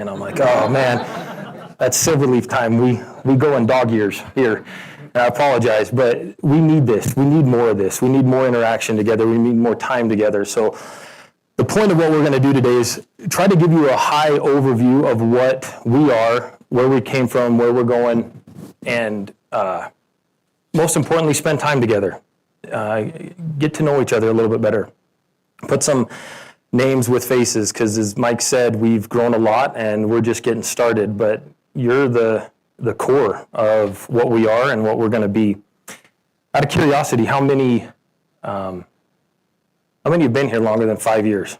And I'm like, oh man, that's Silverleaf time. We go in dog years here. And I apologize, but we need this. We need more of this. We need more interaction together. We need more time together. So the point of what we're going to do today is try to give you a high overview of what we are, where we came from, where we're going, and most importantly, spend time together. Get to know each other a little bit better. Put some names with faces, because as Mike said, we've grown a lot and we're just getting started, but you're the core of what we are and what we're going to be. Out of curiosity, how many have been here longer than 5 years?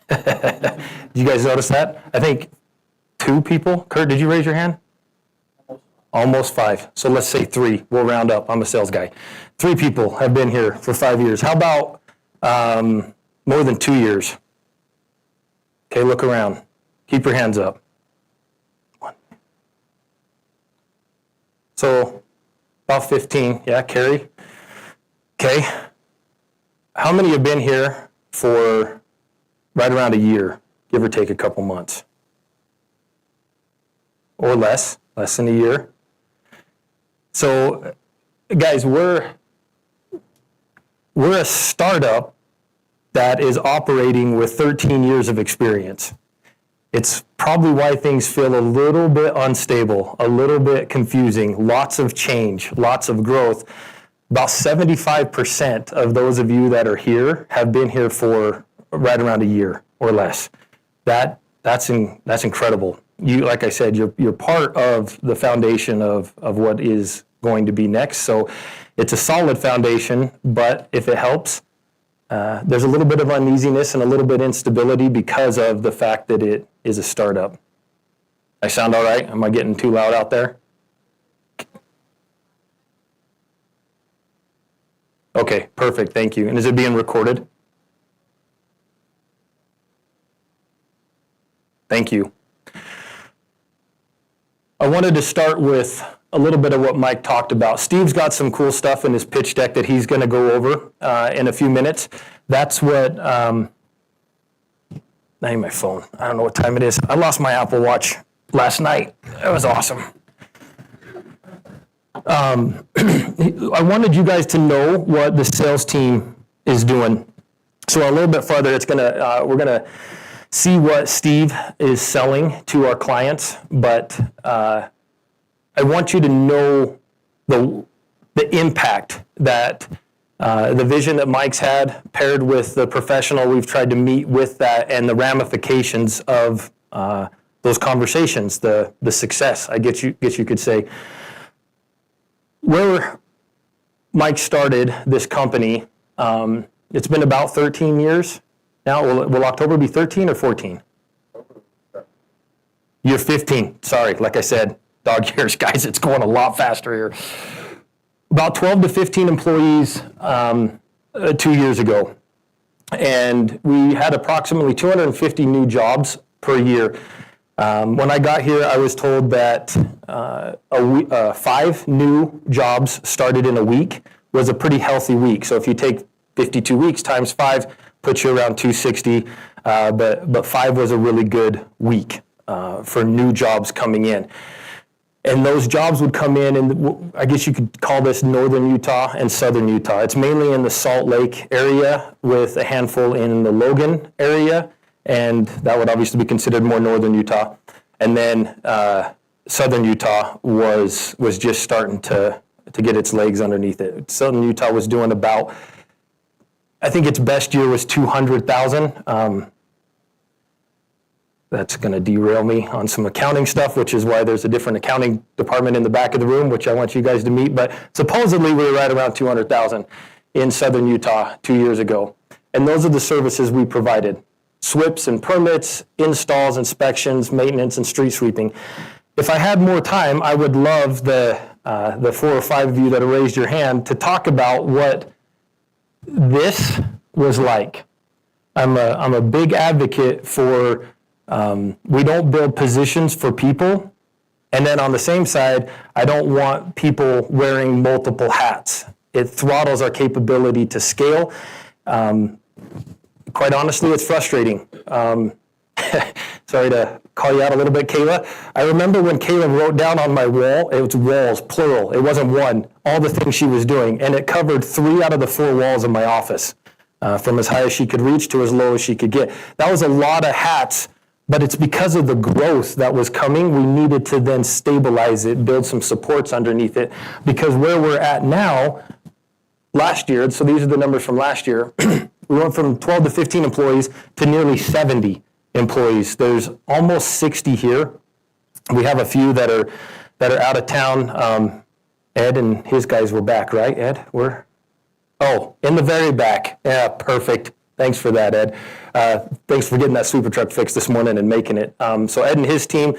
Did you guys notice that? I think 2 people. Kurt, did you raise your hand? Almost 5. So let's say 3. We'll round up. I'm a sales guy. 3 people have been here for 5 years. How about more than 2 years? Okay, look around. Keep your hands up. 1. So about 15. Yeah, Carrie. Okay. How many have been here for right around a year, give or take a couple months? Or less than a year. So, guys, we're a startup that is operating with 13 years of experience. It's probably why things feel a little bit unstable, a little bit confusing, lots of change, lots of growth. About 75% of those of you that are here have been here for right around a year or less. That's incredible. You, like I said, you're part of the foundation of what is going to be next. So it's a solid foundation, but if it helps, there's a little bit of uneasiness and a little bit of instability because of the fact that it is a startup. I sound all right? Am I getting too loud out there? Okay, perfect, thank you. And is it being recorded? Thank you. I wanted to start with a little bit of what Mike talked about. Steve's got some cool stuff in his pitch deck that he's going to go over in a few minutes. That's what, not even my phone. I don't know what time it is. I lost my Apple Watch last night. That was awesome. I wanted you guys to know what the sales team is doing. So a little bit further, we're gonna see what Steve is selling to our clients, but I want you to know the impact that the vision that Mike's had paired with the professional we've tried to meet with that and the ramifications of those conversations, the success, I guess you could say. Where Mike started this company, it's been about 13 years now. Will October be 13 or 14? You're 15. Sorry, like I said, dog years, guys, it's going a lot faster here. About 12 to 15 employees 2 years ago. And we had approximately 250 new jobs per year. When I got here, I was told that 5 new jobs started in a week was a pretty healthy week. So if you take 52 weeks times 5, puts you around 260. But 5 was a really good week for new jobs coming in. And those jobs would come in, and I guess you could call this northern Utah and southern Utah. It's mainly in the Salt Lake area with a handful in the Logan area, and that would obviously be considered more northern Utah. And then southern Utah was just starting to get its legs underneath it. Southern Utah was doing about, I think its best year was 200,000. That's going to derail me on some accounting stuff, which is why there's a different accounting department in the back of the room, which I want you guys to meet. But supposedly we were right around 200,000 in southern Utah 2 years ago. And those are the services we provided. SWIPs and permits, installs, inspections, maintenance, and street sweeping. If I had more time, I would love the 4 or 5 of you that have raised your hand to talk about what this was like. I'm a big advocate for we don't build positions for people, and then on the same side, I don't want people wearing multiple hats. It throttles our capability to scale. quite honestly, it's frustrating. Sorry to call you out a little bit, Kayla. I remember when Kayla wrote down on my wall, it was walls, plural, it wasn't one, all the things she was doing, and it covered 3 out of the 4 walls of my office, from as high as she could reach to as low as she could get. That was a lot of hats, but it's because of the growth that was coming. We needed to then stabilize it, build some supports underneath it, because where we're at now, last year, so these are the numbers from last year, we went from 12 to 15 employees to nearly 70 employees. There's almost 60 here. We have a few that are out of town. Ed and his guys were back, right, Ed? In the very back. Yeah, perfect. Thanks for that, Ed. Thanks for getting that sweeper truck fixed this morning and making it. So Ed and his team,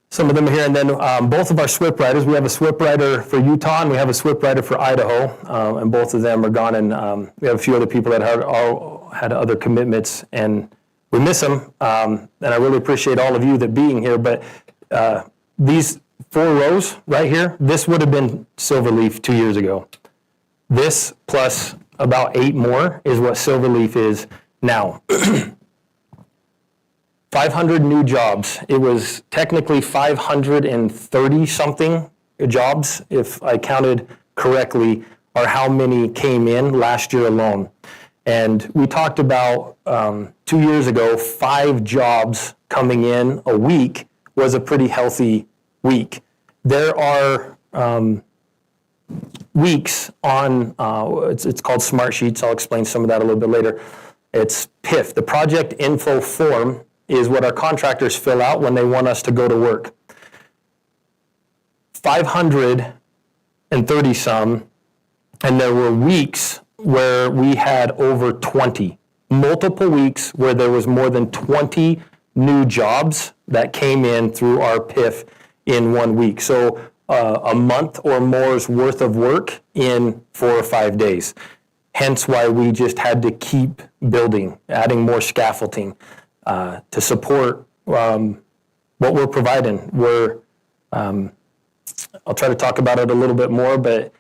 some of them are here, and then both of our SWIP riders. We have a SWIP rider for Utah, and we have a SWIP rider for Idaho, and both of them are gone, and we have a few other people that had other commitments, and we miss them, and I really appreciate all of you that being here, but these 4 rows right here, this would have been Silverleaf 2 years ago. This plus about 8 more is what Silverleaf is now. 500 new jobs. It was technically 530 something jobs, if I counted correctly, are how many came in last year alone. And we talked about 2 years ago, 5 jobs coming in a week was a pretty healthy week. There are weeks on, it's called Smart Sheets. I'll explain some of that a little bit later. It's PIF. The project info form is what our contractors fill out when they want us to go to work. 530 some, and there were weeks where we had over 20, multiple weeks where there was more than 20 new jobs that came in through our PIF in 1 week. So a month or more's worth of work in 4 or 5 days. Hence why we just had to keep building, adding more scaffolding to support what we're providing. I'll try to talk about it a little bit more, but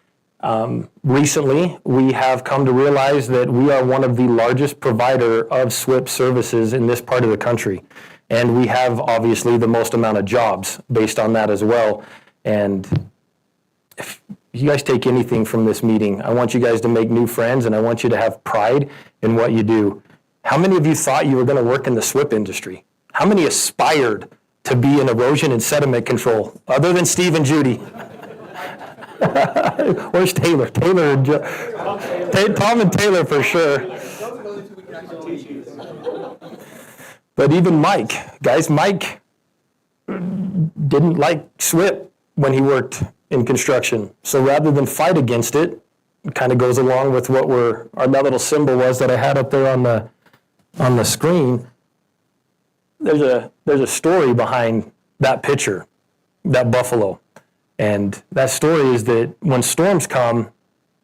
recently we have come to realize that we are one of the largest provider of SWIP services in this part of the country. And we have obviously the most amount of jobs based on that as well. And if you guys take anything from this meeting, I want you guys to make new friends, and I want you to have pride in what you do. How many of you thought you were going to work in the SWIP industry? How many aspired to be in erosion and sediment control, other than Steve and Judy? Where's Taylor? Tom and Taylor for sure. But even Mike, guys, Mike didn't like SWIP when he worked in construction. So rather than fight against it, it kind of goes along with what that little symbol was that I had up there on the screen. There's a story behind that picture, that buffalo. And that story is that when storms come,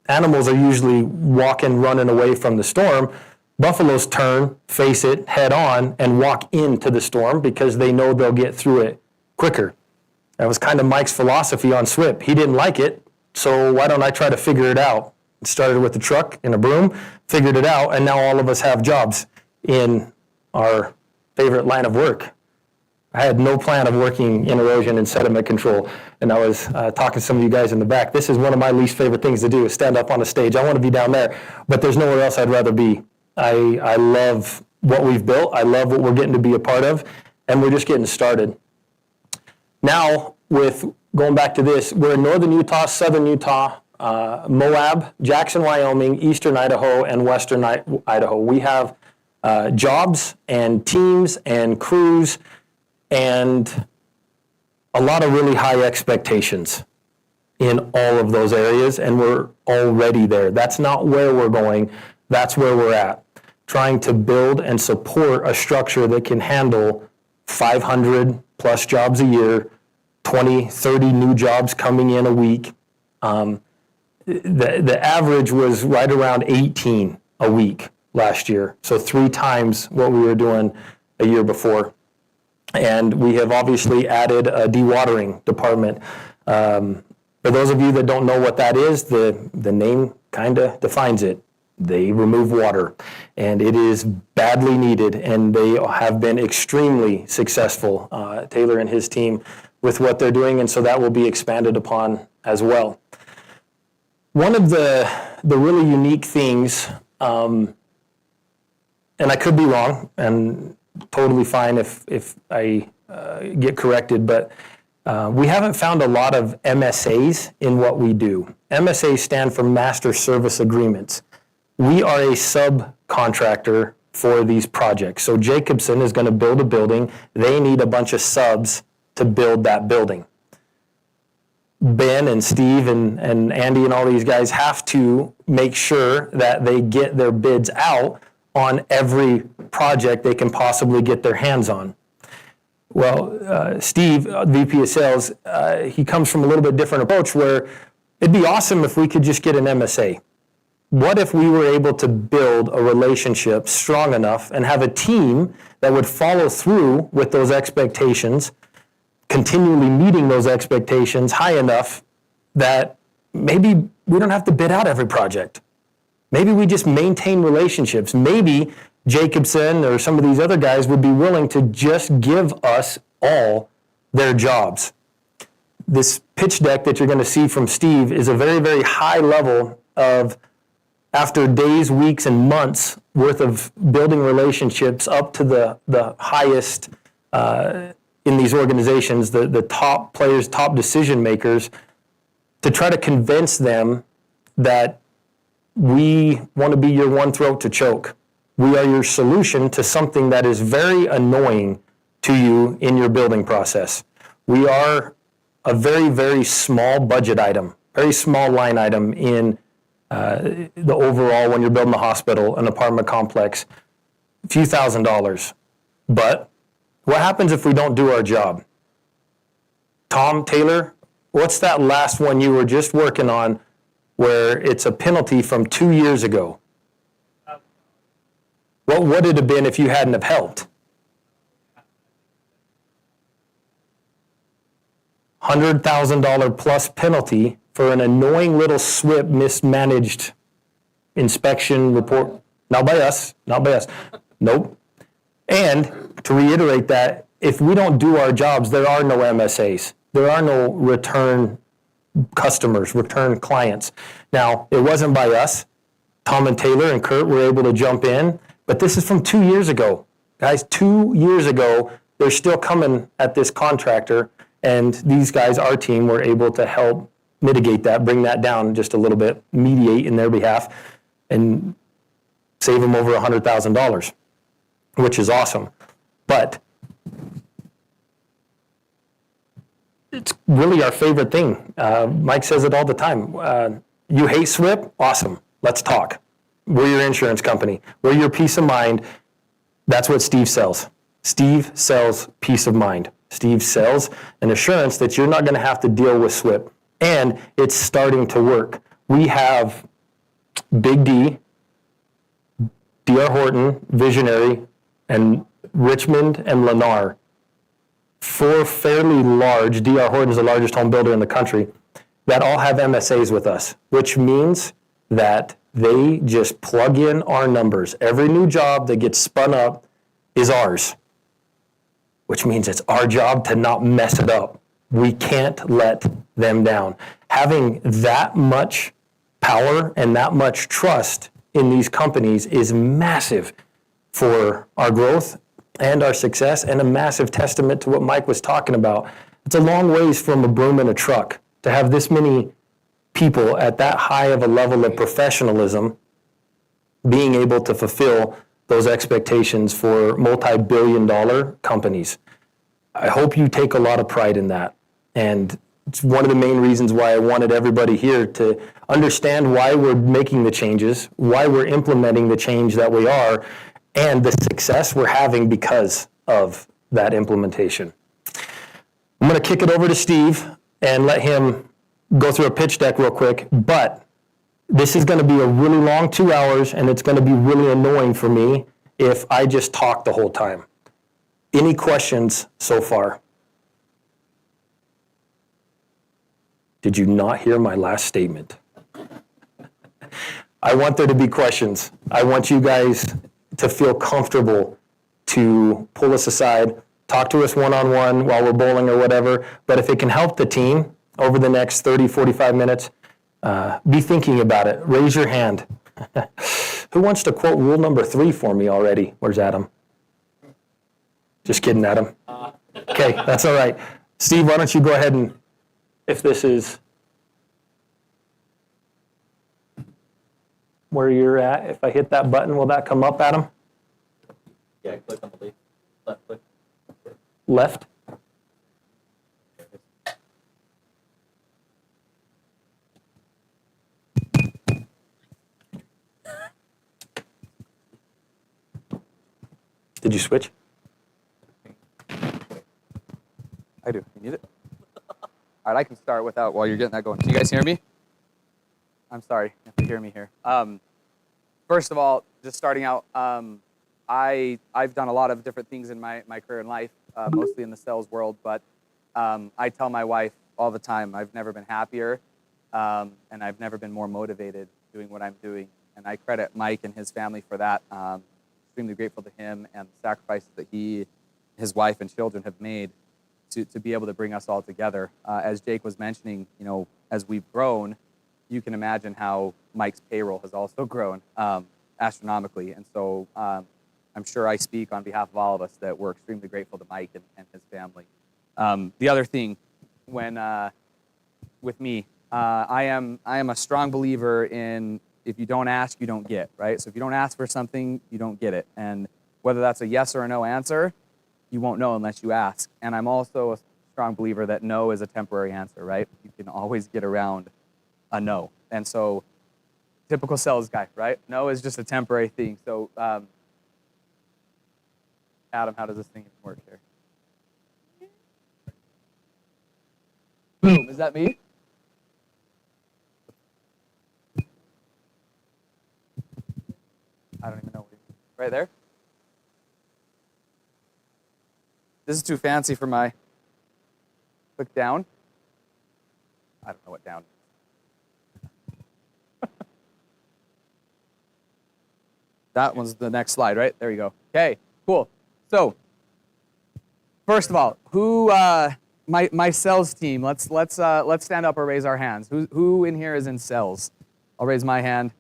animals are usually running away from the storm. Buffaloes turn, face it head on, and walk into the storm because they know they'll get through it quicker. That was kind of Mike's philosophy on SWIP. He didn't like it, so why don't I try to figure it out? It started with a truck and a broom, figured it out, and now all of us have jobs in our favorite line of work. I had no plan of working in erosion and sediment control, and I was talking to some of you guys in the back. This is one of my least favorite things to do, is stand up on a stage. I want to be down there, but there's nowhere else I'd rather be. I love what we've built. I love what we're getting to be a part of, and we're just getting started. Now, with going back to this, we're in northern Utah, southern Utah, Moab, Jackson, Wyoming, eastern Idaho, and western Idaho. We have jobs and teams and crews and a lot of really high expectations in all of those areas, and we're already there. That's not where we're going. That's where we're at, trying to build and support a structure that can handle 500 plus jobs a year, 20, 30 new jobs coming in a week. The average was right around 18 a week last year, so 3 times what we were doing a year before. And we have obviously added a dewatering department. For those of you that don't know what that is, the name kind of defines it. they remove water, and it is badly needed, and they have been extremely successful, Taylor and his team, with what they're doing, and so that will be expanded upon as well. One of the really unique things, and I could be wrong, and totally fine if I get corrected, but we haven't found a lot of MSAs in what we do. MSAs stand for Master Service Agreements. We are a subcontractor for these projects. So Jacobson is going to build a building. They need a bunch of subs to build that building. Ben and Steve and Andy and all these guys have to make sure that they get their bids out on every project they can possibly get their hands on. Well, Steve, VP of Sales, he comes from a little bit different approach where it'd be awesome if we could just get an MSA. What if we were able to build a relationship strong enough and have a team that would follow through with those expectations, continually meeting those expectations high enough that maybe we don't have to bid out every project. Maybe we just maintain relationships. Maybe Jacobson or some of these other guys would be willing to just give us all their jobs. This pitch deck that you're going to see from Steve is a very, very high level of, after days, weeks, and months worth of building relationships up to the highest in these organizations, the top players, top decision makers, to try to convince them that we want to be your one throat to choke. We are your solution to something that is very annoying to you in your building process. We are a very, very small budget item, very small line item in the overall when you're building a hospital, an apartment complex, a few $1,000s. But what happens if we don't do our job? Tom, Taylor, what's that last one you were just working on where it's a penalty from 2 years ago? What would it have been if you hadn't have helped? $100,000 plus penalty for an annoying little SWIP mismanaged inspection report. Not by us. Nope. And to reiterate that, if we don't do our jobs, there are no MSAs. There are no return customers, return clients. Now, it wasn't by us. Tom and Taylor and Kurt were able to jump in, but this is from 2 years ago. Guys, 2 years ago, they're still coming at this contractor, and these guys, our team, were able to help mitigate that, bring that down just a little bit, mediate in their behalf, and save them over $100,000, which is awesome. But it's really our favorite thing. Mike says it all the time. You hate SWIP? Awesome. Let's talk. We're your insurance company. We're your peace of mind. That's what Steve sells. Steve sells peace of mind. Steve sells an assurance that you're not going to have to deal with SWIP. And it's starting to work. We have Big D, D.R. Horton, Visionary, and Richmond and Lennar, 4 fairly large, D.R. Horton is the largest home builder in the country, that all have MSAs with us, which means that they just plug in our numbers. Every new job that gets spun up is ours, which means it's our job to not mess it up. We can't let them down. Having that much power and that much trust in these companies is massive for our growth and our success, and a massive testament to what Mike was talking about. It's a long ways from a broom and a truck to have this many people at that high of a level of professionalism being able to fulfill those expectations for multi-billion-dollar companies. I hope you take a lot of pride in that. And it's one of the main reasons why I wanted everybody here to understand why we're making the changes, why we're implementing the change that we are, and the success we're having because of that implementation. I'm going to kick it over to Steve and let him go through a pitch deck real quick, but this is going to be a really long 2 hours, and it's going to be really annoying for me if I just talk the whole time. Any questions so far? Did you not hear my last statement? I want there to be questions. I want you guys to feel comfortable to pull us aside, talk to us one-on-one while we're bowling or whatever. But if it can help the team over the next 30, 45 minutes, be thinking about it. Raise your hand. Who wants to quote rule number 3 for me already? Where's Adam? Just kidding, Adam. Okay, that's all right. Steve, why don't you go ahead and, if this is where you're at, if I hit that button, will that come up, Adam? Yeah, click on the left click. Left? Did you switch? I do. You need it? All right, I can start without while you're getting that going. Can you guys hear me? I'm sorry, you have to hear me here. First of all, just starting out, I've done a lot of different things in my career in life, mostly in the sales world, but I tell my wife all the time, I've never been happier, and I've never been more motivated doing what I'm doing. And I credit Mike and his family for that. Extremely grateful to him and the sacrifices that he, his wife, and children have made to be able to bring us all together. As Jake was mentioning, you know, as we've grown, you can imagine how Mike's payroll has also grown astronomically. And so I'm sure I speak on behalf of all of us that we're extremely grateful to Mike and his family. The other thing, when with me, I am a strong believer in if you don't ask, you don't get, right? So if you don't ask for something, you don't get it. And whether that's a yes or a no answer, you won't know unless you ask. And I'm also a strong believer that no is a temporary answer, right? You can always get around a no. And so, typical sales guy, right? No is just a temporary thing. So, Adam, how does this thing even work here? Boom, is that me? I don't even know. Right there? This is too fancy for my click down. I don't know what down is. That one's the next slide, right? There you go. Okay, cool. So, first of all, who my sales team? Let's stand up or raise our hands. Who in here is in sales? I'll raise my hand.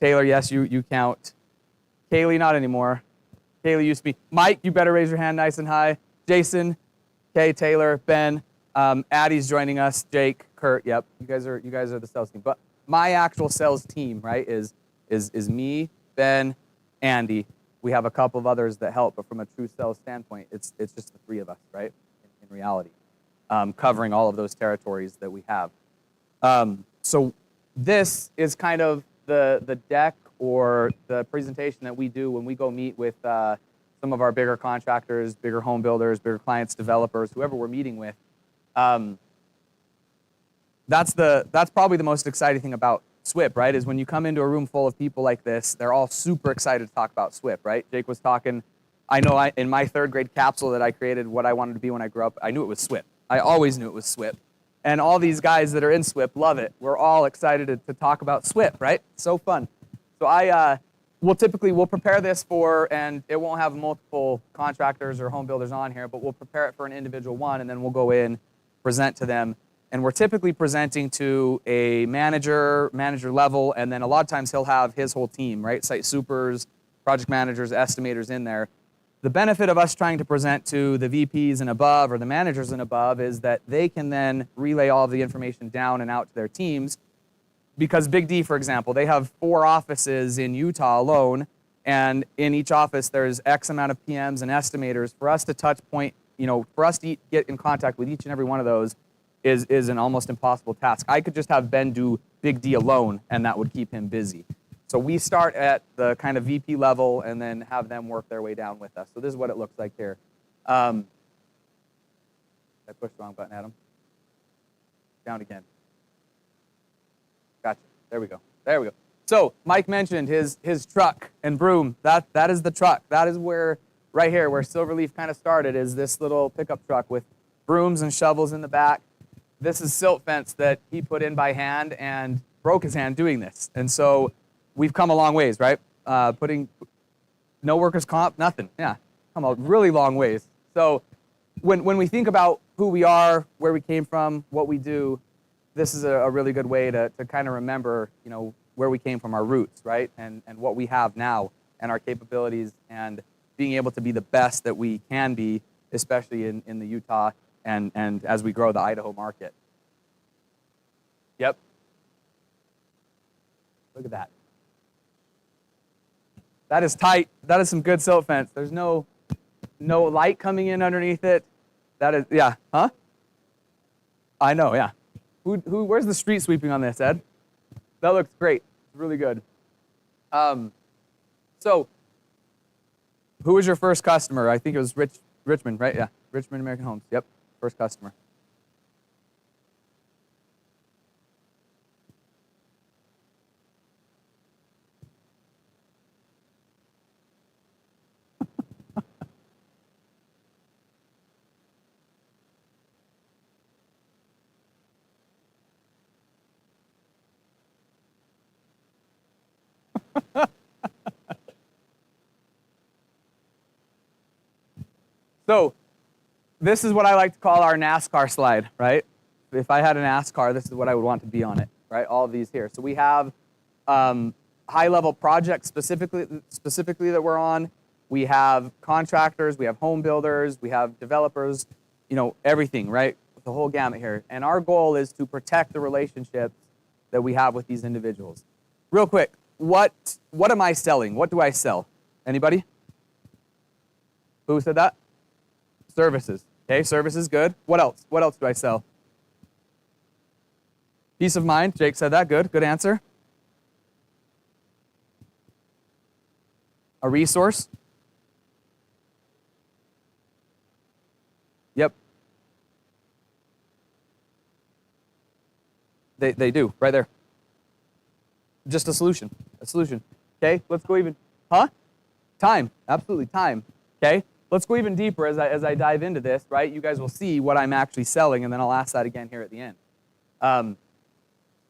Taylor, yes, you count. Kaylee, not anymore. Kaylee used to be. Mike, you better raise your hand nice and high. Jason, Kay, Taylor, Ben, Addie's joining us. Jake, Kurt, yep, you guys are the sales team. But my actual sales team, right, is me, Ben, Andy. We have a couple of others that help, but from a true sales standpoint, it's just the 3 of us, right? In reality, covering all of those territories that we have. So this is kind of the deck or the presentation that we do when we go meet with some of our bigger contractors, bigger home builders, bigger clients, developers, whoever we're meeting with. That's probably the most exciting thing about SWIP, right? Is when you come into a room full of people like this, they're all super excited to talk about SWIP, right? Jake was talking. I know in my 3rd grade capsule that I created, what I wanted to be when I grew up, I knew it was SWIP. I always knew it was SWIP. And all these guys that are in SWIP love it. We're all excited to talk about SWIP, right? So fun. So we'll prepare this for, and it won't have multiple contractors or home builders on here, but we'll prepare it for an individual one, and then we'll go in, present to them. And we're typically presenting to a manager level, and then a lot of times he'll have his whole team, right? Site supers, project managers, estimators in there. The benefit of us trying to present to the VPs and above or the managers and above is that they can then relay all of the information down and out to their teams. Because Big D, for example, they have 4 offices in Utah alone, and in each office there's X amount of PMs and estimators. For us to touch point, for us to get in contact with each and every one of those is an almost impossible task. I could just have Ben do Big D alone, and that would keep him busy. So we start at the kind of VP level and then have them work their way down with us. So this is what it looks like here. I pushed the wrong button, Adam. Down again. Gotcha. There we go. There we go. So Mike mentioned his truck and broom. That is the truck. That is where, right here, where Silverleaf kind of started, is this little pickup truck with brooms and shovels in the back. This is silt fence that he put in by hand and broke his hand doing this. And so we've come a long ways, right? Putting no workers' comp, nothing. Yeah, come a really long ways. So when we think about who we are, where we came from, what we do, this is a really good way to kind of remember, you know, where we came from, our roots, right? And what we have now and our capabilities and being able to be the best that we can be, especially in the Utah and as we grow the Idaho market. Yep. Look at that. That is tight. That is some good silt fence. There's no light coming in underneath it. That is, yeah, huh? I know, yeah. Where's the street sweeping on this, Ed? That looks great. It's really good. So, who was your first customer? I think it was Richmond, right? Yeah, Richmond American Homes. Yep, first customer. So, this is what I like to call our NASCAR slide, right? If I had a NASCAR, this is what I would want to be on it, right? All of these here. So we have high-level projects specifically that we're on. We have contractors, we have home builders, we have developers, you know, everything, right? The whole gamut here. And our goal is to protect the relationships that we have with these individuals. Real quick, what am I selling? What do I sell? Anybody? Who said that? Services. Okay, services, good. What else? What else do I sell? Peace of mind. Jake said that. Good. Good answer. A resource. Yep. They do, right there. Just a solution. A solution. Okay, let's go even. Huh? Time. Absolutely, time. Okay? Let's go even deeper as I dive into this, right? You guys will see what I'm actually selling, and then I'll ask that again here at the end.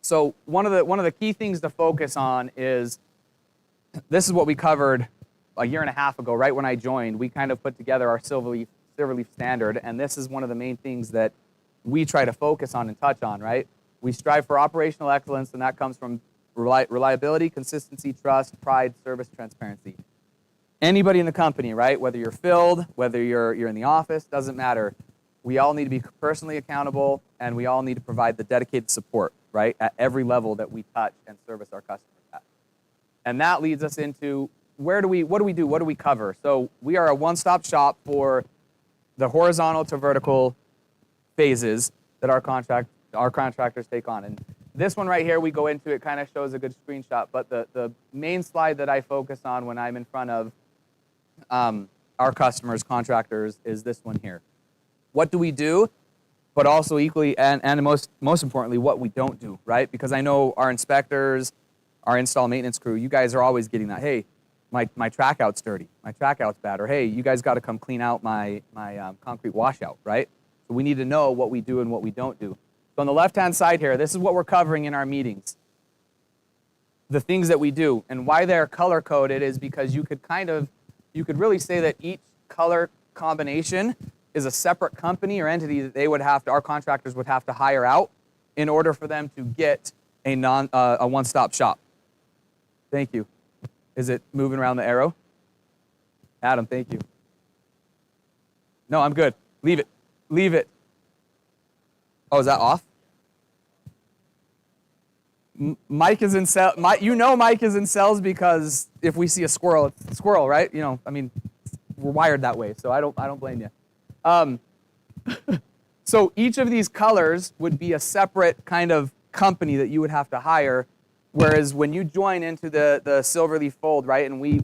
So one of the key things to focus on is, this is what we covered a year and a half ago, right when I joined. We kind of put together our Silverleaf standard, and this is one of the main things that we try to focus on and touch on, right? We strive for operational excellence, and that comes from reliability, consistency, trust, pride, service, transparency. Anybody in the company, right? Whether you're filled, whether you're in the office, doesn't matter. We all need to be personally accountable, and we all need to provide the dedicated support, right, at every level that we touch and service our customers at. And that leads us into what do we do? What do we cover? So we are a one-stop shop for the horizontal to vertical phases that our contractors take on. And this one right here, we go into, it kind of shows a good screenshot, but the main slide that I focus on when I'm in front of our customers, contractors, is this one here. What do we do? But also equally, and most importantly, what we don't do, right? Because I know our inspectors, our install maintenance crew, you guys are always getting that, hey, my track out's dirty, my track out's bad, or hey, you guys got to come clean out my concrete washout, right? So we need to know what we do and what we don't do. So on the left-hand side here, this is what we're covering in our meetings. The things that we do, and why they're color-coded is because you could really say that each color combination is a separate company or entity that our contractors would have to hire out in order for them to get a one-stop shop. Thank you. Is it moving around the arrow? Adam, thank you. No, I'm good. Leave it. Leave it. Oh, is that off? Mike is in cell. You know Mike is in cells because if we see a squirrel, it's a squirrel, right? You know, I mean, we're wired that way, so I don't blame you. So each of these colors would be a separate kind of company that you would have to hire. Whereas when you join into the Silverleaf fold, right, and we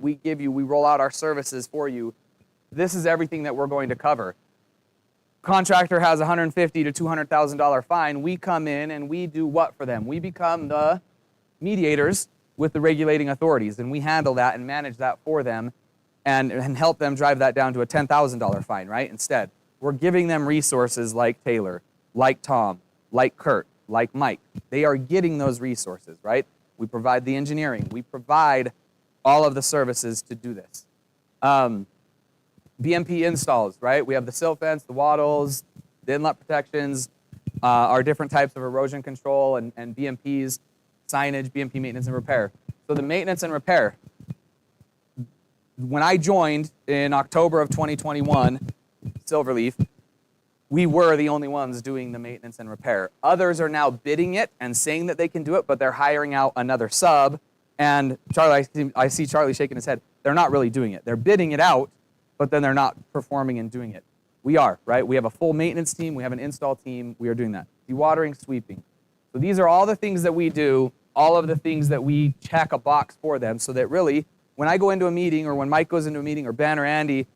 roll out our services for you, this is everything that we're going to cover. Contractor has a $150,000 to $200,000 fine. We come in and we do what for them? We become the mediators with the regulating authorities, and we handle that and manage that for them and help them drive that down to a $10,000 fine, right? Instead, we're giving them resources like Taylor, like Tom, like Kurt, like Mike. They are getting those resources, right? We provide the engineering. We provide all of the services to do this. BMP installs, right? We have the silt fence, the wattles, the inlet protections, our different types of erosion control and BMPs, signage, BMP maintenance and repair. So the maintenance and repair. When I joined in October of 2021, Silverleaf, we were the only ones doing the maintenance and repair. Others are now bidding it and saying that they can do it, but they're hiring out another sub. And Charlie, I see Charlie shaking his head. They're not really doing it. They're bidding it out, but then they're not performing and doing it. We are, right? We have a full maintenance team. We have an install team. We are doing that. Dewatering, sweeping. So these are all the things that we do, all of the things that we check a box for them, so that really, when I go into a meeting or when Mike goes into a meeting or Ben or Andy,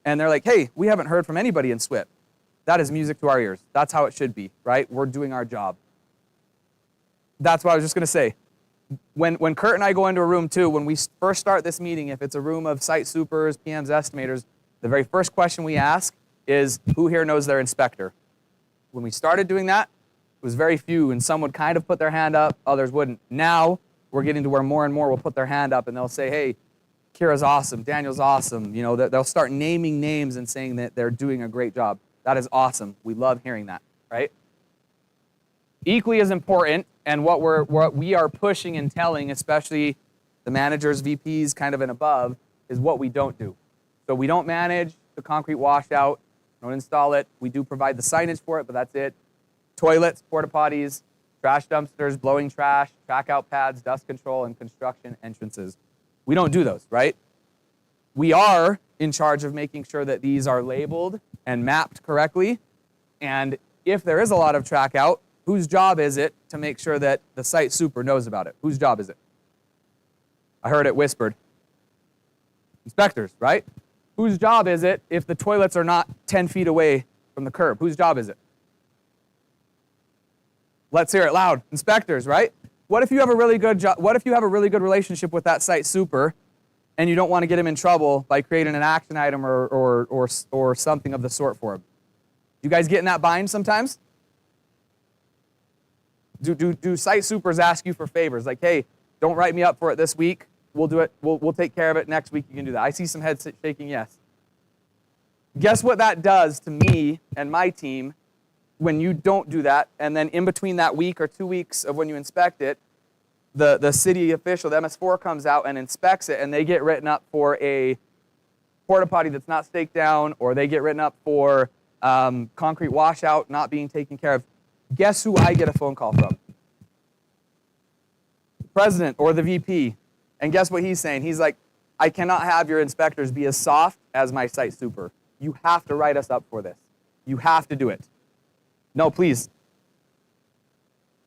and they're like, hey, we haven't heard from anybody in SWIP. That is music to our ears. That's how it should be, right? We're doing our job. That's what I was just going to say. When Kurt and I go into a room too, when we first start this meeting, if it's a room of site supers, PMs, estimators, the very first question we ask is, who here knows their inspector? When we started doing that, it was very few, and some would kind of put their hand up, others wouldn't. Now, we're getting to where more and more will put their hand up and they'll say, hey, Kira's awesome, Daniel's awesome. You know, they'll start naming names and saying that they're doing a great job. That is awesome. We love hearing that, right? Equally as important, and what we are pushing and telling, especially the managers, VPs, kind of and above, is what we don't do. So we don't manage the concrete washout, don't install it. We do provide the signage for it, but that's it. Toilets, porta potties, trash dumpsters, blowing trash, track out pads, dust control, and construction entrances. We don't do those, right? We are in charge of making sure that these are labeled and mapped correctly. And if there is a lot of track out, whose job is it to make sure that the site super knows about it? Whose job is it? I heard it whispered. Inspectors, right? Whose job is it if the toilets are not 10 feet away from the curb? Whose job is it? Let's hear it loud. Inspectors, right? What if you have a really good what if you have a really good relationship with that site super and you don't want to get him in trouble by creating an action item or something of the sort for him? You guys get in that bind sometimes? Do site supers ask you for favors? Like, hey, don't write me up for it this week. We'll do it. We'll take care of it next week. You can do that. I see some heads shaking yes. Guess what that does to me and my team when you don't do that, and then in between that week or 2 weeks of when you inspect it, the city official, the MS4 comes out and inspects it, and they get written up for a porta potty that's not staked down, or they get written up for concrete washout not being taken care of. Guess who I get a phone call from? The president or the VP. And guess what he's saying? He's like, I cannot have your inspectors be as soft as my site super. You have to write us up for this. You have to do it. No, please.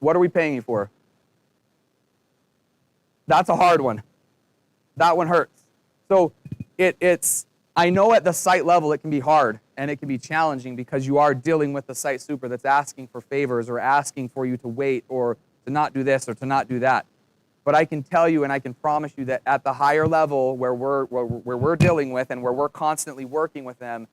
What are we paying you for? That's a hard one. That one hurts. So it's, I know at the site level it can be hard and it can be challenging because you are dealing with the site super that's asking for favors or asking for you to wait or to not do this or to not do that. But I can tell you and I can promise you that at the higher level where we're dealing with and where we're constantly working with them,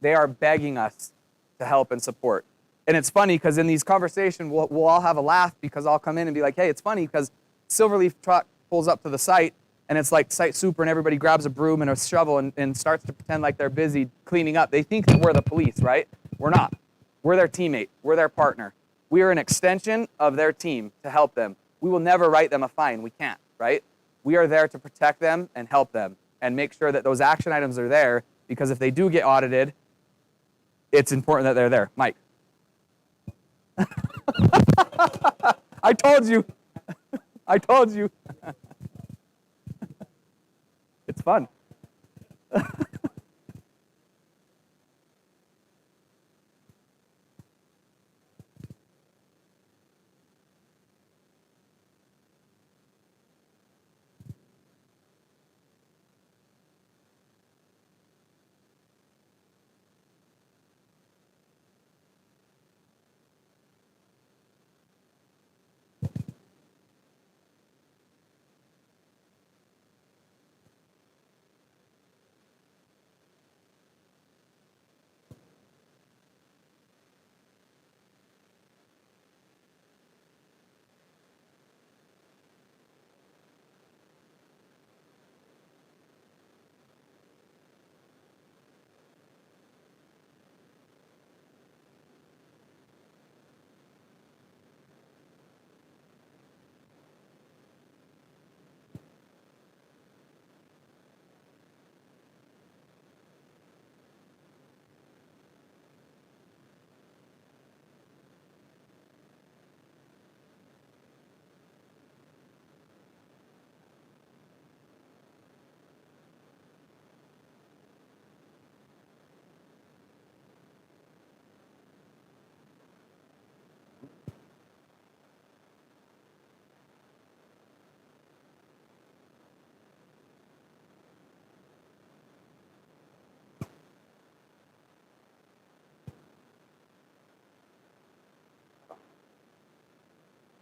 they are begging us to help and support. And it's funny because in these conversations, we'll all have a laugh because I'll come in and be like, hey, it's funny because Silverleaf truck pulls up to the site and it's like site super and everybody grabs a broom and a shovel and starts to pretend like they're busy cleaning up. They think that we're the police, right? We're not. We're their teammate. We're their partner. We are an extension of their team to help them. We will never write them a fine. We can't, right? We are there to protect them and help them and make sure that those action items are there because if they do get audited, it's important that they're there. Mike. I told you. I told you. It's fun.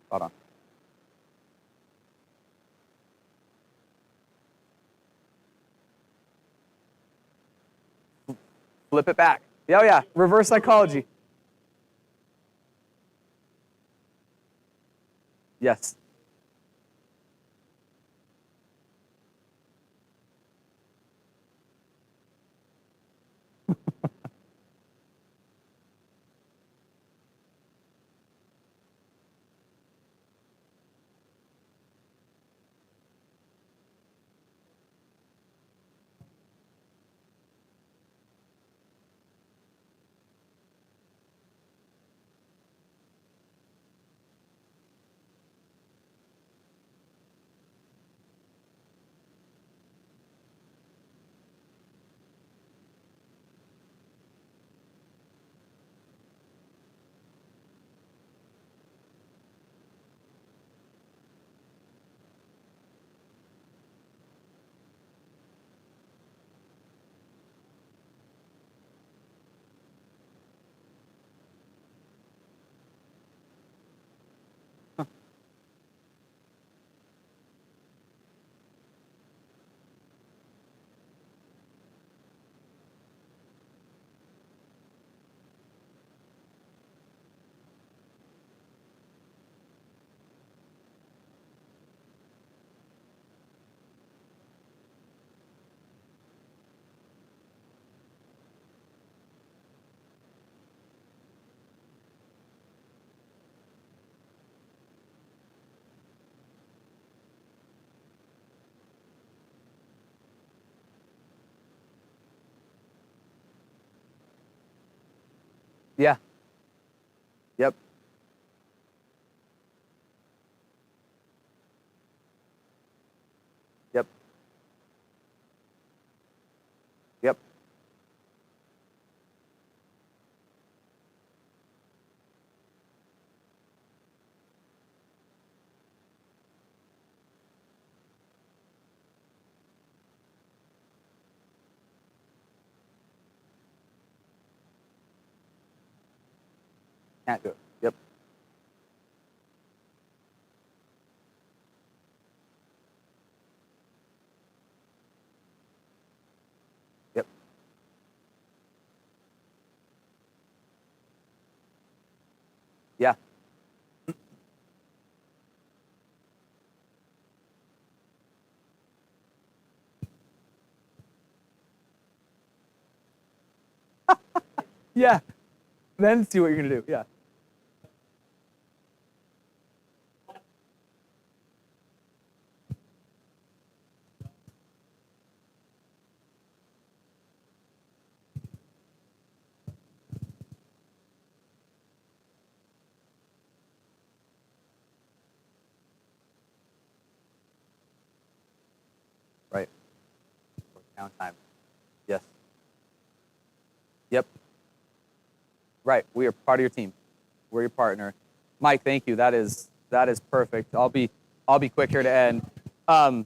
Spot on. Flip it back. Yeah, oh yeah, reverse psychology. Yes. Yeah. Yep. Yep. Yep. Can't do it. Yep. Yep. Yeah. Yeah. Then see what you're gonna do. Yeah. Right. Count time. Yes. Yep. Right. We are part of your team. We're your partner. Mike, thank you. That is perfect. I'll be quick here to end. I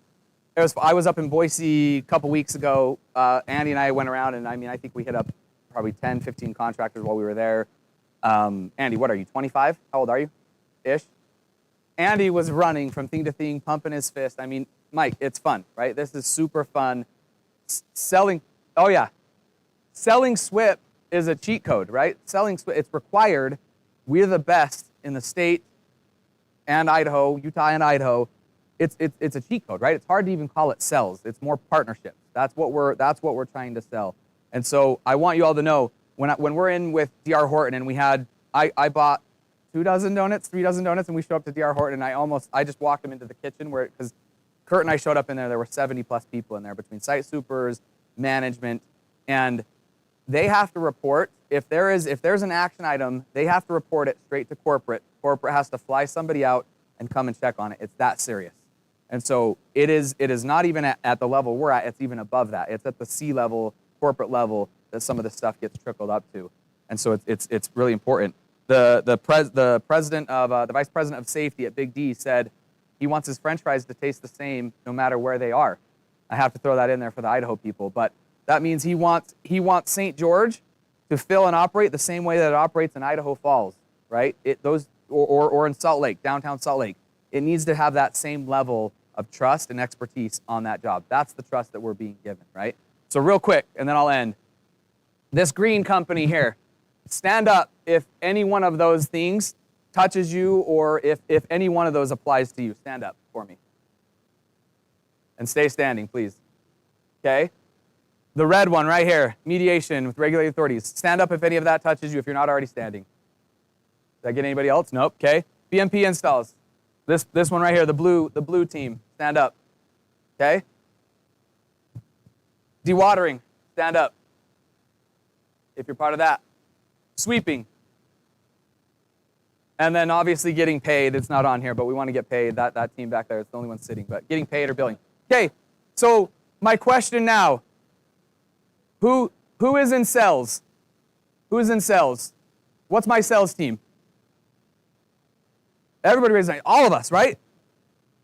was up in Boise a couple weeks ago. Andy and I went around, and I mean, I think we hit up probably 10, 15 contractors while we were there. Andy, what are you, 25? How old are you? Ish? Andy was running from thing to thing, pumping his fist. I mean, Mike, it's fun, right? This is super fun. Selling, oh yeah. Selling SWIP is a cheat code, right? Selling SWIP, it's required. We're the best in the state and Idaho, Utah and Idaho. It's a cheat code, right? It's hard to even call it sales. It's more partnerships. That's what we're trying to sell. And so I want you all to know when we're in with DR Horton and I bought 3 dozen donuts, and we show up to DR Horton and I just walked them into the kitchen because Kurt and I showed up in there were 70 plus people in there between site supers, management, and they have to report if there's an action item, they have to report it straight to corporate. Corporate has to fly somebody out and come and check on it. It's that serious. And so it is not even at the level we're at, it's even above that. It's at the C-level, corporate level that some of this stuff gets trickled up to. And so it's really important. The president of the vice president of safety at Big D said he wants his French fries to taste the same no matter where they are. I have to throw that in there for the Idaho people, but that means he wants St. George to fill and operate the same way that it operates in Idaho Falls, right? or in Salt Lake, downtown Salt Lake. It needs to have that same level of trust and expertise on that job. That's the trust that we're being given, right? So real quick, and then I'll end. This green company here, stand up if any one of those things touches you or if any one of those applies to you. Stand up for me. And stay standing, please. Okay? The red one right here, mediation with regulated authorities. Stand up if any of that touches you if you're not already standing. Did I get anybody else? Nope. Okay. BMP installs. This one right here, the blue team. Stand up. Okay? Dewatering. Stand up. If you're part of that. Sweeping. And then obviously getting paid. It's not on here, but we want to get paid. That team back there, it's the only one sitting, but getting paid or billing. Okay, so my question now. Who is in sales? Who is in sales? What's my sales team? Everybody raise their hand. All of us, right?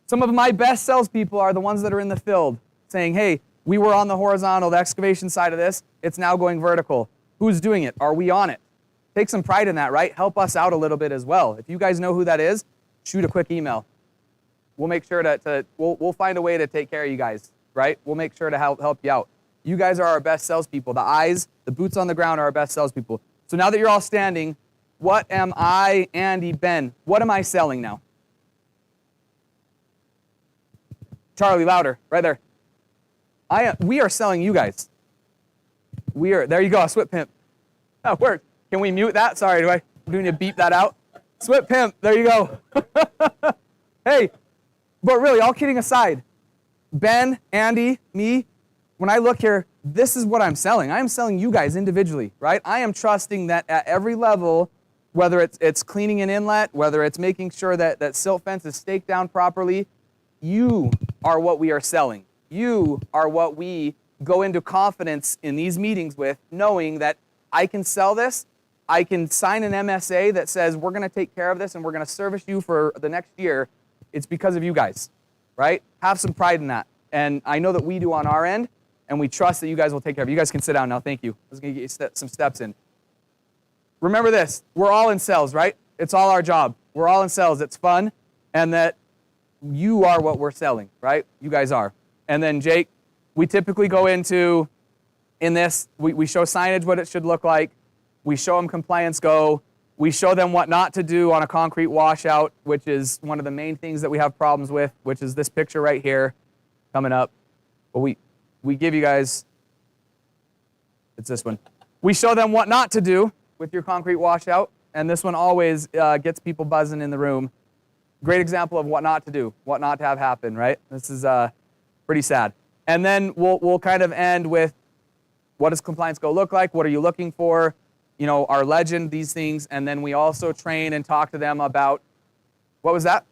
Some of my best salespeople are the ones that are in the field saying, hey, we were on the horizontal, the excavation side of this. It's now going vertical. Who's doing it? Are we on it? Take some pride in that, right? Help us out a little bit as well. If you guys know who that is, shoot a quick email. We'll make sure we'll find a way to take care of you guys, right? We'll make sure to help you out. You guys are our best salespeople. The eyes, the boots on the ground are our best salespeople. So now that you're all standing, what am I, Andy, Ben, what am I selling now? Charlie, louder, right there. We are selling you guys. There you go, SWIP Pimp. That worked. Can we mute that? Sorry, do we need to beep that out? SWIP Pimp, there you go. Hey, but really, all kidding aside, Ben, Andy, me, when I look here, this is what I'm selling. I am selling you guys individually, right? I am trusting that at every level, whether it's cleaning an inlet, whether it's making sure that silt fence is staked down properly, you are what we are selling. You are what we go into confidence in these meetings with, knowing that I can sell this, I can sign an MSA that says we're going to take care of this and we're going to service you for the next year. It's because of you guys, right? Have some pride in that. And I know that we do on our end, and we trust that you guys will take care of it. You guys can sit down now. Thank you. I was going to get you some steps in. Remember this. We're all in sales, right? It's all our job. We're all in sales. It's fun. And that you are what we're selling, right? You guys are. And then, Jake, we typically go into, in this, we show signage what it should look like. We show them compliance go. We show them what not to do on a concrete washout, which is one of the main things that we have problems with, which is this picture right here coming up. But we give you guys, it's this one. We show them what not to do with your concrete washout, and this one always gets people buzzing in the room. Great example of what not to do, what not to have happen, right? This is pretty sad. And then we'll kind of end with, what does compliance go look like? What are you looking for? You know, our legend, these things, and then we also train and talk to them about, what was that?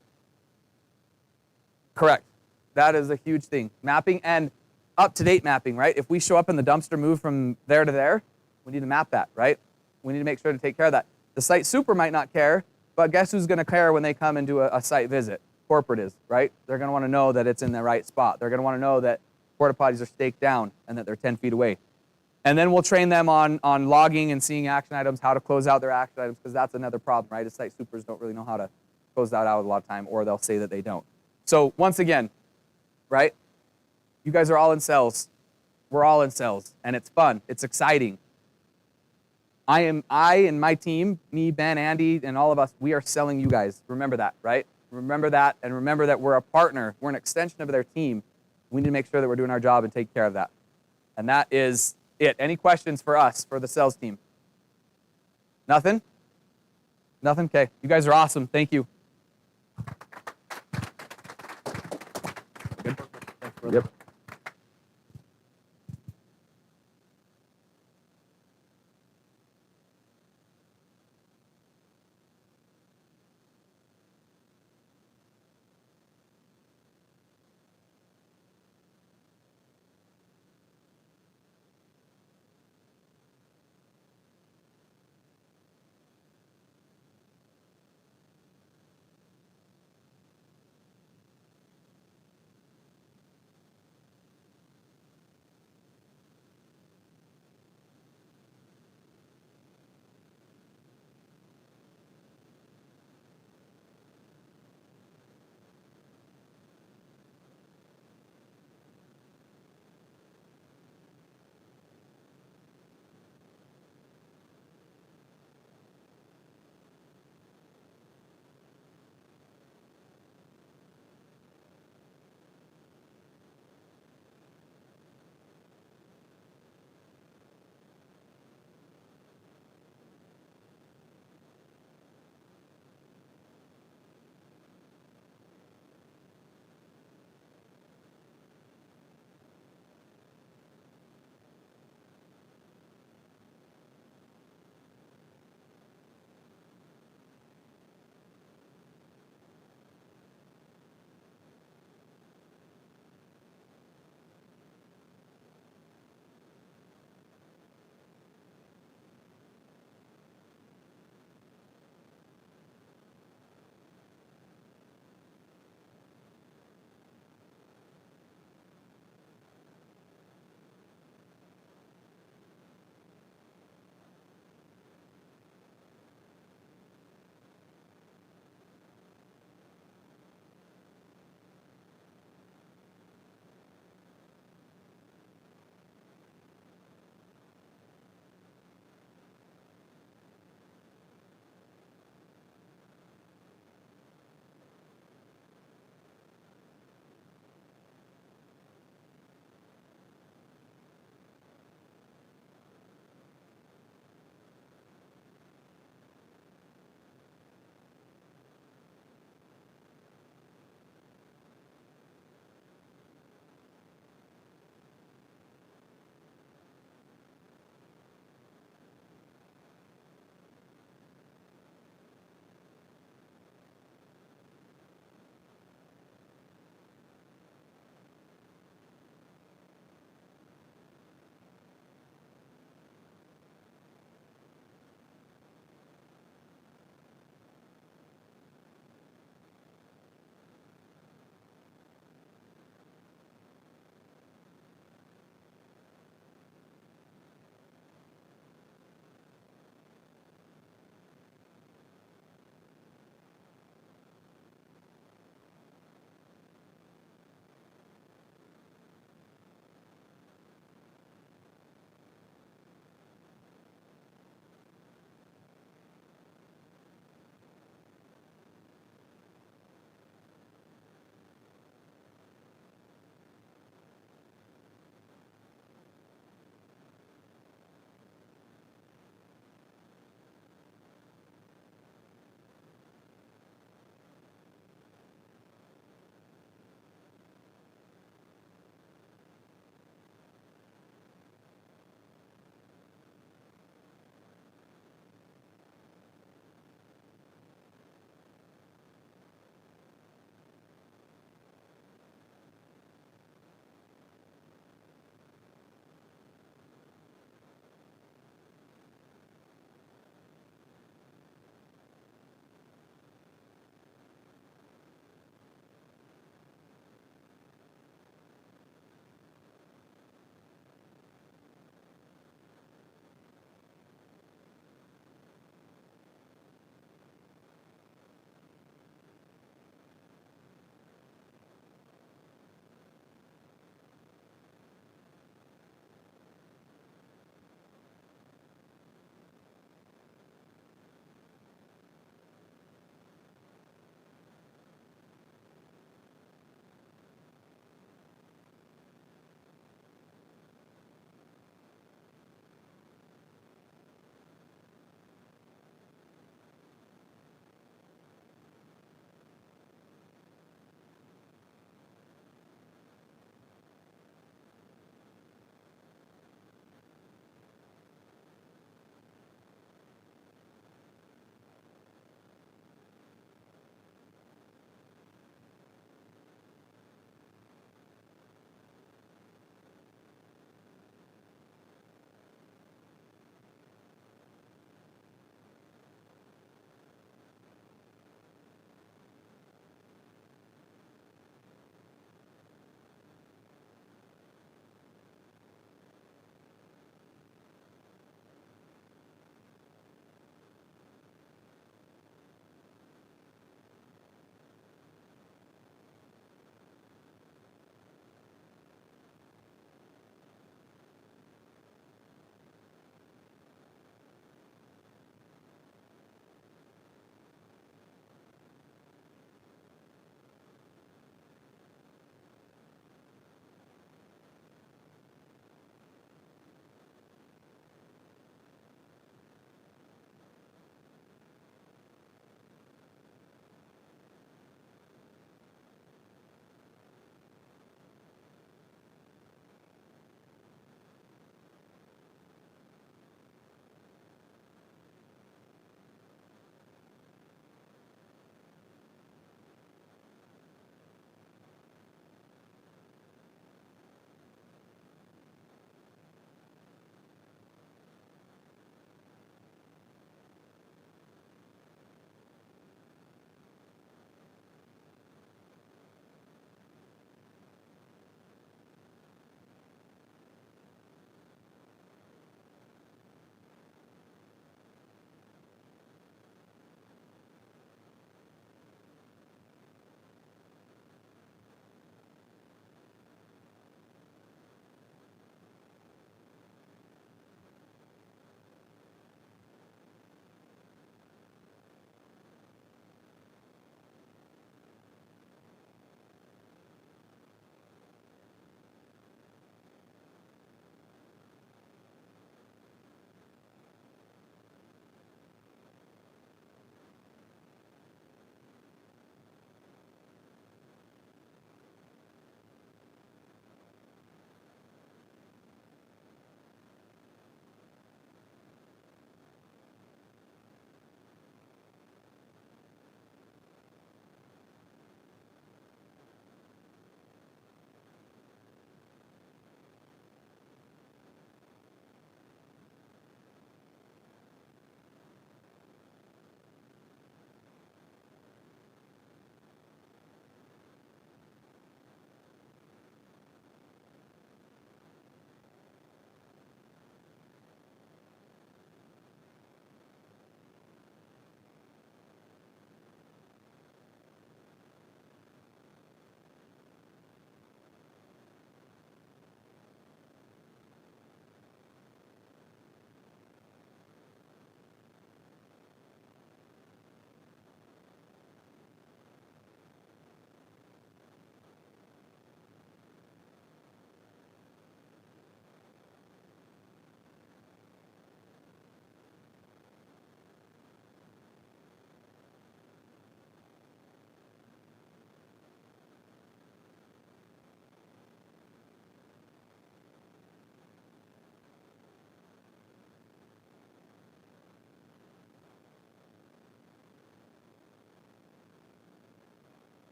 Correct. That is a huge thing. Mapping and up-to-date mapping, right? If we show up and the dumpster moved from there to there, we need to map that, right? We need to make sure to take care of that. The site super might not care, but guess who's going to care when they come and do a site visit? Corporate is, right? They're going to want to know that it's in the right spot. They're going to want to know that porta potties are staked down and that they're 10 feet away. And then we'll train them on logging and seeing action items, how to close out their action items, because that's another problem, right? The site supers don't really know how to close that out a lot of time, or they'll say that they don't. So once again, right? You guys are all in sales. We're all in sales, and it's fun. It's exciting. I and my team, me, Ben, Andy, and all of us, we are selling you guys. Remember that, right? Remember that, and remember that we're a partner. We're an extension of their team. We need to make sure that we're doing our job and take care of that. And that is it. Any questions for us, for the sales team? Nothing? Nothing? Okay. You guys are awesome. Thank you. Good? Yep.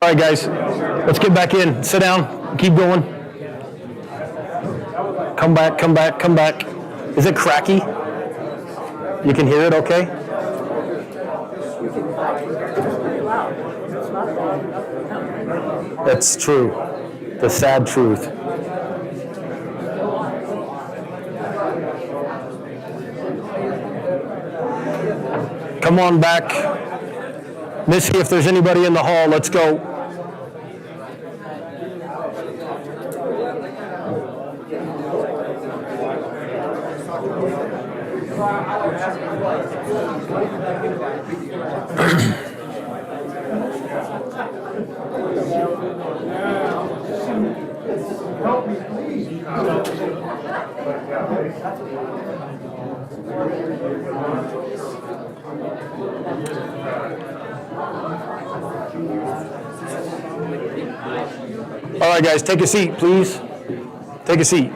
All right, guys, let's get back in. Sit down. Keep going. Come back, come back, come back. Is it cracky? You can hear it okay? That's true. The sad truth. Come on back. Missy, if there's anybody in the hall, let's go. All right, guys, take a seat, please. Take a seat.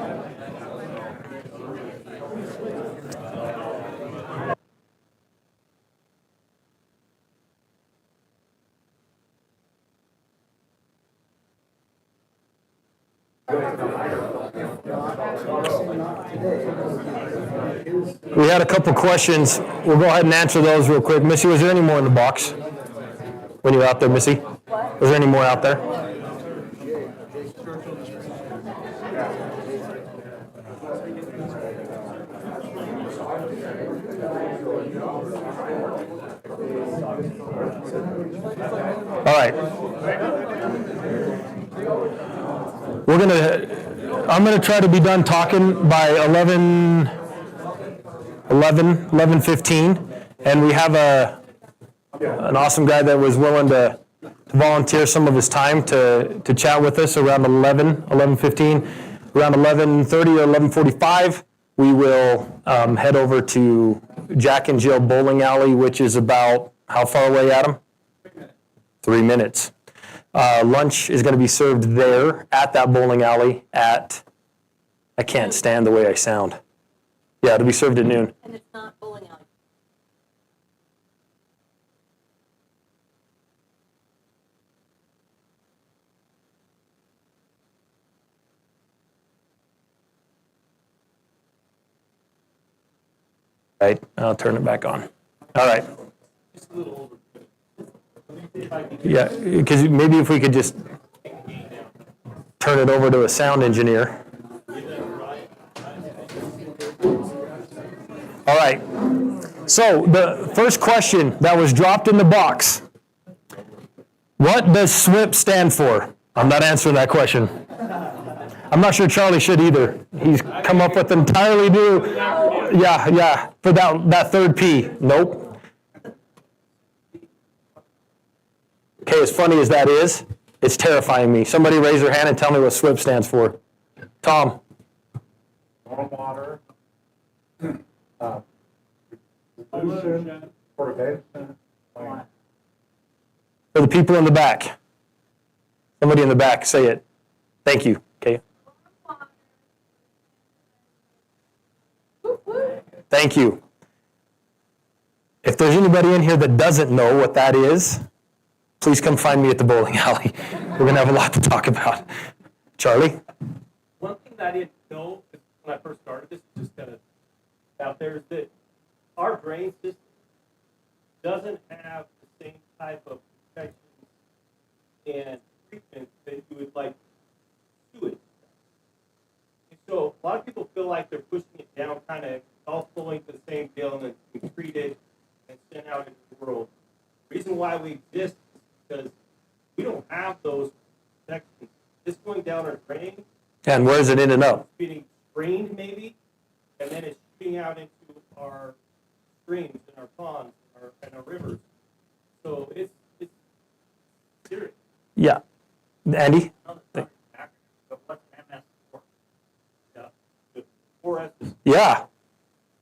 We had a couple questions. We'll go ahead and answer those real quick. Missy, was there any more in the box when you were out there, Missy? Was there any more out there? All right. I'm gonna try to be done talking by 11:15, and we have an awesome guy that was willing to volunteer some of his time to chat with us around 11:15. Around 11:30 or 11:45, we will head over to Jack and Jill Bowling Alley, which is about how far away, Adam? 3 minutes. Lunch is going to be served there at that bowling alley at, I can't stand the way I sound. Yeah, it'll be served at noon. And it's not bowling alley. Right, I'll turn it back on. All right. Yeah, because maybe if we could just turn it over to a sound engineer. All right. So the first question that was dropped in the box, what does SWIP stand for? I'm not answering that question. I'm not sure Charlie should either. He's come up with entirely new, for that third P. Nope. Okay, as funny as that is, it's terrifying me. Somebody raise their hand and tell me what SWIP stands for. Tom. Stormwater, pollution, prevention, plan. For the people in the back. Somebody in the back, say it. Thank you. Okay. Thank you. If there's anybody in here that doesn't know what that is, please come find me at the bowling alley. We're going to have a lot to talk about. Charlie? One thing that I didn't know when I first started this, just kind of out there, is that our drain system doesn't have the same type of protections and treatment that you would like sewage. And so a lot of people feel like they're pushing it down, kind of all flowing to the same deal, and then being treated and sent out into the world. The reason why we exist is because we don't have those protections. It's going down our drain. And where's it ending up? It's getting drained maybe, and then it's shooting out into our streams and our ponds and our rivers. So it's serious. Yeah. Andy? But what's MS4? Yeah. The 4S is Yeah.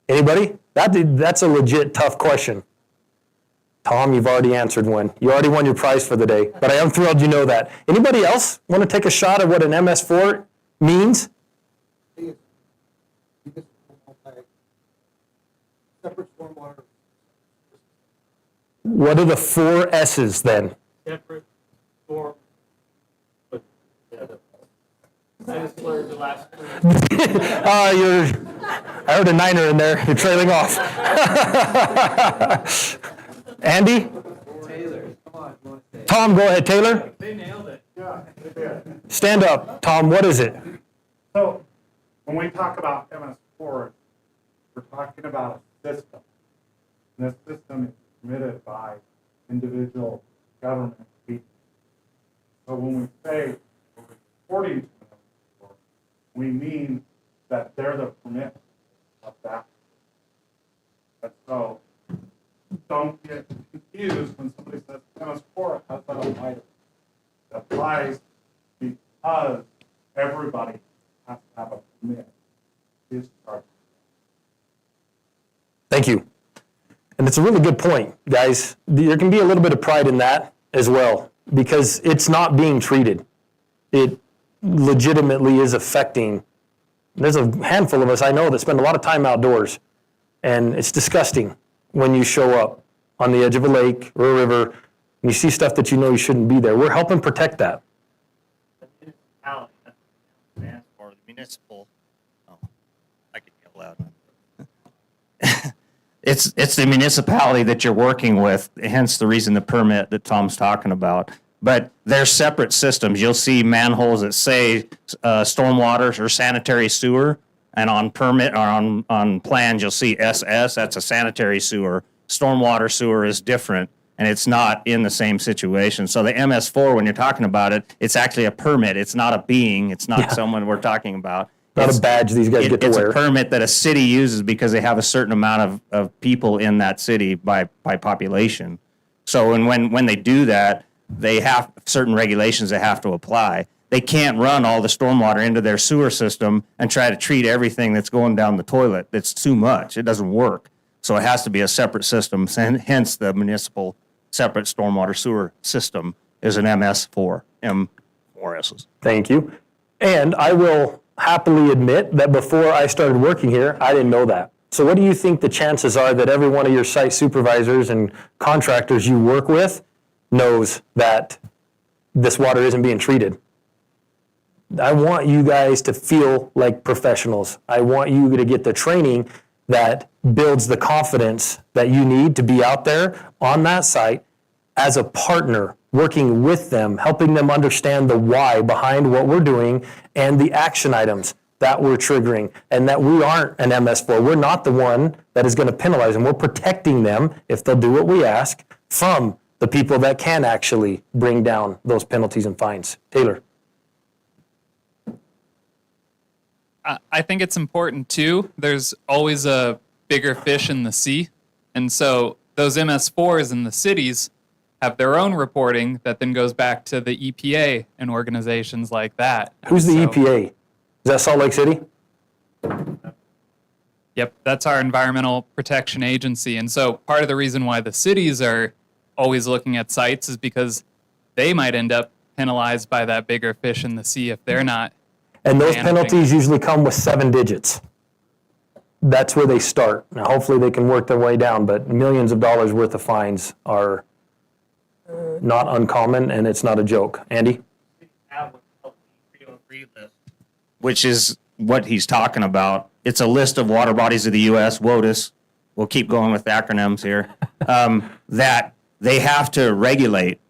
Anybody? That's a legit tough question. Tom, you've already answered one. You already won your prize for the day, but I am thrilled you know that. Anybody else want to take a shot at what an MS4 means? Separate stormwater. What are the 4 S's then? separate storm I just learned the last three. I heard a niner in there. You're trailing off. Andy? Tom, go ahead. Taylor? They nailed it. Yeah, they did. Stand up. Tom, what is it? So, when we talk about MS4, we're talking about a system. And this system is permitted by individual government agencies. So when we say we're reporting to MS4, we mean that they're the permit of that. And so, don't get confused when somebody says MS4 has that applied. It applies because everybody has to have a permit. Discharge. Thank you. And it's a really good point, guys. There can be a little bit of pride in that as well, because it's not being treated. It legitimately is affecting. There's a handful of us I know that spend a lot of time outdoors, and it's disgusting when you show up on the edge of a lake or a river and you see stuff that you know you shouldn't be there. We're helping protect that. The municipality, that's what it stands for, the municipal, oh, I could yell loud. It's the municipality that you're working with, hence the reason the permit that Tom's talking about. But they're separate systems. You'll see manholes that say stormwater or sanitary sewer, and on permit or on plans you'll see SS. That's a sanitary sewer. Stormwater sewer is different, and it's not in the same situation. So the MS4, when you're talking about it, it's actually a permit. It's not a being. It's not someone we're talking about. Not It's- a badge these guys get to it's wear. a permit that a city uses because they have a certain amount of people in that city by population. So when they do that, they have certain regulations they have to apply. They can't run all the stormwater into their sewer system and try to treat everything that's going down the toilet. It's too much. It doesn't work. So it has to be a separate system. Hence the municipal separate stormwater sewer system is an MS4, M4Ss. Thank you. And I will happily admit that before I started working here, I didn't know that. So what do you think the chances are that every one of your site supervisors and contractors you work with knows that this water isn't being treated? I want you guys to feel like professionals. I want you to get the training that builds the confidence that you need to be out there on that site as a partner, working with them, helping them understand the why behind what we're doing and the action items that we're triggering, and that we aren't an MS4. We're not the one that is going to penalize them. We're protecting them, if they'll do what we ask, from the people that can actually bring down those penalties and fines. Taylor. I think it's important too. There's always a bigger fish in the sea. And so those MS4s in the cities have their own reporting that then goes back to the EPA and organizations like that. Who's the So- EPA? Is that Salt Lake City? Yep, that's our environmental protection agency. And so part of the reason why the cities are always looking at sites is because they might end up penalized by that bigger fish in the sea if they're not. And those managing. penalties usually come with 7 digits. That's where they start. Now, hopefully they can work their way down, but millions of dollars worth of fines are not uncommon, and it's not a joke. Andy? Have what's called the 303 list, which is what he's talking about. It's a list of water bodies of the U.S., WOTUS. We'll keep going with acronyms here. That they have to regulate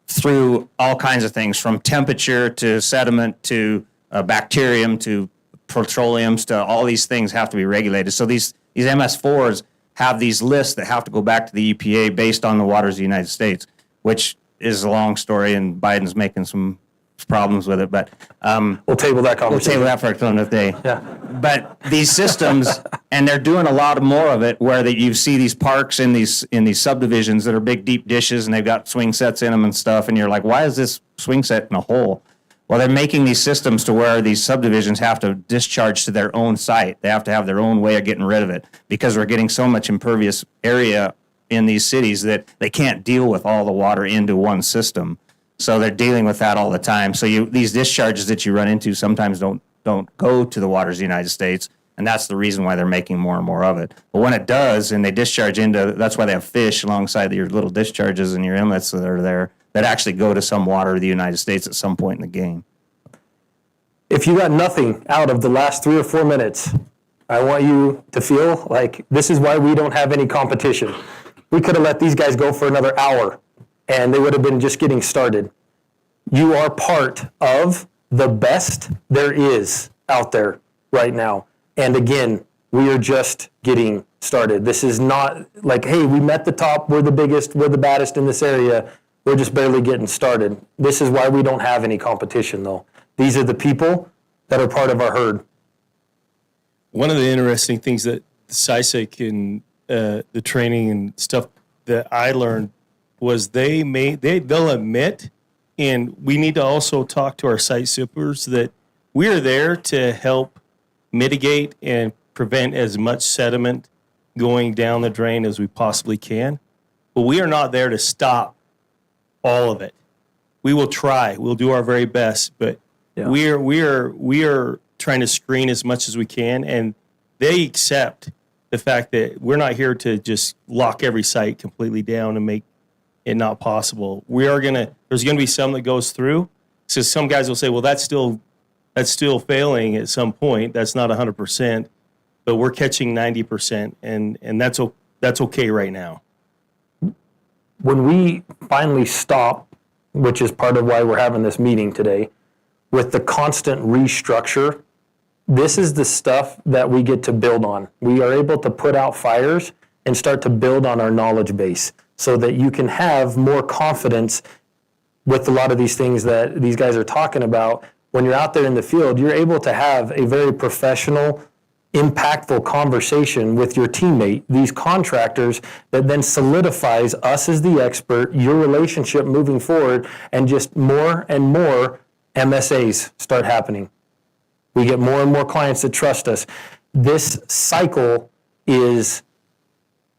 through all kinds of things, from temperature to sediment to bacterium to petroleums to all these things have to be regulated. So these MS4s have these lists that have to go back to the EPA based on the waters of the United States, which is a long story, and Biden's making some problems with it. But We'll table that we'll conversation. table that for another day. Yeah. But these systems, and they're doing a lot more of it, where that you see these parks in these subdivisions that are big deep dishes, and they've got swing sets in them and stuff, and you're like, why is this swing set in a hole? Well, they're making these systems to where these subdivisions have to discharge to their own site. They have to have their own way of getting rid of it, because we're getting so much impervious area in these cities that they can't deal with all the water into one system. So they're dealing with that all the time. So these discharges that you run into sometimes don't go to the waters of the United States, and that's the reason why they're making more and more of it. But when it does, and they discharge into, that's why they have fish alongside your little discharges and your inlets that are there that actually go to some water of the United States at some point in the game. if you got nothing out of the last 3 or 4 minutes, I want you to feel like this is why we don't have any competition. We could have let these guys go for another hour and they would have been just getting started. You are part of the best there is out there right now. And again, we are just getting started. This is not like, hey, we met the top, we're the biggest, we're the baddest in this area. We're just barely getting started. This is why we don't have any competition, though. These are the people that are part of our herd. One of the interesting things that SciSec and the training and stuff that I learned was they'll admit, and we need to also talk to our site supers that we are there to help mitigate and prevent as much sediment going down the drain as we possibly can. But we are not there to stop all of it. We will try. We'll do our very best, but we are trying to screen as much as we can, and they accept the fact that we're not here to just lock every site completely down and make it not possible. There's gonna be some that goes through. So some guys will say, well, that's still failing at some point. That's not 100%, but we're catching 90%, and that's okay right now. When we finally stop, which is part of why we're having this meeting today, with the constant restructure, this is the stuff that we get to build on. We are able to put out fires and start to build on our knowledge base so that you can have more confidence with a lot of these things that these guys are talking about. When you're out there in the field, you're able to have a very professional, impactful conversation with your teammate, these contractors, that then solidifies us as the expert, your relationship moving forward, and just more and more MSAs start happening. We get more and more clients that trust us. This cycle is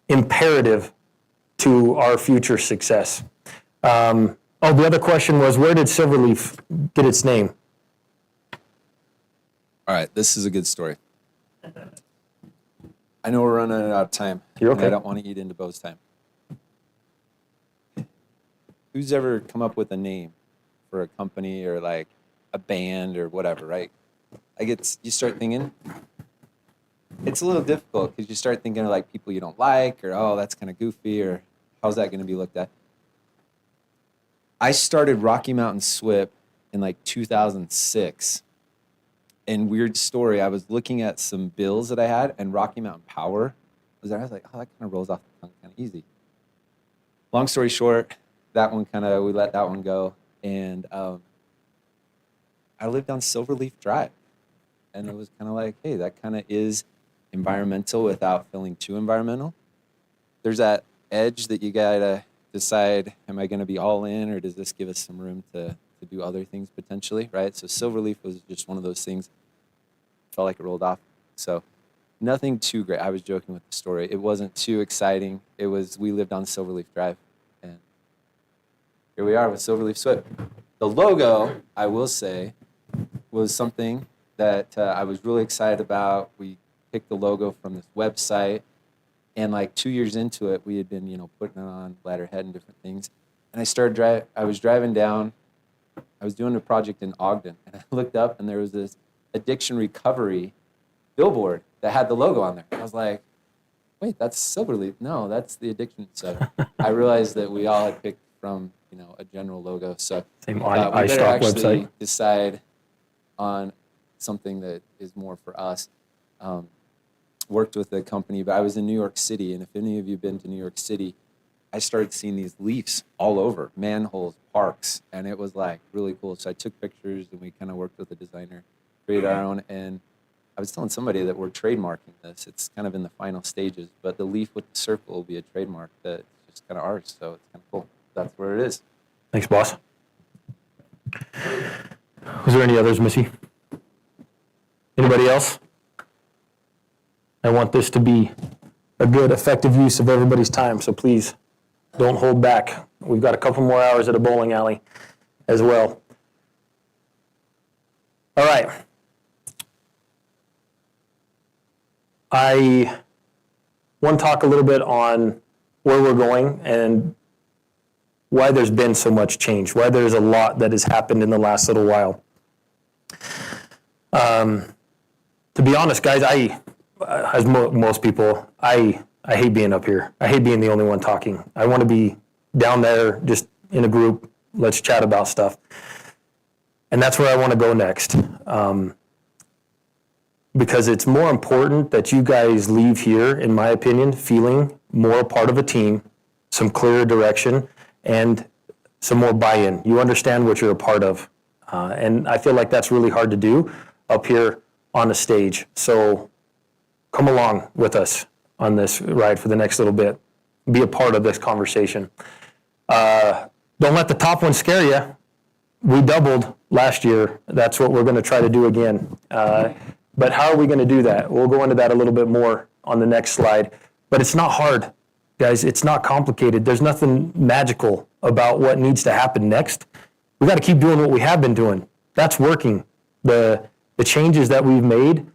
imperative to our future success. The other question was, where did Silverleaf get its name? All right, this is a good story. I know we're running out of time. You're and okay. I don't want to eat into Bo's time. Who's ever come up with a name for a company or like a band or whatever, right? Like you start thinking, it's a little difficult because you start thinking of like people you don't like, or, oh, that's kind of goofy, or how's that going to be looked at? I started Rocky Mountain SWIP in like 2006. And weird story, I was looking at some bills that I had, and Rocky Mountain Power was there. I was like, oh, that kind of rolls off the tongue kind of easy. Long story short, we let that one go. And I lived on Silverleaf Drive. And it was kind of like, hey, that kind of is environmental without feeling too environmental. There's that edge that you got to decide, am I going to be all in, or does this give us some room to do other things potentially, right? So Silverleaf was just one of those things. Felt like it rolled off. So nothing too great. I was joking with the story. It wasn't too exciting. We lived on Silverleaf Drive. And here we are with Silverleaf SWIP. The logo, I will say, was something that I was really excited about. We picked the logo from this website. And like 2 years into it, we had been, putting it on letterhead and different things. And I was driving down. I was doing a project in Ogden, and I looked up, and there was this addiction recovery billboard that had the logo on there. I was like, wait, that's Silverleaf. No, that's the addiction. So I realized that we all had picked from, a general logo. So Same we better iStock actually website. decide on something that is more for us. Worked with a company, but I was in New York City, and if any of you have been to New York City, I started seeing these leaves all over, manholes, parks, and it was like really cool. So I took pictures, and we kind of worked with a designer, created our own. And I was telling somebody that we're trademarking this. It's kind of in the final stages, but the leaf with the circle will be a trademark that's just kind of ours. So it's kind of cool. That's where it is. Thanks, boss. Was there any others, Missy? Anybody else? I want this to be a good, effective use of everybody's time, so please don't hold back. We've got a couple more hours at a bowling alley as well. All right. I want to talk a little bit on where we're going and why there's been so much change, why there's a lot that has happened in the last little while. To be honest, guys, as most people, I hate being up here. I hate being the only one talking. I want to be down there, just in a group. Let's chat about stuff. And that's where I want to go next. Because it's more important that you guys leave here, in my opinion, feeling more a part of a team, some clearer direction, and some more buy-in. You understand what you're a part of. And I feel like that's really hard to do up here on the stage. So come along with us on this ride for the next little bit. Be a part of this conversation. Don't let the top one scare you. We doubled last year. That's what we're going to try to do again. But how are we going to do that? We'll go into that a little bit more on the next slide. But it's not hard, guys. It's not complicated. There's nothing magical about what needs to happen next. We got to keep doing what we have been doing. That's working. The changes that we've made,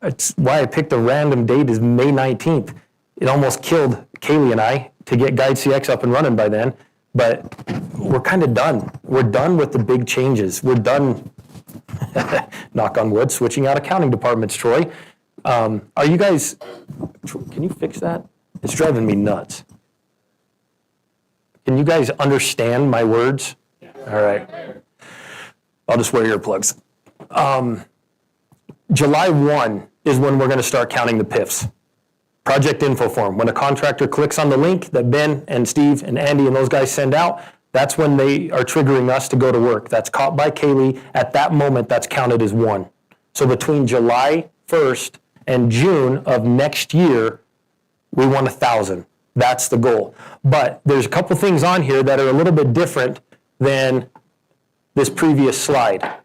it's why I picked a random date is May 19th. It almost killed Kaylee and I to get Guide CX up and running by then. But we're kind of done. We're done with the big changes. We're done, knock on wood, switching out accounting departments, Troy. Are you guys, can you fix that? It's driving me nuts. Can you guys understand my words? All right. I'll just wear earplugs. July 1 is when we're going to start counting the PIFs. Project info form. When a contractor clicks on the link that Ben and Steve and Andy and those guys send out, that's when they are triggering us to go to work. That's caught by Kaylee. At that moment, that's counted as one. So between July 1st and June of next year, we want 1,000. That's the goal. But there's a couple things on here that are a little bit different than this previous slide.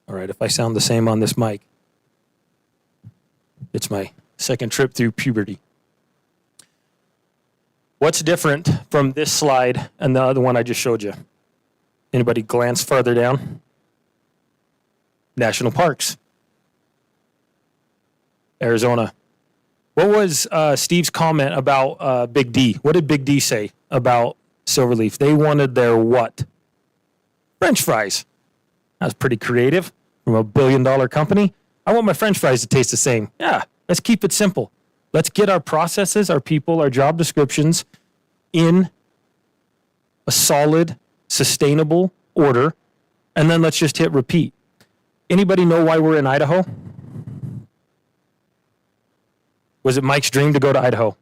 All right, if I sound the same on this mic, it's my second trip through puberty. What's different from this slide and the other one I just showed you? Anybody glance farther down? National parks. Arizona. What was Steve's comment about Big D? What did Big D say about Silverleaf? They wanted their what? French fries. That was pretty creative from a $1 billion company. I want my French fries to taste the same. Yeah, let's keep it simple. Let's get our processes, our people, our job descriptions in a solid, sustainable order, and then let's just hit repeat. Anybody know why we're in Idaho? Was it Mike's dream to go to Idaho?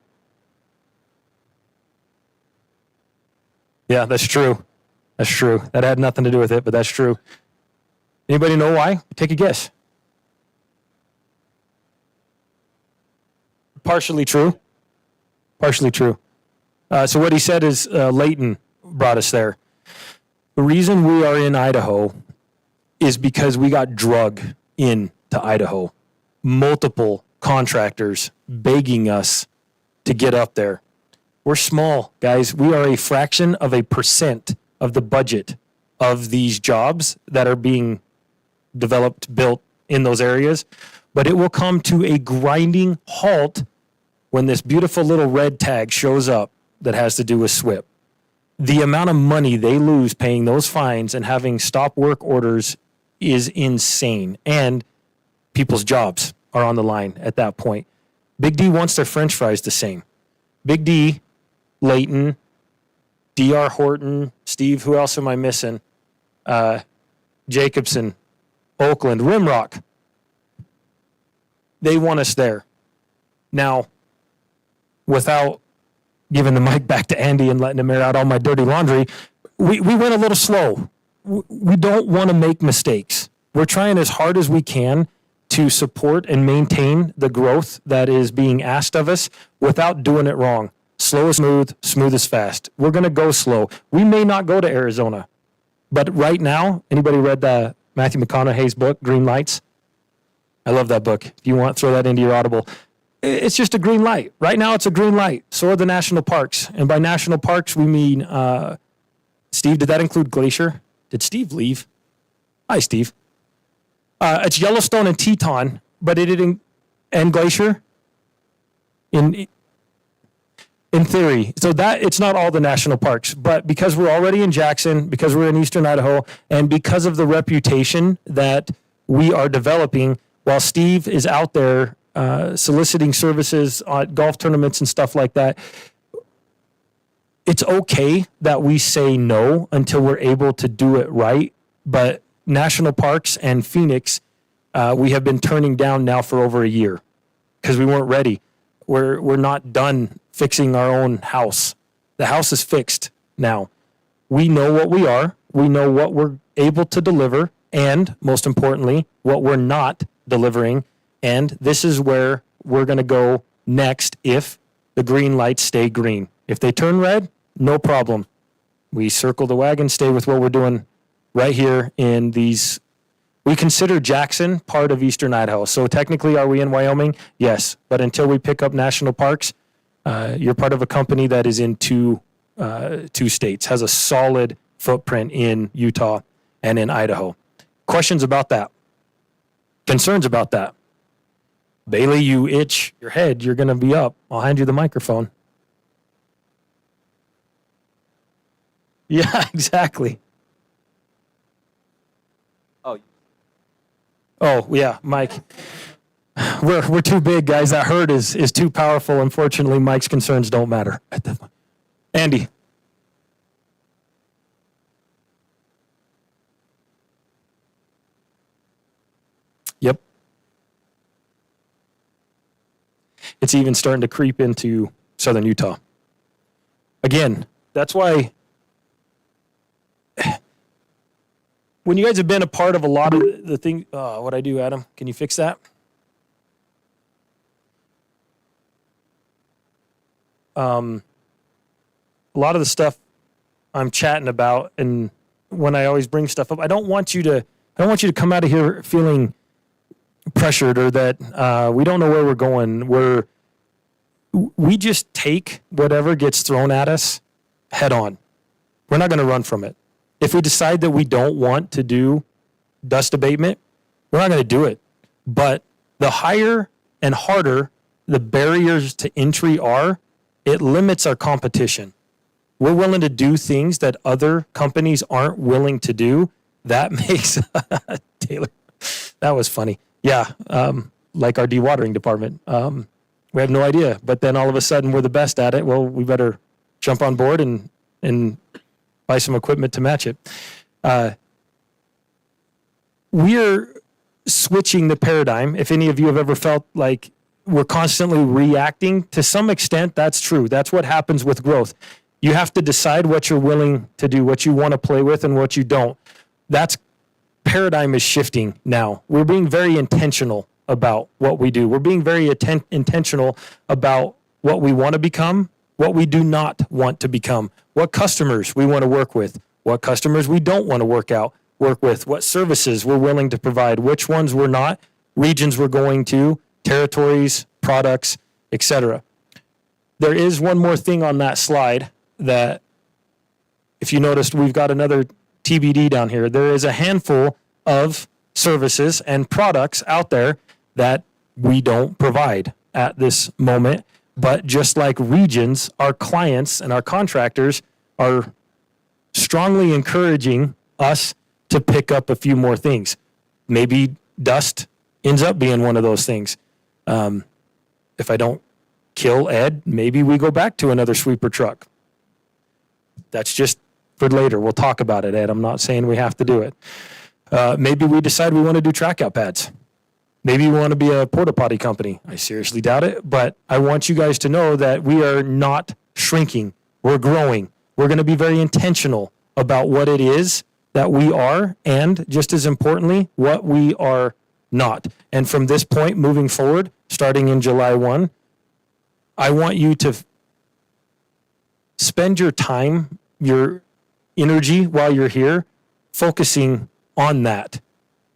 Yeah, that's true. That's true. That had nothing to do with it, but that's true. Anybody know why? Take a guess. Partially true. Partially true. So what he said is Leighton brought us there. The reason we are in Idaho is because we got drug into Idaho. Multiple contractors begging us to get up there. We're small, guys. We are a fraction of a % of the budget of these jobs that are being developed, built in those areas. But it will come to a grinding halt when this beautiful little red tag shows up that has to do with SWIP. The amount of money they lose paying those fines and having stop work orders is insane. And people's jobs are on the line at that point. Big D wants their French fries the same. Big D, Leighton, D.R. Horton, Steve, who else am I missing? Jacobson, Oakland, Rimrock. They want us there. Now, without giving the mic back to Andy and letting him air out all my dirty laundry, we went a little slow. We don't want to make mistakes. We're trying as hard as we can to support and maintain the growth that is being asked of us without doing it wrong. Slow is smooth, smooth is fast. We're going to go slow. We may not go to Arizona, but right now, anybody read Matthew McConaughey's book, Green Lights? I love that book. If you want, throw that into your Audible. It's just a green light. Right now, it's a green light. So are the national parks. And by national parks, we mean, Steve, did that include Glacier? Did Steve leave? Hi, Steve. It's Yellowstone and Teton, but and Glacier in theory. So that it's not all the national parks, but because we're already in Jackson, because we're in Eastern Idaho, and because of the reputation that we are developing, while Steve is out there soliciting services at golf tournaments and stuff like that, it's okay that we say no until we're able to do it right. But national parks and Phoenix, we have been turning down now for over a year because we weren't ready. We're not done fixing our own house. The house is fixed now. We know what we are. We know what we're able to deliver, and most importantly, what we're not delivering. And this is where we're going to go next if the green lights stay green. If they turn red, no problem. We circle the wagon, stay with what we're doing right here in these. We consider Jackson part of Eastern Idaho. So technically, are we in Wyoming? Yes. But until we pick up national parks, you're part of a company that is in two states, has a solid footprint in Utah and in Idaho. Questions about that? Concerns about that? Bailey, you itch your head. You're going to be up. I'll hand you the microphone. Yeah, exactly. Oh, yeah, Mike. We're too big, guys. That herd is too powerful. Unfortunately, Mike's concerns don't matter at that point. Andy. Yep. It's even starting to creep into southern Utah. Again, that's why when you guys have been a part of a lot of the things, what I do, Adam, can you fix that? A lot of the stuff I'm chatting about, and when I always bring stuff up, I don't want you to come out of here feeling pressured or that we don't know where we're going. We just take whatever gets thrown at us head on. We're not going to run from it. If we decide that we don't want to do dust abatement, we're not going to do it. But the higher and harder the barriers to entry are, it limits our competition. We're willing to do things that other companies aren't willing to do. That makes Taylor. That was funny. Yeah, like our dewatering department. We have no idea, but then all of a sudden we're the best at it. Well, we better jump on board and buy some equipment to match it. We're switching the paradigm. If any of you have ever felt like we're constantly reacting, to some extent, that's true. That's what happens with growth. You have to decide what you're willing to do, what you want to play with and what you don't. That's paradigm is shifting now. We're being very intentional about what we do. We're being very intentional about what we want to become, what we do not want to become, what customers we want to work with, what customers we don't want to work with, what services we're willing to provide, which ones we're not, regions we're going to, territories, products, etc. There is one more thing on that slide that, if you noticed, we've got another TBD down here. There is a handful of services and products out there that we don't provide at this moment. But just like regions, our clients and our contractors are strongly encouraging us to pick up a few more things. Maybe dust ends up being one of those things. If I don't kill Ed, maybe we go back to another sweeper truck. That's just for later. We'll talk about it, Ed. I'm not saying we have to do it. Maybe we decide we want to do track out pads. Maybe we want to be a porta potty company. I seriously doubt it, but I want you guys to know that we are not shrinking. We're growing. We're going to be very intentional about what it is that we are, and just as importantly, what we are not. And from this point moving forward, starting in July 1, I want you to spend your time, your energy while you're here, focusing on that.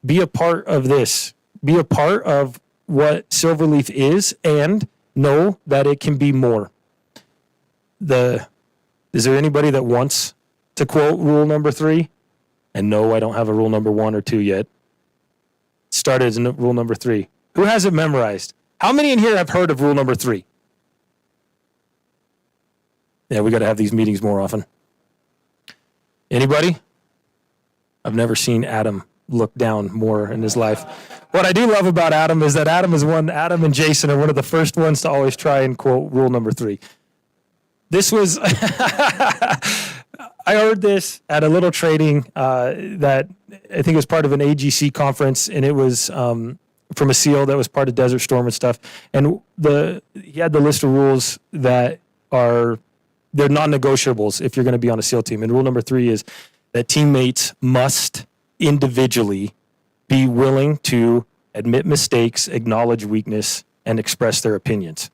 Be a part of this. Be a part of what Silverleaf is, and know that it can be more. Is there anybody that wants to quote rule number 3? And no, I don't have a rule number 1 or 2 yet. started as rule number 3? Who has it memorized? How many in here have heard of rule number 3? Yeah, we got to have these meetings more often. Anybody? I've never seen Adam look down more in his life. What I do love about Adam is that Adam and Jason are one of the first ones to always try and quote rule number 3. This was, I heard this at a little training that I think was part of an AGC conference, and it was from a SEAL that was part of Desert Storm and stuff. And he had the list of rules that they're non-negotiables if you're going to be on a SEAL team. And rule number 3 is that teammates must individually be willing to admit mistakes, acknowledge weakness, and express their opinions.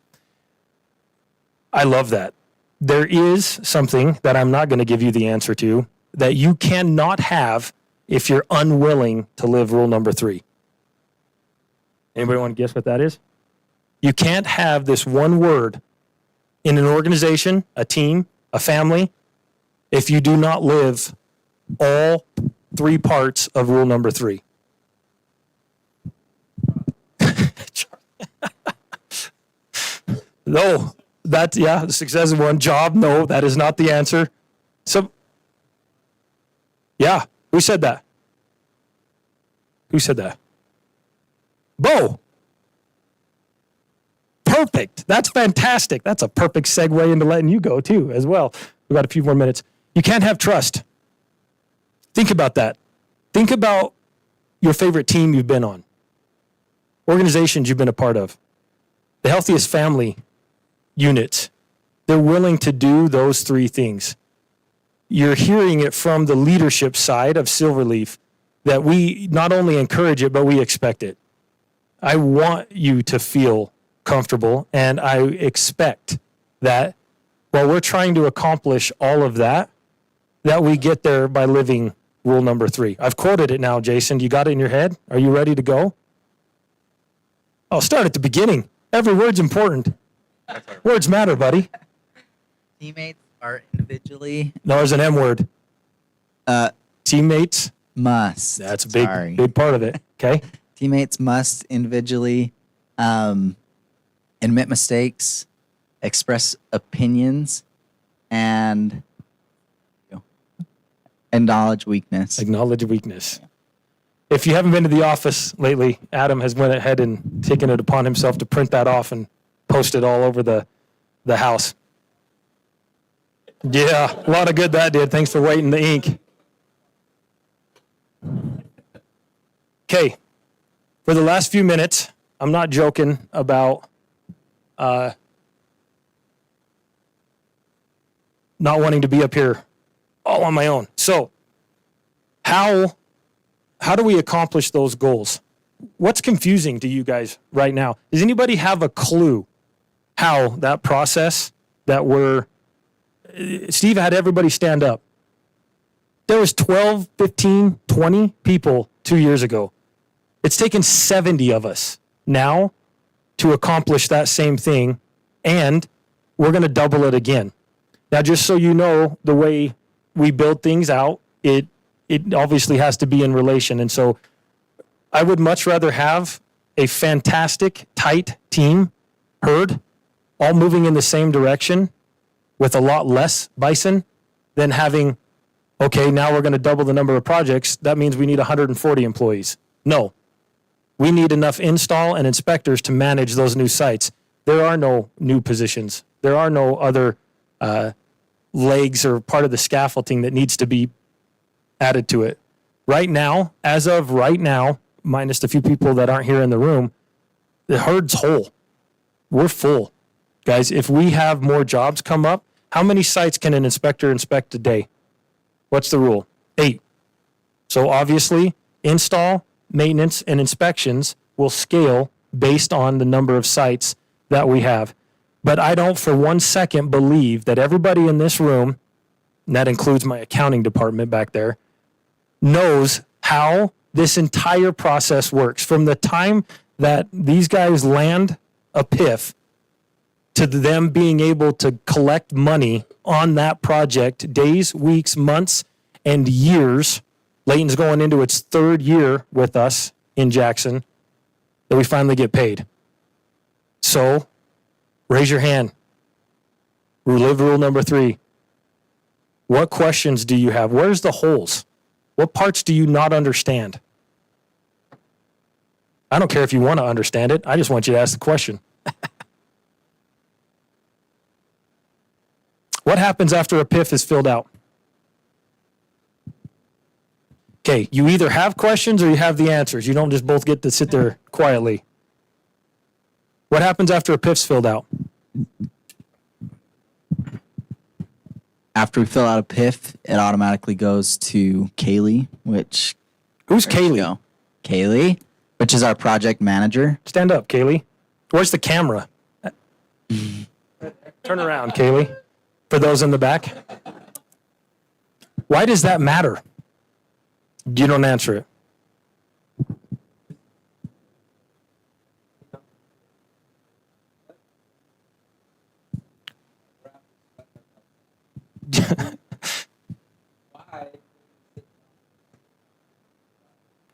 I love that. There is something that I'm not going to give you the answer to that you cannot have if you're unwilling to live rule number 3. Anybody want to guess what that is? You can't have this one word in an organization, a team, a family, if you do not live all 3 parts of rule number 3. No, the success is one. Job, no, that is not the answer. So, yeah, who said that? Who said that? Bo. Perfect. That's fantastic. That's a perfect segue into letting you go too, as well. We've got a few more minutes. You can't have trust. Think about that. Think about your favorite team you've been on, organizations you've been a part of, the healthiest family units. They're willing to do those 3 things. You're hearing it from the leadership side of Silverleaf that we not only encourage it, but we expect it. I want you to feel comfortable, and I expect that while we're trying to accomplish all of that, that we get there by living rule number 3. I've quoted it now, Jason. You got it in your head? Are you ready to go? I'll start at the beginning. Every word's important. Words matter, buddy. Teammates are individually No, there's an M word. Teammates. must. That's a big part of it. Okay. Teammates must individually admit mistakes, express opinions, and acknowledge weakness. Acknowledge weakness. If you haven't been to the office lately, Adam has went ahead and taken it upon himself to print that off and post it all over the house. Yeah, a lot of good that did. Thanks for waiting the ink. Okay, for the last few minutes, I'm not joking about not wanting to be up here all on my own. So, how do we accomplish those goals? What's confusing to you guys right now? Does anybody have a clue how that process that Steve had everybody stand up. There was 12, 15, 20 people 2 years ago. It's taken 70 of us now to accomplish that same thing, and we're going to double it again. Now, just so you know, the way we build things out, it obviously has to be in relation. And so I would much rather have a fantastic, tight team, herd, all moving in the same direction with a lot less bison than having, okay, now we're going to double the number of projects. That means we need 140 employees. No. We need enough install and inspectors to manage those new sites. There are no new positions. There are no other legs or part of the scaffolding that needs to be added to it. Right now, as of right now, minus the few people that aren't here in the room, the herd's whole. We're full. Guys, if we have more jobs come up, how many sites can an inspector inspect a day? What's the rule? 8. So obviously, install, maintenance, and inspections will scale based on the number of sites that we have. But I don't for 1 second believe that everybody in this room, and that includes my accounting department back there, knows how this entire process works. From the time that these guys land a PIF to them being able to collect money on that project, days, weeks, months, and years. Layton's going into its 3rd year with us in Jackson that we finally get paid. So, raise your hand. Live rule number 3. What questions do you have? Where's the holes? What parts do you not understand? I don't care if you want to understand it. I just want you to ask the question. What happens after a PIF is filled out? Okay, you either have questions or you have the answers. You don't just both get to sit there quietly. What happens after a PIF's filled out? After we fill out a PIF, it automatically goes to Kaylee, which Who's Kaylee? Kaylee, which is our project manager. Stand up, Kaylee. Where's the camera? Turn around, Kaylee. For those in the back. Why does that matter? You don't answer it.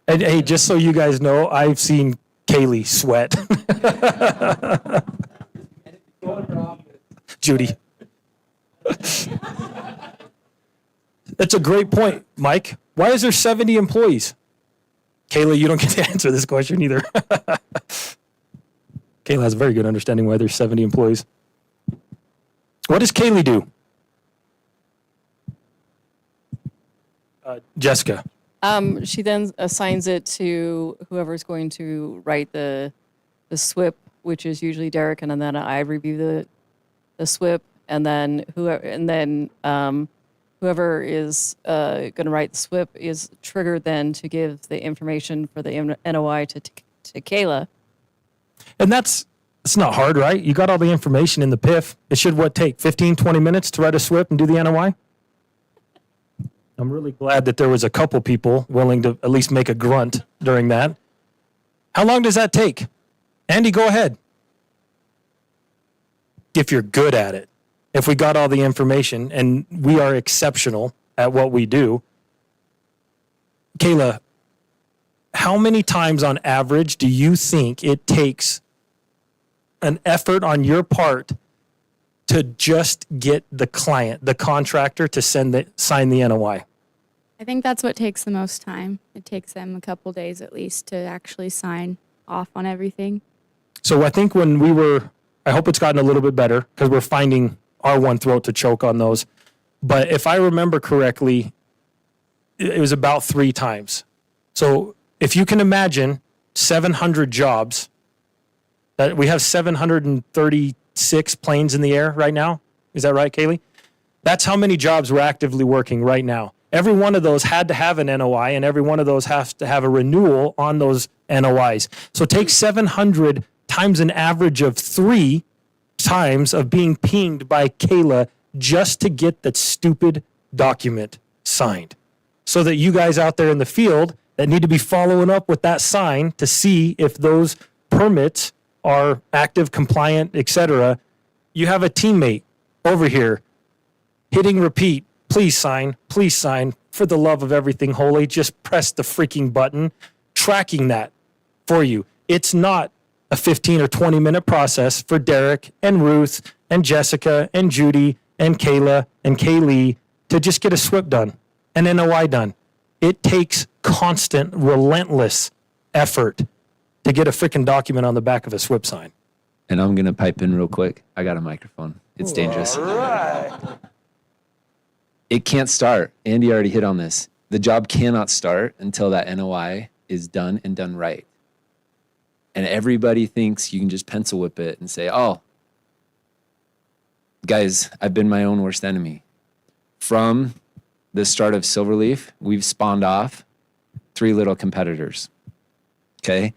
And hey, just so you guys know, I've seen Kaylee sweat. Judy. That's a great point, Mike. Why is there 70 employees? Kayla, you don't get to answer this question either. Kayla has a very good understanding why there's 70 employees. What does Kaylee do? Jessica. She then assigns it to whoever's going to write the SWIP, which is usually Derek, and then I review the SWIP, and then whoever is going to write the SWIP is triggered then to give the information for the NOI to Kayla. And it's not hard, right? You got all the information in the PIF. It should take 15, 20 minutes to write a SWIP and do the NOI? I'm really glad that there was a couple people willing to at least make a grunt during that. How long does that take? Andy, go ahead. If you're good at it. If we got all the information and we are exceptional at what we do. Kayla, how many times on average do you think it takes an effort on your part to just get the client, the contractor, to sign the NOI? I think that's what takes the most time. It takes them a couple days at least to actually sign off on everything. So I think I hope it's gotten a little bit better because we're finding our one throat to choke on those. But if I remember correctly, it was about 3 times. So if you can imagine 700 jobs, that we have 736 planes in the air right now. Is that right, Kaylee? That's how many jobs we're actively working right now. Every one of those had to have an NOI, and every one of those has to have a renewal on those NOIs. So take 700 times an average of 3 times of being pinged by Kayla just to get that stupid document signed. So that you guys out there in the field that need to be following up with that sign to see if those permits are active, compliant, etc. You have a teammate over here hitting repeat. Please sign, for the love of everything holy, just press the freaking button, tracking that for you. It's not a 15 or 20 minute process for Derek and Ruth and Jessica and Judy and Kayla and Kaylee to just get a SWIP done, an NOI done. It takes constant, relentless effort to get a freaking document on the back of a SWIP sign. And I'm going to pipe in real quick. I got a microphone. It's dangerous. All right. It can't start. Andy already hit on this. The job cannot start until that NOI is done and done right. And everybody thinks you can just pencil whip it and say, oh, guys, I've been my own worst enemy. From the start of Silverleaf, we've spawned off 3 little competitors. Okay?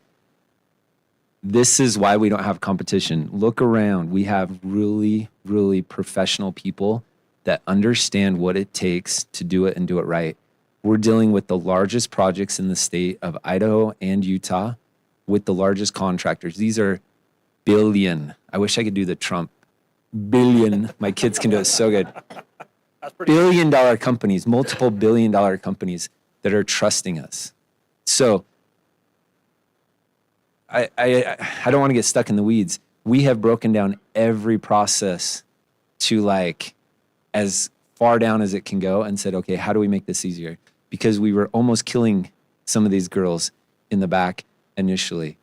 This is why we don't have competition. Look around. We have really, really professional people that understand what it takes to do it and do it right. We're dealing with the largest projects in the state of Idaho and Utah with the largest contractors. These are billion. I wish I could do the Trump. Billion. My kids can do it so good. Billion-dollar companies, multiple billion-dollar companies that are trusting us. So I don't want to get stuck in the weeds. We have broken down every process to like as far down as it can go and said, okay, how do we make this easier? Because we were almost killing some of these girls in the back initially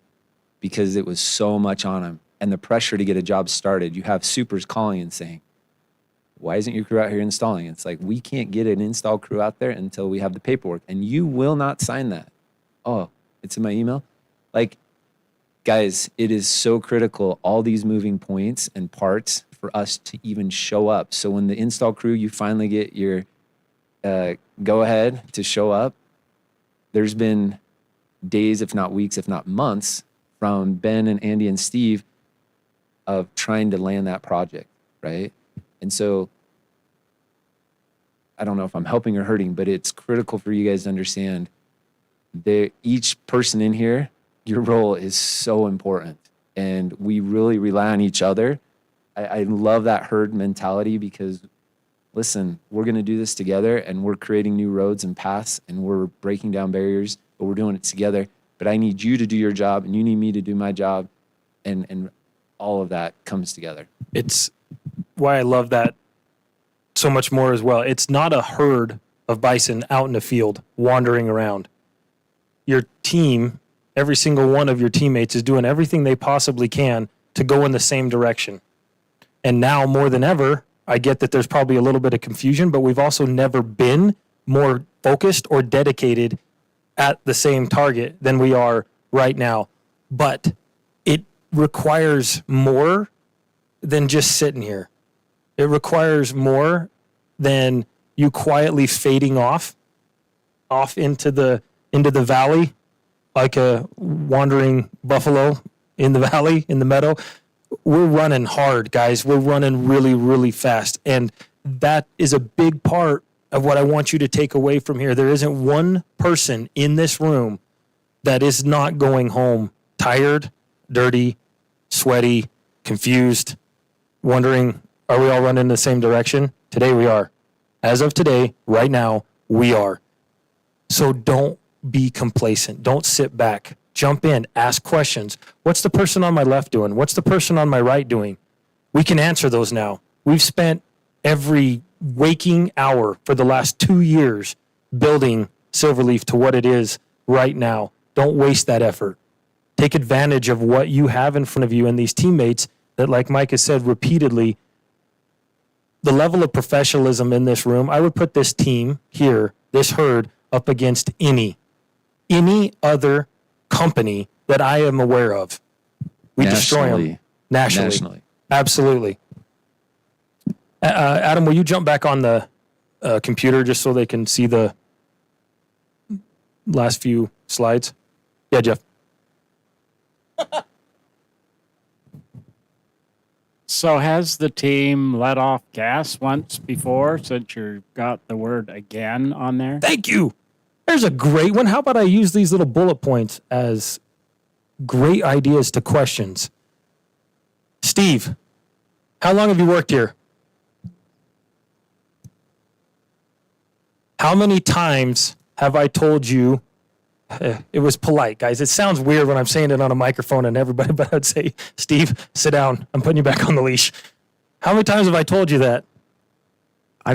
because it was so much on them and the pressure to get a job started. You have supers calling and saying, why isn't your crew out here installing? It's like, we can't get an install crew out there until we have the paperwork, and you will not sign that. Oh, it's in my email. Like, guys, it is so critical, all these moving points and parts for us to even show up. So when the install crew, you finally get your go ahead to show up, there's been days, if not weeks, if not months, from Ben and Andy and Steve of trying to land that project, right? And so I don't know if I'm helping or hurting, but it's critical for you guys to understand that each person in here, your role is so important. And we really rely on each other. I love that herd mentality because, listen, we're going to do this together and we're creating new roads and paths and we're breaking down barriers, but we're doing it together. But I need you to do your job and you need me to do my job. And all of that comes together. It's why I love that so much more as well. It's not a herd of bison out in the field wandering around. Your team, every single one of your teammates is doing everything they possibly can to go in the same direction. And now more than ever, I get that there's probably a little bit of confusion, but we've also never been more focused or dedicated at the same target than we are right now. But it requires more than just sitting here. It requires more than you quietly fading off into the valley like a wandering buffalo in the valley, in the meadow. We're running hard, guys. We're running really, really fast. And that is a big part of what I want you to take away from here. There isn't one person in this room that is not going home tired, dirty, sweaty, confused, wondering, are we all running in the same direction? Today we are. As of today, right now, we are. So don't be complacent. Don't sit back. Jump in. Ask questions. What's the person on my left doing? What's the person on my right doing? We can answer those now. We've spent every waking hour for the last 2 years building Silverleaf to what it is right now. Don't waste that effort. Take advantage of what you have in front of you and these teammates that, like Mike has said repeatedly, the level of professionalism in this room, I would put this team here, this herd, up against any other company that I am aware of. We destroy them nationally. Absolutely. Adam, will you jump back on the computer just so they can see the last few slides? Yeah, Jeff. So has the team let off gas once before since you've got the word again on there? Thank you. There's a great one. How about I use these little bullet points as great ideas to questions? Steve, how long have you worked here? How many times have I told you, it was polite, guys. It sounds weird when I'm saying it on a microphone and everybody, but I'd say, Steve, sit down. I'm putting you back on the leash. How many times have I told you that? I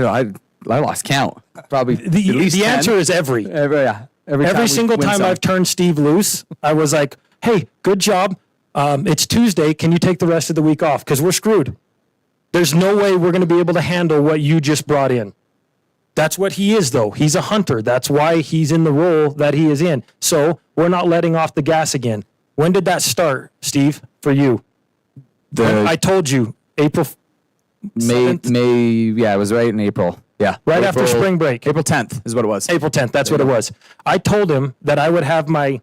lost count. Probably the answer is every. Every single time I've turned Steve loose, I was like, hey, good job. It's Tuesday. Can you take the rest of the week off? Because we're screwed. There's no way we're going to be able to handle what you just brought in. That's what he is, though. He's a hunter. That's why he's in the role that he is in. So we're not letting off the gas again. When did that start, Steve, for you? I told you, April 7th? May, it was right in April. Yeah. Right after spring break. April 10th is what it was. April 10th, that's what it was. I told him that I would have my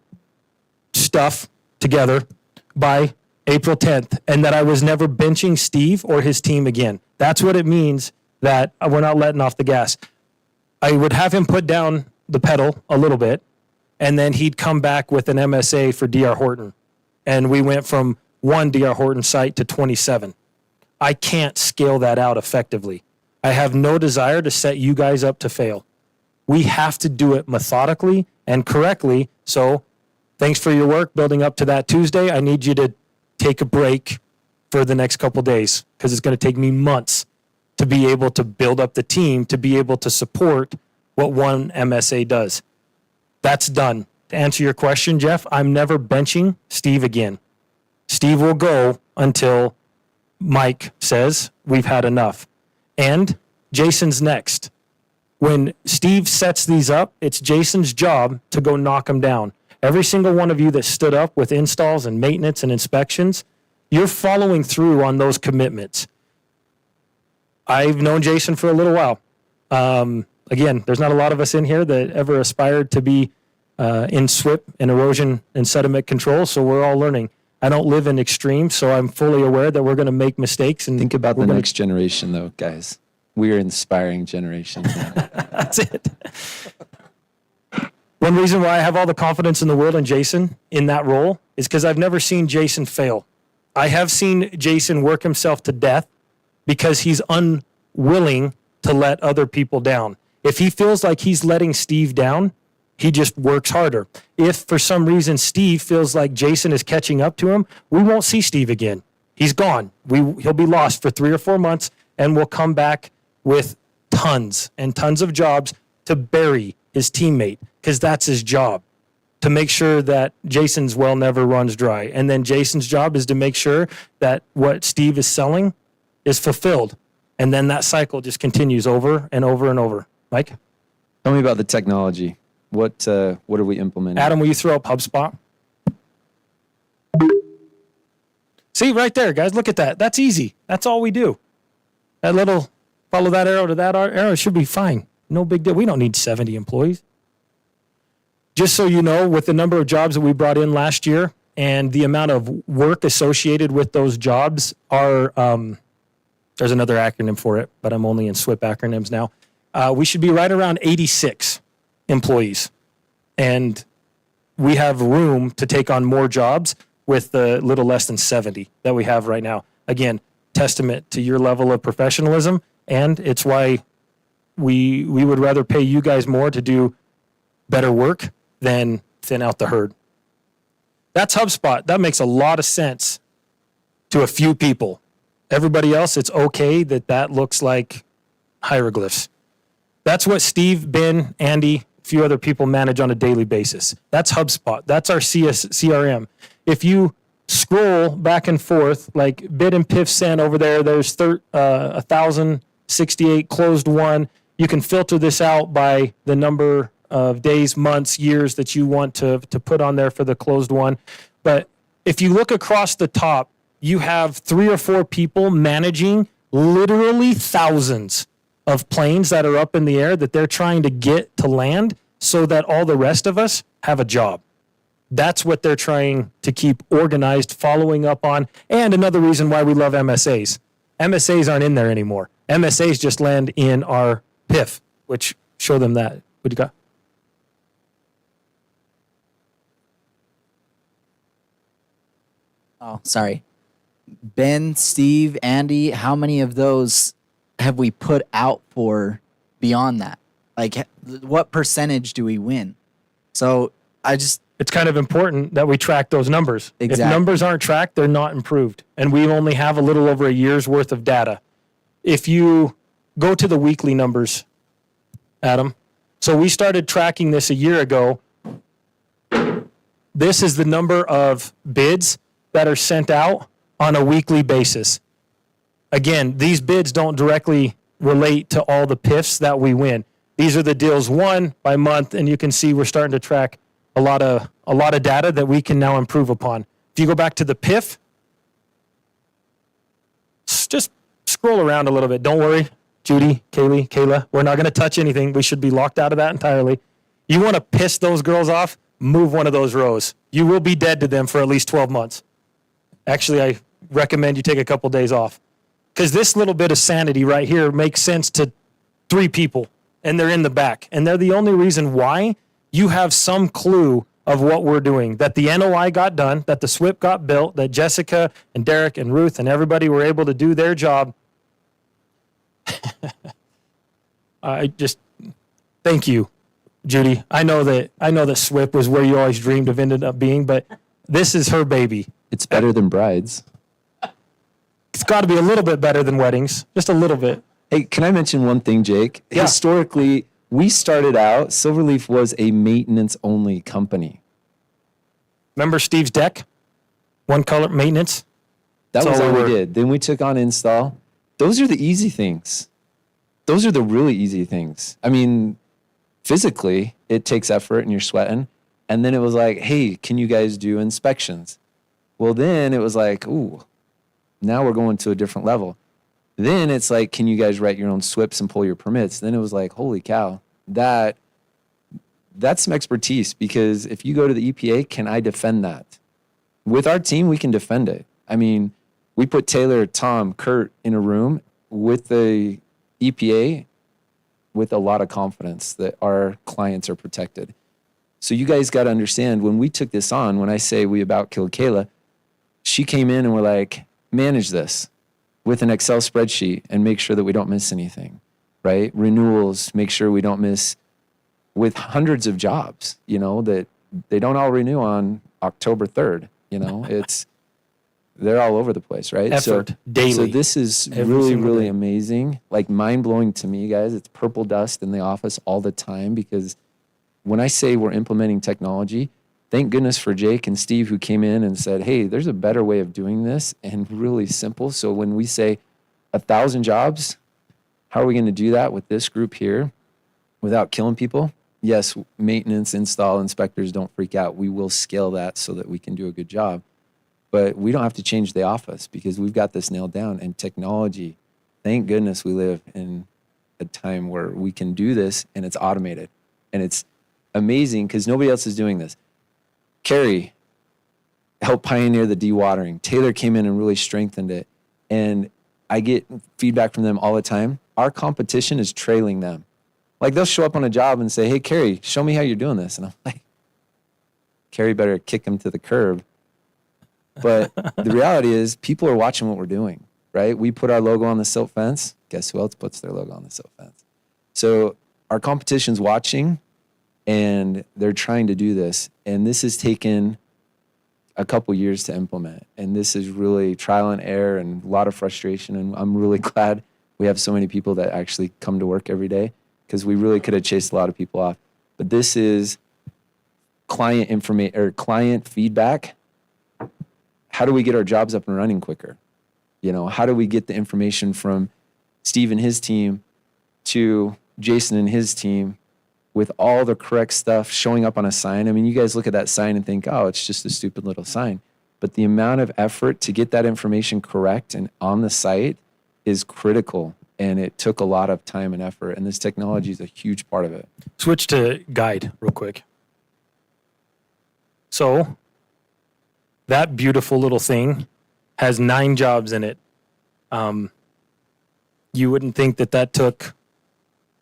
stuff together by April 10th and that I was never benching Steve or his team again. That's what it means that we're not letting off the gas. I would have him put down the pedal a little bit, and then he'd come back with an MSA for D.R. Horton. And we went from one D.R. Horton site to 27. I can't scale that out effectively. I have no desire to set you guys up to fail. We have to do it methodically and correctly so thanks for your work building up to that Tuesday. I need you to take a break for the next couple days because it's going to take me months to be able to build up the team to be able to support what one MSA does. That's done. To answer your question, Jeff, I'm never benching Steve again. Steve will go until Mike says we've had enough. And Jason's next. When Steve sets these up, it's Jason's job to go knock them down. Every single one of you that stood up with installs and maintenance and inspections, you're following through on those commitments. I've known Jason for a little while. Again, there's not a lot of us in here that ever aspired to be in SWIP and erosion and sediment control, so we're all learning. I don't live in extremes, so I'm fully aware that we're going to make mistakes. And Think about the we're gonna- next generation, though, guys. We are inspiring generations now. That's it. One reason why I have all the confidence in the world in Jason in that role is because I've never seen Jason fail. I have seen Jason work himself to death because he's unwilling to let other people down. If he feels like he's letting Steve down, he just works harder. If for some reason Steve feels like Jason is catching up to him, we won't see Steve again. He's gone. He'll be lost for 3 or 4 months, and we'll come back with tons and tons of jobs to bury his teammate because that's his job, to make sure that Jason's well never runs dry. And then Jason's job is to make sure that what Steve is selling is fulfilled. And then that cycle just continues over and over and over. Mike? Tell me about the technology. What are we implementing? Adam, will you throw up HubSpot? See, right there, guys, look at that. That's easy. That's all we do. That little, follow that arrow to that arrow, should be fine. No big deal. We don't need 70 employees. Just so you know, with the number of jobs that we brought in last year and the amount of work associated with those jobs are, there's another acronym for it, but I'm only in SWIP acronyms now. We should be right around 86 employees. And we have room to take on more jobs with the little less than 70 that we have right now. Again, testament to your level of professionalism, and it's why we would rather pay you guys more to do better work than thin out the herd. That's HubSpot. That makes a lot of sense to a few people. Everybody else, it's okay that looks like hieroglyphs. That's what Steve, Ben, Andy, a few other people manage on a daily basis. That's HubSpot. That's our CRM. If you scroll back and forth, like Bid and Piff sent over there, there's 1,068 closed won. You can filter this out by the number of days, months, years that you want to put on there for the closed one. But if you look across the top, you have 3 or 4 people managing literally thousands of planes that are up in the air that they're trying to get to land so that all the rest of us have a job. That's what they're trying to keep organized, following up on. And another reason why we love MSAs. MSAs aren't in there anymore. MSAs just land in our PIF, which show them that. What do you got? Oh, sorry. Ben, Steve, Andy, how many of those have we put out for beyond that? Like, what percentage do we win? So it's kind of important that we track those numbers. Exactly. If numbers aren't tracked, they're not improved. And we only have a little over a year's worth of data. If you go to the weekly numbers, Adam, so we started tracking this a year ago. This is the number of bids that are sent out on a weekly basis. Again, these bids don't directly relate to all the PIFs that we win. These are the deals won by month, and you can see we're starting to track a lot of data that we can now improve upon. If you go back to the PIF, just scroll around a little bit. Don't worry, Judy, Kaylee, Kayla, we're not going to touch anything. We should be locked out of that entirely. You want to piss those girls off? Move one of those rows. You will be dead to them for at least 12 months. Actually, I recommend you take a couple days off because this little bit of sanity right here makes sense to 3 people, and they're in the back. And they're the only reason why you have some clue of what we're doing, that the NOI got done, that the SWIP got built, that Jessica and Derek and Ruth and everybody were able to do their job. I just thank you. Judy. I know that SWIP was where you always dreamed of ended up being, but this is her baby. It's better than brides. It's got to be a little bit better than weddings, just a little bit. Hey, can I mention one thing, Jake? Yeah. Historically, we started out, Silverleaf was a maintenance only company. Remember Steve's deck? One color maintenance. That That's was all all we we were. did. Then we took on install. Those are the easy things. Those are the really easy things. I mean, physically, it takes effort and you're sweating. And then it was like, hey, can you guys do inspections? Well, then it was like, ooh, now we're going to a different level. Then it's like, can you guys write your own SWIPs and pull your permits? Then it was like, holy cow, that's some expertise, because if you go to the EPA, can I defend that? With our team, we can defend it. I mean, we put Taylor, Tom, Kurt in a room with the EPA with a lot of confidence that our clients are protected. So you guys got to understand, when we took this on, when I say we about killed Kayla, she came in and we're like, manage this with an Excel spreadsheet and make sure that we don't miss anything, right? Renewals, make sure we don't miss, with hundreds of jobs, that they don't all renew on October 3rd. They're all over the place, right? Effort daily. So this is Every really, single really day. amazing. Like, mind blowing to me, guys. It's purple dust in the office all the time, because when I say we're implementing technology, thank goodness for Jake and Steve, who came in and said, hey, there's a better way of doing this, and really simple. So when we say 1,000 jobs, how are we going to do that with this group here without killing people? Yes, maintenance, install, inspectors, don't freak out. We will scale that so that we can do a good job. But we don't have to change the office, because we've got this nailed down. And technology, thank goodness we live in a time where we can do this and it's automated. And it's amazing because nobody else is doing this. Carrie helped pioneer the dewatering. Taylor came in and really strengthened it. And I get feedback from them all the time. Our competition is trailing them. Like, they'll show up on a job and say, hey, Carrie, show me how you're doing this. And I'm like, Carrie better kick him to the curb. But the reality is, people are watching what we're doing, right? We put our logo on the silt fence. Guess who else puts their logo on the silt fence? So our competition's watching, and they're trying to do this. And this has taken a couple years to implement. And this is really trial and error and a lot of frustration. And I'm really glad we have so many people that actually come to work every day, because we really could have chased a lot of people off. But this is client information or client feedback. How do we get our jobs up and running quicker? How do we get the information from Steve and his team to Jason and his team with all the correct stuff showing up on a sign? I mean, you guys look at that sign and think, oh, it's just a stupid little sign. But the amount of effort to get that information correct and on the site is critical. And it took a lot of time and effort. And this technology is a huge part of it. Switch to guide real quick. So that beautiful little thing has 9 jobs in it. You wouldn't think that took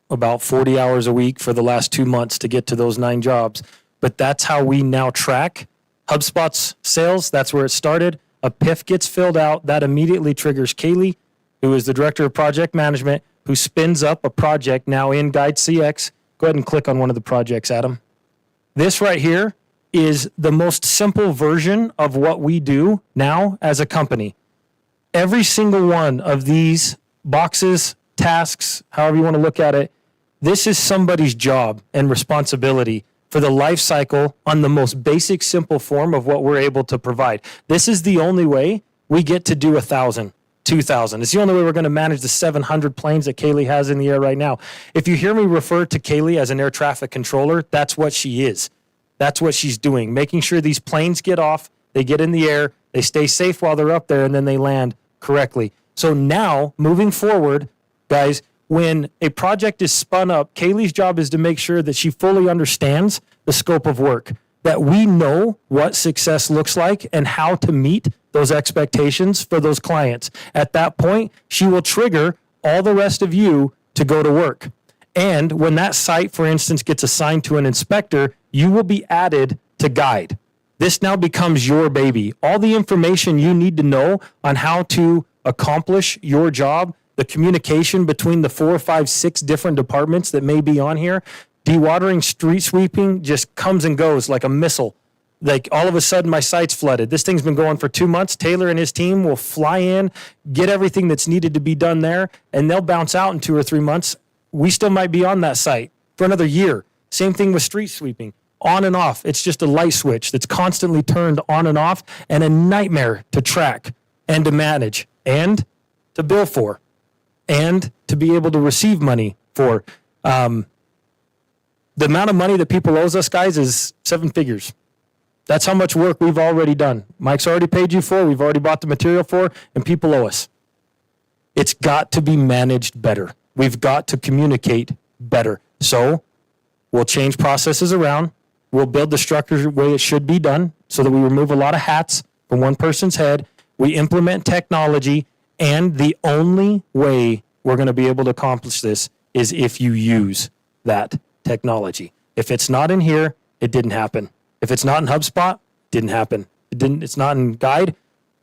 about 40 hours a week for the last 2 months to get to those 9 jobs. But that's how we now track HubSpot's sales. That's where it started. A PIF gets filled out. That immediately triggers Kaylee, who is the director of project management, who spins up a project now in Guide CX. Go ahead and click on one of the projects, Adam. This right here is the most simple version of what we do now as a company. Every single one of these boxes, tasks, however you want to look at it, this is somebody's job and responsibility for the life cycle on the most basic, simple form of what we're able to provide. This is the only way we get to do 1,000, 2,000. It's the only way we're going to manage the 700 planes that Kaylee has in the air right now. If you hear me refer to Kaylee as an air traffic controller, that's what she is. That's what she's doing, making sure these planes get off, they get in the air, they stay safe while they're up there, and then they land correctly. So now, moving forward, guys, when a project is spun up, Kaylee's job is to make sure that she fully understands the scope of work, that we know what success looks like and how to meet those expectations for those clients. At that point, she will trigger all the rest of you to go to work. And when that site, for instance, gets assigned to an inspector, you will be added to Guide. This now becomes your baby. All the information you need to know on how to accomplish your job, the communication between the 4, 5, 6 different departments that may be on here, Dewatering, street sweeping just comes and goes like a missile. Like all of a sudden my site's flooded. This thing's been going for 2 months. Taylor and his team will fly in, get everything that's needed to be done there, and they'll bounce out in 2 or 3 months. We still might be on that site for another year. Same thing with street sweeping, on and off. It's just a light switch that's constantly turned on and off, and a nightmare to track and to manage and to bill for and to be able to receive money for. The amount of money that people owes us, guys, is 7 figures. That's how much work we've already done. Mike's already paid you for, we've already bought the material for, and people owe us. It's got to be managed better. We've got to communicate better. So we'll change processes around. We'll build the structure the way it should be done so that we remove a lot of hats from one person's head. We implement technology, and the only way we're going to be able to accomplish this is if you use that technology. If it's not in here, it didn't happen. If it's not in HubSpot, didn't happen. It's not in Guide.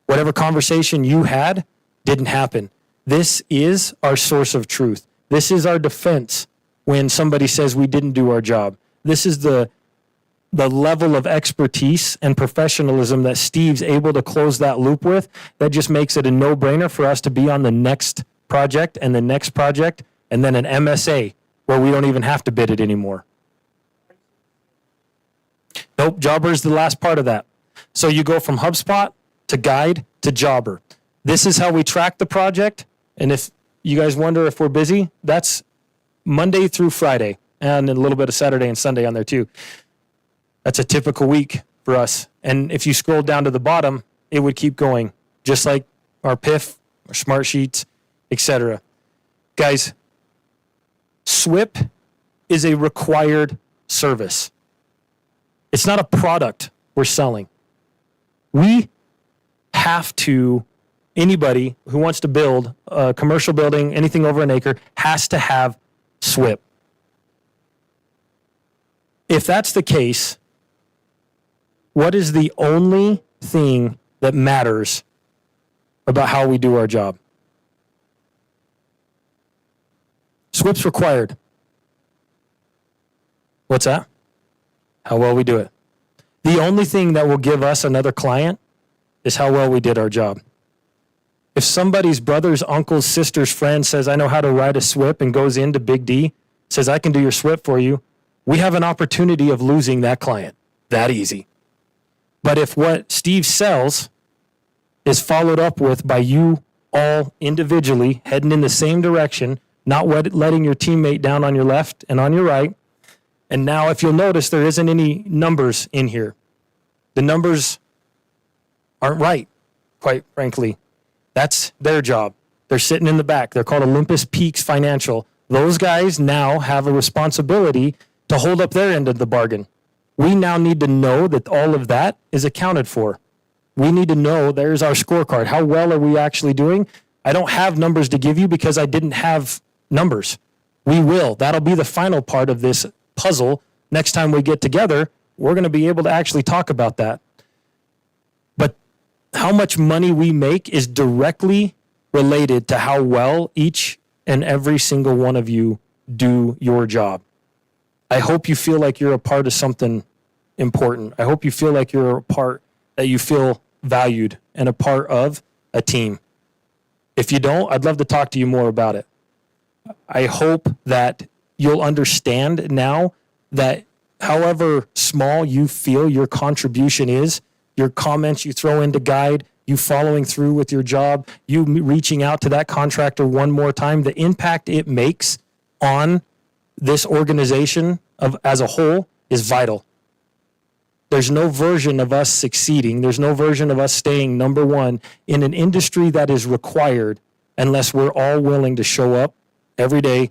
Whatever conversation you had didn't happen. This is our source of truth. This is our defense when somebody says we didn't do our job. This is the level of expertise and professionalism that Steve's able to close that loop with. That just makes it a no-brainer for us to be on the next project and the next project and then an MSA where we don't even have to bid it anymore. Nope, Jobber is the last part of that. So you go from HubSpot to Guide to Jobber. This is how we track the project. And if you guys wonder if we're busy, that's Monday through Friday and a little bit of Saturday and Sunday on there too. That's a typical week for us. And if you scroll down to the bottom, it would keep going, just like our PIF, our Smart Sheets, etc. Guys, SWIP is a required service. It's not a product we're selling. We have to, anybody who wants to build a commercial building, anything over an acre, has to have SWIP. If that's the case, what is the only thing that matters about how we do our job? SWIP's required. What's that? How well we do it. The only thing that will give us another client is how well we did our job. If somebody's brother's, uncle's, sister's friend says, I know how to write a SWIP and goes into Big D, says, I can do your SWIP for you, we have an opportunity of losing that client. That easy. But if what Steve sells is followed up with by you all individually heading in the same direction, not letting your teammate down on your left and on your right, and now if you'll notice, there isn't any numbers in here. The numbers aren't right, quite frankly. That's their job. They're sitting in the back. They're called Olympus Peaks Financial. Those guys now have a responsibility to hold up their end of the bargain. We now need to know that all of that is accounted for. We need to know there's our scorecard. How well are we actually doing? I don't have numbers to give you because I didn't have numbers. We will. That'll be the final part of this puzzle. Next time we get together, we're going to be able to actually talk about that. But how much money we make is directly related to how well each and every single one of you do your job. I hope you feel like you're a part of something important. I hope you feel like you're a part, that you feel valued and a part of a team. If you don't, I'd love to talk to you more about it. I hope that you'll understand now that however small you feel your contribution is, your comments you throw into Guide, you following through with your job, you reaching out to that contractor one more time, the impact it makes on this organization as a whole is vital. There's no version of us succeeding. There's no version of us staying number one in an industry that is required unless we're all willing to show up every day,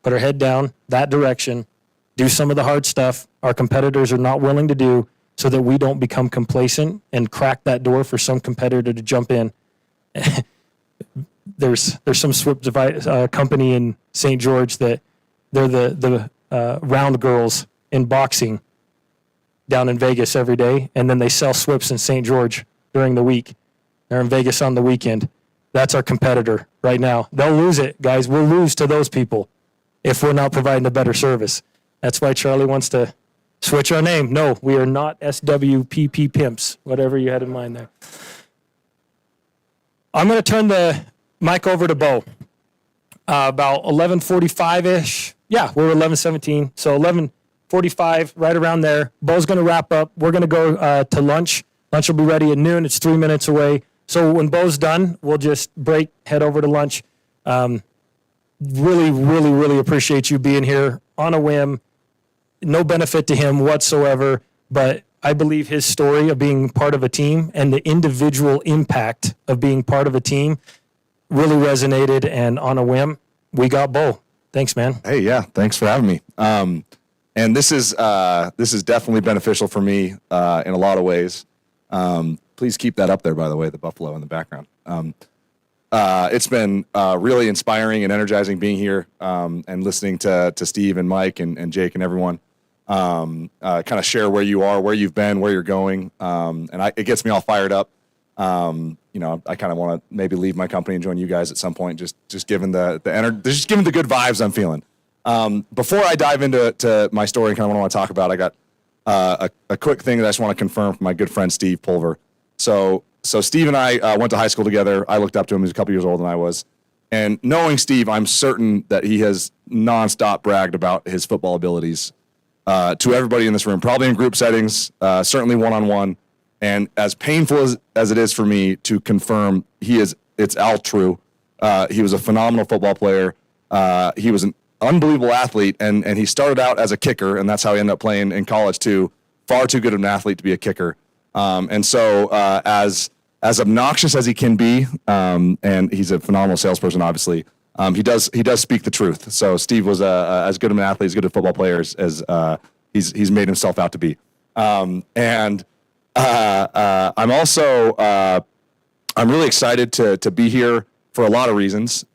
put our head down that direction, do some of the hard stuff our competitors are not willing to do so that we don't become complacent and crack that door for some competitor to jump in. There's some SWIP device company in St. George that they're the round girls in boxing down in Vegas every day, and then they sell SWIPs in St. George during the week. They're in Vegas on the weekend. That's our competitor right now. They'll lose it, guys. We'll lose to those people if we're not providing a better service. That's why Charlie wants to switch our name. No, we are not SWPP Pimps, whatever you had in mind there. I'm going to turn the mic over to Bo. About 11:45-ish. Yeah, we're 11:17. So 11:45, right around there. Bo's going to wrap up. We're going to go to lunch. Lunch will be ready at noon. It's 3 minutes away. So when Bo's done, we'll just break, head over to lunch. Really, really, really appreciate you being here on a whim. No benefit to him whatsoever, but I believe his story of being part of a team and the individual impact of being part of a team really resonated, and on a whim, we got Bo. Thanks, man. Hey, yeah, thanks for having me. And this is definitely beneficial for me in a lot of ways. Please keep that up there, by the way, the buffalo in the background. It's been really inspiring and energizing being here and listening to Steve and Mike and Jake and everyone kind of share where you are, where you've been, where you're going. It gets me all fired up. I kind of want to maybe leave my company and join you guys at some point, just given the energy, just given the good vibes I'm feeling. Before I dive into my story and kind of what I want to talk about, I got a quick thing that I just want to confirm from my good friend Steve Pulver. So Steve and I went to high school together. I looked up to him. He was a couple years older than I was. And knowing Steve, I'm certain that he has nonstop bragged about his football abilities to everybody in this room, probably in group settings, certainly one-on-one. And as painful as it is for me to confirm, it's all true. He was a phenomenal football player. He was an unbelievable athlete, and he started out as a kicker, and that's how he ended up playing in college too. Far too good of an athlete to be a kicker. So as obnoxious as he can be, and he's a phenomenal salesperson, obviously, he does speak the truth. So Steve was as good of an athlete, as good a football player as he's made himself out to be. I'm also I'm really excited to be here for a lot of reasons.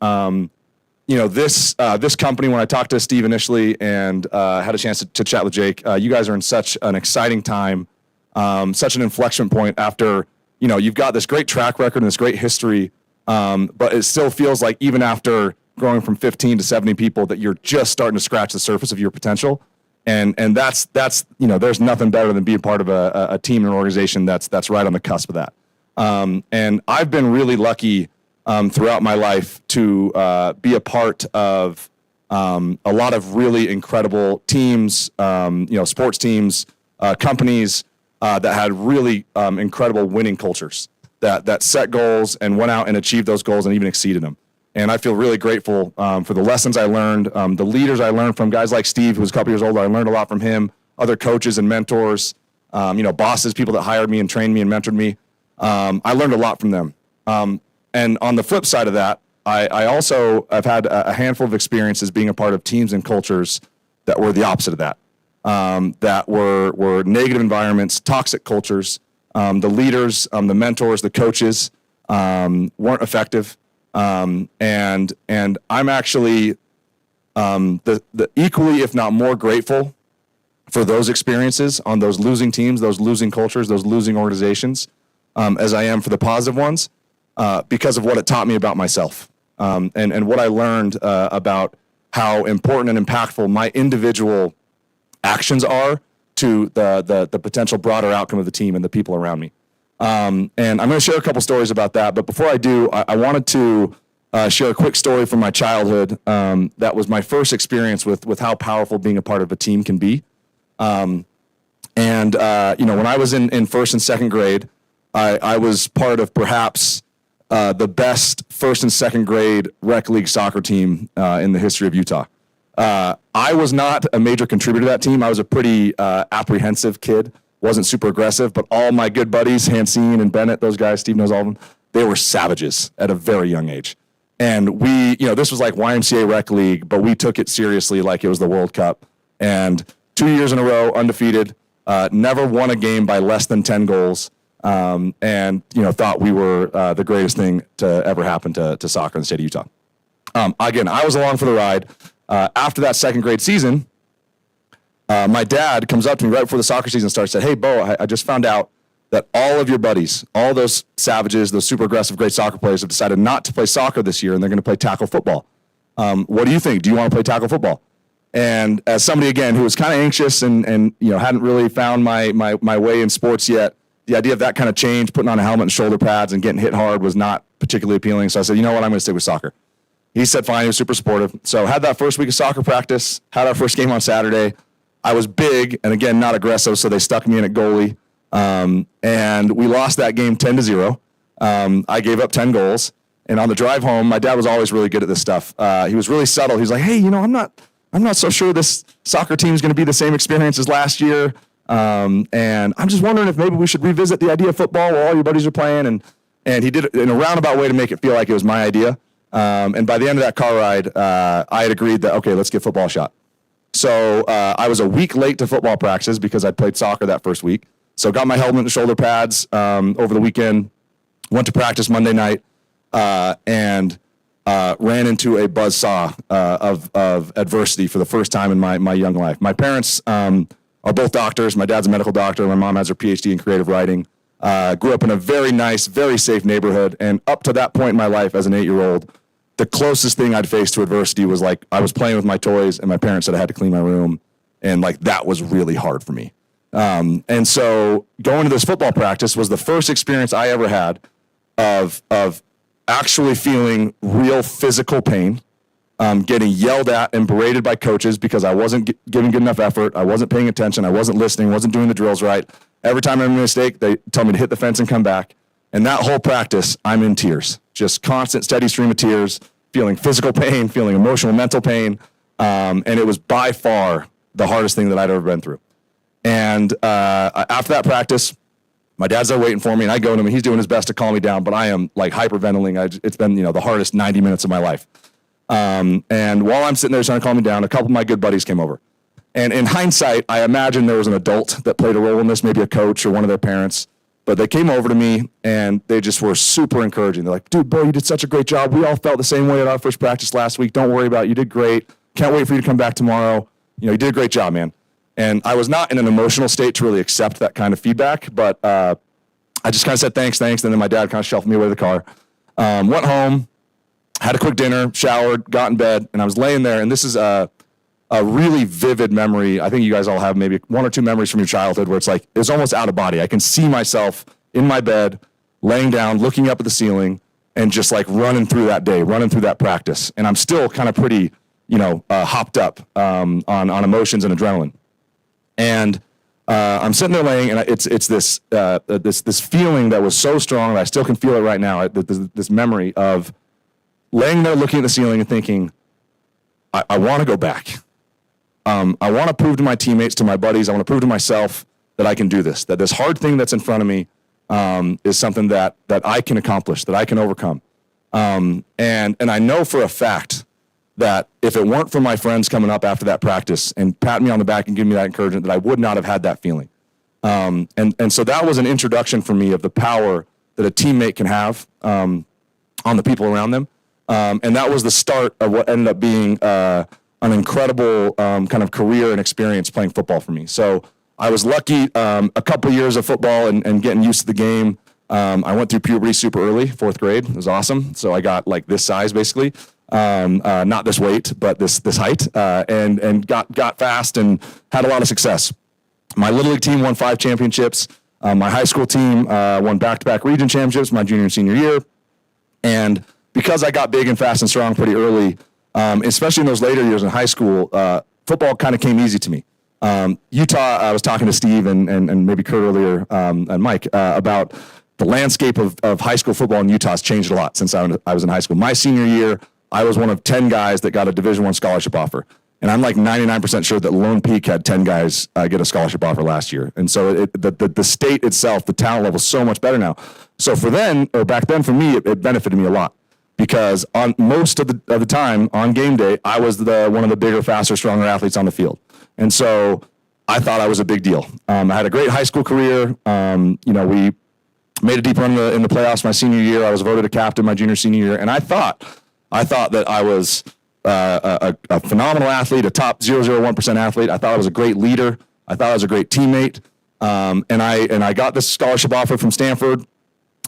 This company, when I talked to Steve initially and had a chance to chat with Jake, you guys are in such an exciting time, such an inflection point after, you've got this great track record and this great history, but it still feels like even after growing from 15 to 70 people that you're just starting to scratch the surface of your potential. And that's there's nothing better than being part of a team and an organization that's right on the cusp of that. And I've been really lucky throughout my life to be a part of a lot of really incredible teams, sports teams, companies that had really incredible winning cultures that set goals and went out and achieved those goals and even exceeded them. And I feel really grateful for the lessons I learned, the leaders I learned from, guys like Steve, who was a couple years older. I learned a lot from him, other coaches and mentors, bosses, people that hired me and trained me and mentored me. I learned a lot from them. And on the flip side of that, I also have had a handful of experiences being a part of teams and cultures that were the opposite of that, that were negative environments, toxic cultures. The leaders, the mentors, the coaches weren't effective. And I'm actually the equally, if not more, grateful for those experiences on those losing teams, those losing cultures, those losing organizations, as I am for the positive ones, because of what it taught me about myself, and what I learned about how important and impactful my individual actions are to the potential broader outcome of the team and the people around me. And I'm going to share a couple stories about that. But before I do, I wanted to share a quick story from my childhood. That was my first experience with how powerful being a part of a team can be. When I was in first and second grade, I was part of perhaps the best first and second grade rec league soccer team in the history of Utah. I was not a major contributor to that team. I was a pretty apprehensive kid. Wasn't super aggressive, but all my good buddies, Hansine and Bennett, those guys, Steve knows all of them, they were savages at a very young age. And we, this was like YMCA Rec League, but we took it seriously like it was the World Cup. And 2 years in a row, undefeated, never won a game by less than 10 goals, and thought we were the greatest thing to ever happen to soccer in the state of Utah. Again, I was along for the ride. After that second grade season, my dad comes up to me right before the soccer season starts and said, "Hey, Bo, I just found out that all of your buddies, all those savages, those super aggressive, great soccer players have decided not to play soccer this year and they're going to play tackle football. What do you think? Do you want to play tackle football?" And as somebody, again, who was kind of anxious and hadn't really found my way in sports yet, the idea of that kind of change, putting on a helmet and shoulder pads and getting hit hard was not particularly appealing. So I said, you know what, I'm going to stick with soccer. He said fine. He was super supportive. So had that first week of soccer practice, had our first game on Saturday. I was big and, again, not aggressive, so they stuck me in at goalie. And we lost that game 10-0. I gave up 10 goals. And on the drive home, my dad was always really good at this stuff. He was really subtle. He was like, hey, I'm not so sure this soccer team is going to be the same experience as last year. And I'm just wondering if maybe we should revisit the idea of football while all your buddies are playing. And he did it in a roundabout way to make it feel like it was my idea. And by the end of that car ride, I had agreed that, okay, let's give football a shot. So I was a week late to football practices because I'd played soccer that first week. So got my helmet and shoulder pads over the weekend, went to practice Monday night, and ran into a buzzsaw of adversity for the first time in my young life. My parents are both doctors. My dad's a medical doctor. My mom has her PhD in creative writing. Grew up in a very nice, very safe neighborhood. And up to that point in my life as an 8-year-old, the closest thing I'd faced to adversity was like I was playing with my toys and my parents said I had to clean my room. And like that was really hard for me. And so going to this football practice was the first experience I ever had of actually feeling real physical pain, getting yelled at and berated by coaches because I wasn't giving good enough effort. I wasn't paying attention. I wasn't listening, wasn't doing the drills right. Every time I made a mistake, they tell me to hit the fence and come back. And that whole practice, I'm in tears, just constant, steady stream of tears, feeling physical pain, feeling emotional, mental pain. And it was by far the hardest thing that I'd ever been through. And after that practice, my dad's there waiting for me, and I go to him, and he's doing his best to calm me down, but I am like hyperventilating. It's been, the hardest 90 minutes of my life. And while I'm sitting there trying to calm me down, a couple of my good buddies came over. And in hindsight, I imagine there was an adult that played a role in this, maybe a coach or one of their parents. But they came over to me, and they just were super encouraging. They're like, dude, bro, you did such a great job. We all felt the same way at our first practice last week. Don't worry about it. You did great. Can't wait for you to come back tomorrow. You did a great job, man. And I was not in an emotional state to really accept that kind of feedback, but I just kind of said thanks. And then my dad kind of shuffled me away to the car. Went home, had a quick dinner, showered, got in bed, and I was laying there. And this is a really vivid memory. I think you guys all have maybe one or two memories from your childhood where it's like, it's almost out of body. I can see myself in my bed, laying down, looking up at the ceiling, and just like running through that day, running through that practice. And I'm still kind of pretty, hopped up on emotions and adrenaline. And I'm sitting there laying, and it's this this feeling that was so strong that I still can feel it right now. This memory of laying there, looking at the ceiling, and thinking, I want to go back. I want to prove to my teammates, to my buddies, I want to prove to myself that I can do this. That this hard thing that's in front of me is something that I can accomplish, that I can overcome. And I know for a fact that if it weren't for my friends coming up after that practice and patting me on the back and giving me that encouragement, that I would not have had that feeling. And so that was an introduction for me of the power that a teammate can have on the people around them. And that was the start of what ended up being an incredible kind of career and experience playing football for me. So I was lucky a couple of years of football and getting used to the game. I went through puberty super early, 4th grade. It was awesome. So I got like this size basically. Not this weight, but this height, and got fast and had a lot of success. My Little League team won 5 championships. My high school team won back-to-back region championships my junior and senior year. And because I got big and fast and strong pretty early, especially in those later years in high school, football kind of came easy to me. Utah, I was talking to Steve and maybe Kurt earlier and Mike about the landscape of high school football in Utah has changed a lot since I was in high school. My senior year, I was one of 10 guys that got a Division I scholarship offer. And I'm like 99% sure that Lone Peak had 10 guys get a scholarship offer last year. And so the state itself, the talent level is so much better now. So back then for me, it benefited me a lot because on most of the time on game day, I was one of the bigger, faster, stronger athletes on the field. And so I thought I was a big deal. I had a great high school career. We made a deep run in the playoffs my senior year. I was voted a captain my junior, senior year. And I thought that I was a phenomenal athlete, a top 0.001% athlete. I thought I was a great leader. I thought I was a great teammate. And I got this scholarship offer from Stanford.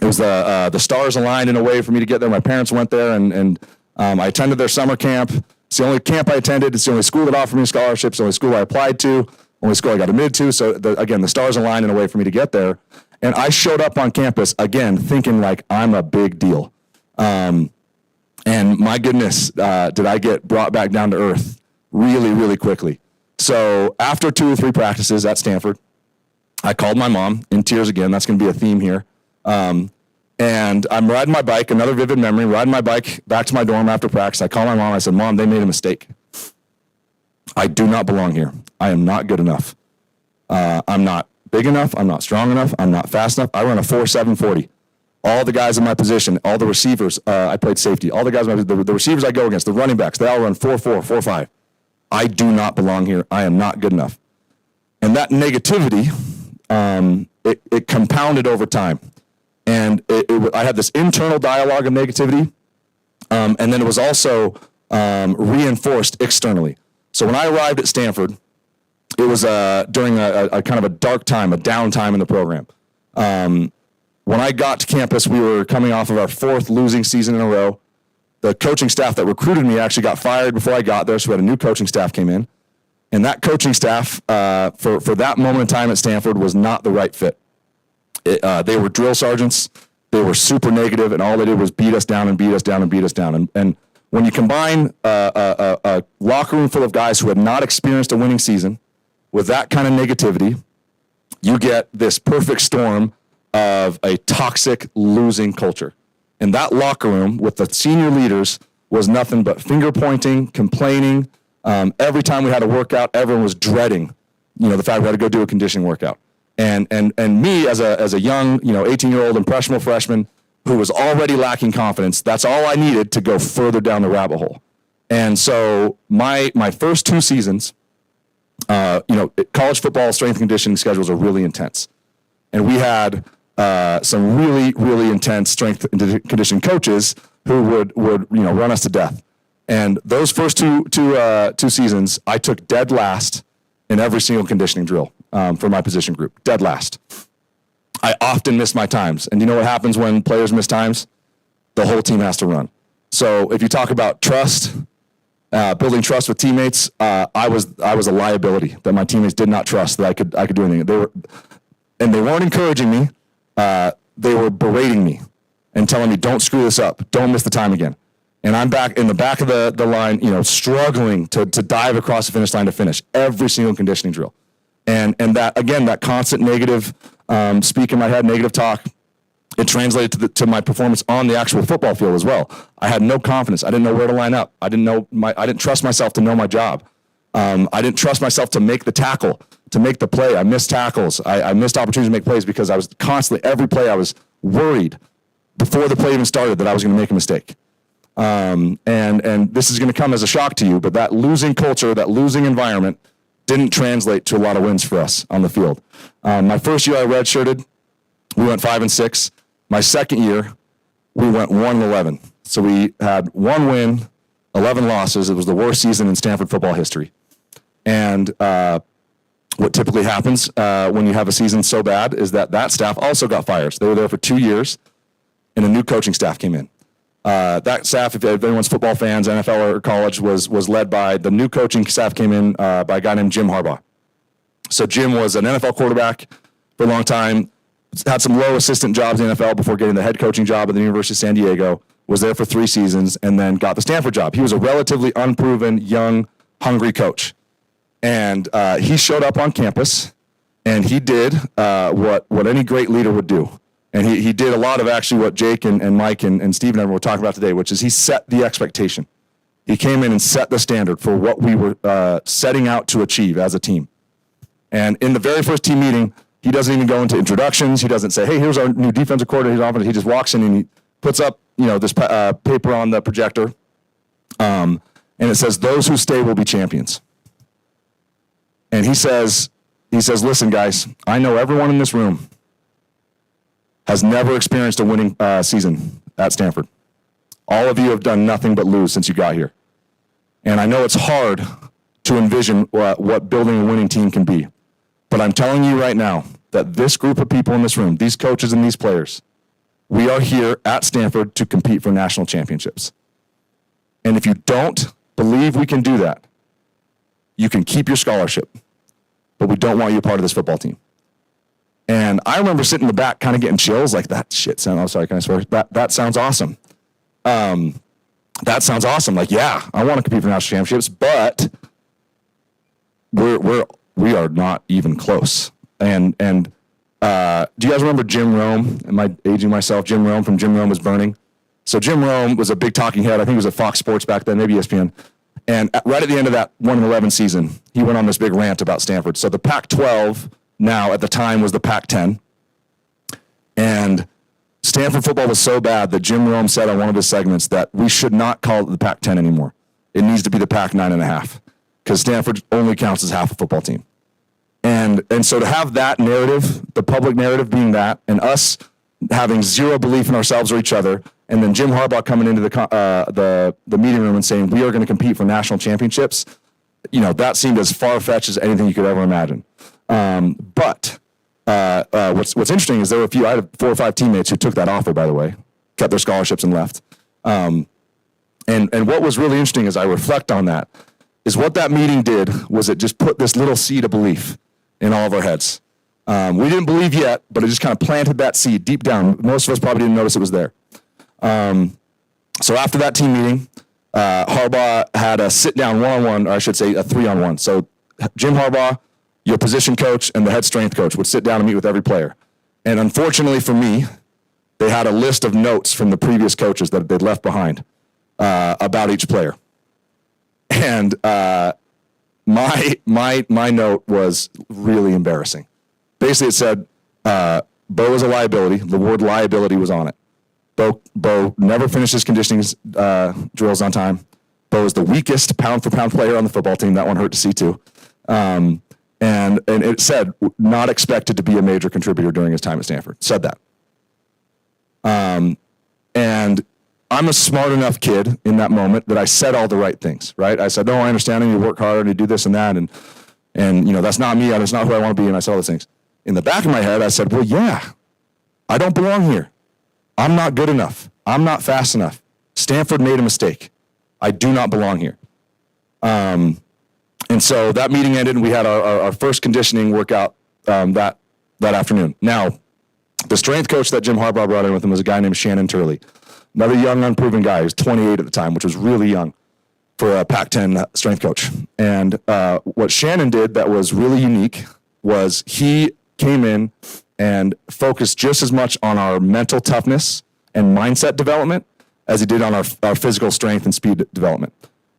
It was the stars aligned in a way for me to get there. My parents went there, and I attended their summer camp, It's the only camp I attended. It's the only school that offered me a scholarship. It's the only school I applied to, only school I got admitted to. So again, the stars aligned in a way for me to get there. And I showed up on campus again, thinking like I'm a big deal. And my goodness, did I get brought back down to earth really, really quickly. So after 2 or 3 practices at Stanford, I called my mom in tears again. That's going to be a theme here. And I'm riding my bike, another vivid memory, riding my bike back to my dorm after practice. I call my mom. I said, Mom, they made a mistake. I do not belong here. I am not good enough. I'm not big enough. I'm not strong enough. I'm not fast enough. I run a 4.7 40. All the guys in my position, all the receivers, I played safety. All the guys, the receivers I go against, the running backs, they all run 4.4, 4.5. I do not belong here. I am not good enough. And that negativity, it compounded over time. And I had this internal dialogue of negativity, and then it was also reinforced externally. So when I arrived at Stanford, it was during a kind of a dark time, a downtime in the program. When I got to campus, we were coming off of our 4th losing season in a row. The coaching staff that recruited me actually got fired before I got there, so we had a new coaching staff came in. And that coaching staff, for that moment in time at Stanford, was not the right fit. They were drill sergeants. They were super negative, and all they did was beat us down and beat us down and beat us down. And when you combine a locker room full of guys who had not experienced a winning season with that kind of negativity, you get this perfect storm of a toxic losing culture. And that locker room with the senior leaders was nothing but finger pointing, complaining. Every time we had a workout, everyone was dreading, the fact we had to go do a conditioning workout. And me as a young, 18-year-old impressionable freshman who was already lacking confidence, that's all I needed to go further down the rabbit hole. And so my first 2 seasons, college football strength and conditioning schedules are really intense. And we had some really, really intense strength and conditioning coaches who would run us to death. And those first two seasons, I took dead last in every single conditioning drill for my position group. Dead last. I often missed my times. And you know what happens when players miss times? The whole team has to run. So if you talk about trust, building trust with teammates, I was a liability that my teammates did not trust that I could do anything. They weren't encouraging me. They were berating me and telling me, don't screw this up. Don't miss the time again. And I'm back in the back of the line, struggling to dive across the finish line to finish every single conditioning drill. And that, again, that constant negative speak in my head, negative talk, it translated to my performance on the actual football field as well. I had no confidence. I didn't know where to line up. I didn't trust myself to know my job. I didn't trust myself to make the tackle, to make the play. I missed tackles. I missed opportunities to make plays because I was constantly, every play I was worried before the play even started that I was going to make a mistake. And this is going to come as a shock to you, but that losing culture, that losing environment didn't translate to a lot of wins for us on the field. My first year I redshirted, we went 5-6. My second year, we went 1-11. So we had 1 win, 11 losses. It was the worst season in Stanford football history. And what typically happens when you have a season so bad is that staff also got fired. So they were there for 2 years, and a new coaching staff came in. That staff, if anyone's football fans, NFL or college, was led by, the new coaching staff came in by a guy named Jim Harbaugh. So Jim was an NFL quarterback for a long time, had some low assistant jobs in the NFL before getting the head coaching job at the University of San Diego, was there for 3 seasons, and then got the Stanford job. He was a relatively unproven, young, hungry coach. And he showed up on campus, and he did what any great leader would do. And he did a lot of actually what Jake and Mike and Steve and everyone were talking about today, which is he set the expectation. He came in and set the standard for what we were setting out to achieve as a team. And in the very first team meeting, he doesn't even go into introductions. He doesn't say, hey, here's our new defensive coordinator. He just walks in and he puts up this paper on the projector. And it says, those who stay will be champions. And he says, listen, guys, I know everyone in this room has never experienced a winning season at Stanford. All of you have done nothing but lose since you got here. And I know it's hard to envision what building a winning team can be. But I'm telling you right now that this group of people in this room, these coaches and these players, we are here at Stanford to compete for national championships. And if you don't believe we can do that, you can keep your scholarship, but we don't want you a part of this football team. And I remember sitting in the back kind of getting chills like that shit sound. I'm sorry, can I swear? That sounds awesome. That sounds awesome. Like, yeah, I want to compete for national championships, but we are not even close. And do you guys remember Jim Rome? Am I aging myself? Jim Rome from Jim Rome Was Burning. So Jim Rome was a big talking head. I think he was at Fox Sports back then, maybe ESPN. And right at the end of that 1-11 season, he went on this big rant about Stanford. So the Pac-12 now at the time was the Pac-10. And Stanford football was so bad that Jim Rome said on one of his segments that we should not call it the Pac-10 anymore. It needs to be the Pac-9.5 because Stanford only counts as half a football team. And so to have that narrative, the public narrative being that, and us having zero belief in ourselves or each other, and then Jim Harbaugh coming into the meeting room and saying we are going to compete for national championships, that seemed as far-fetched as anything you could ever imagine. But what's interesting is there were I had 4 or 5 teammates who took that offer, by the way, kept their scholarships and left. And what was really interesting as I reflect on that is what that meeting did was it just put this little seed of belief in all of our heads. We didn't believe yet, but it just kind of planted that seed deep down. Most of us probably didn't notice it was there. So after that team meeting, Harbaugh had a sit-down one-on-one, or I should say a 3-on-1. So Jim Harbaugh, your position coach, and the head strength coach would sit down and meet with every player. And unfortunately for me, they had a list of notes from the previous coaches that they'd left behind about each player. And my note was really embarrassing. Basically, it said, Bo is a liability. The word liability was on it. Bo never finished his conditioning drills on time. Bo is the weakest pound-for-pound player on the football team. That one hurt to see, too. And it said, not expected to be a major contributor during his time at Stanford. Said that. And I'm a smart enough kid in that moment that I said all the right things, right? I said, no, I understand, and you work hard, and you do this and that, and that's not me, that's not who I want to be, and I said all those things. In the back of my head, I said, well, yeah, I don't belong here. I'm not good enough. I'm not fast enough. Stanford made a mistake. I do not belong here. And so that meeting ended, and we had our first conditioning workout that afternoon. Now, the strength coach that Jim Harbaugh brought in with him was a guy named Shannon Turley, another young, unproven guy. He was 28 at the time, which was really young for a Pac-10 strength coach. And what Shannon did that was really unique was he came in and focused just as much on our mental toughness and mindset development as he did on our physical strength and speed development.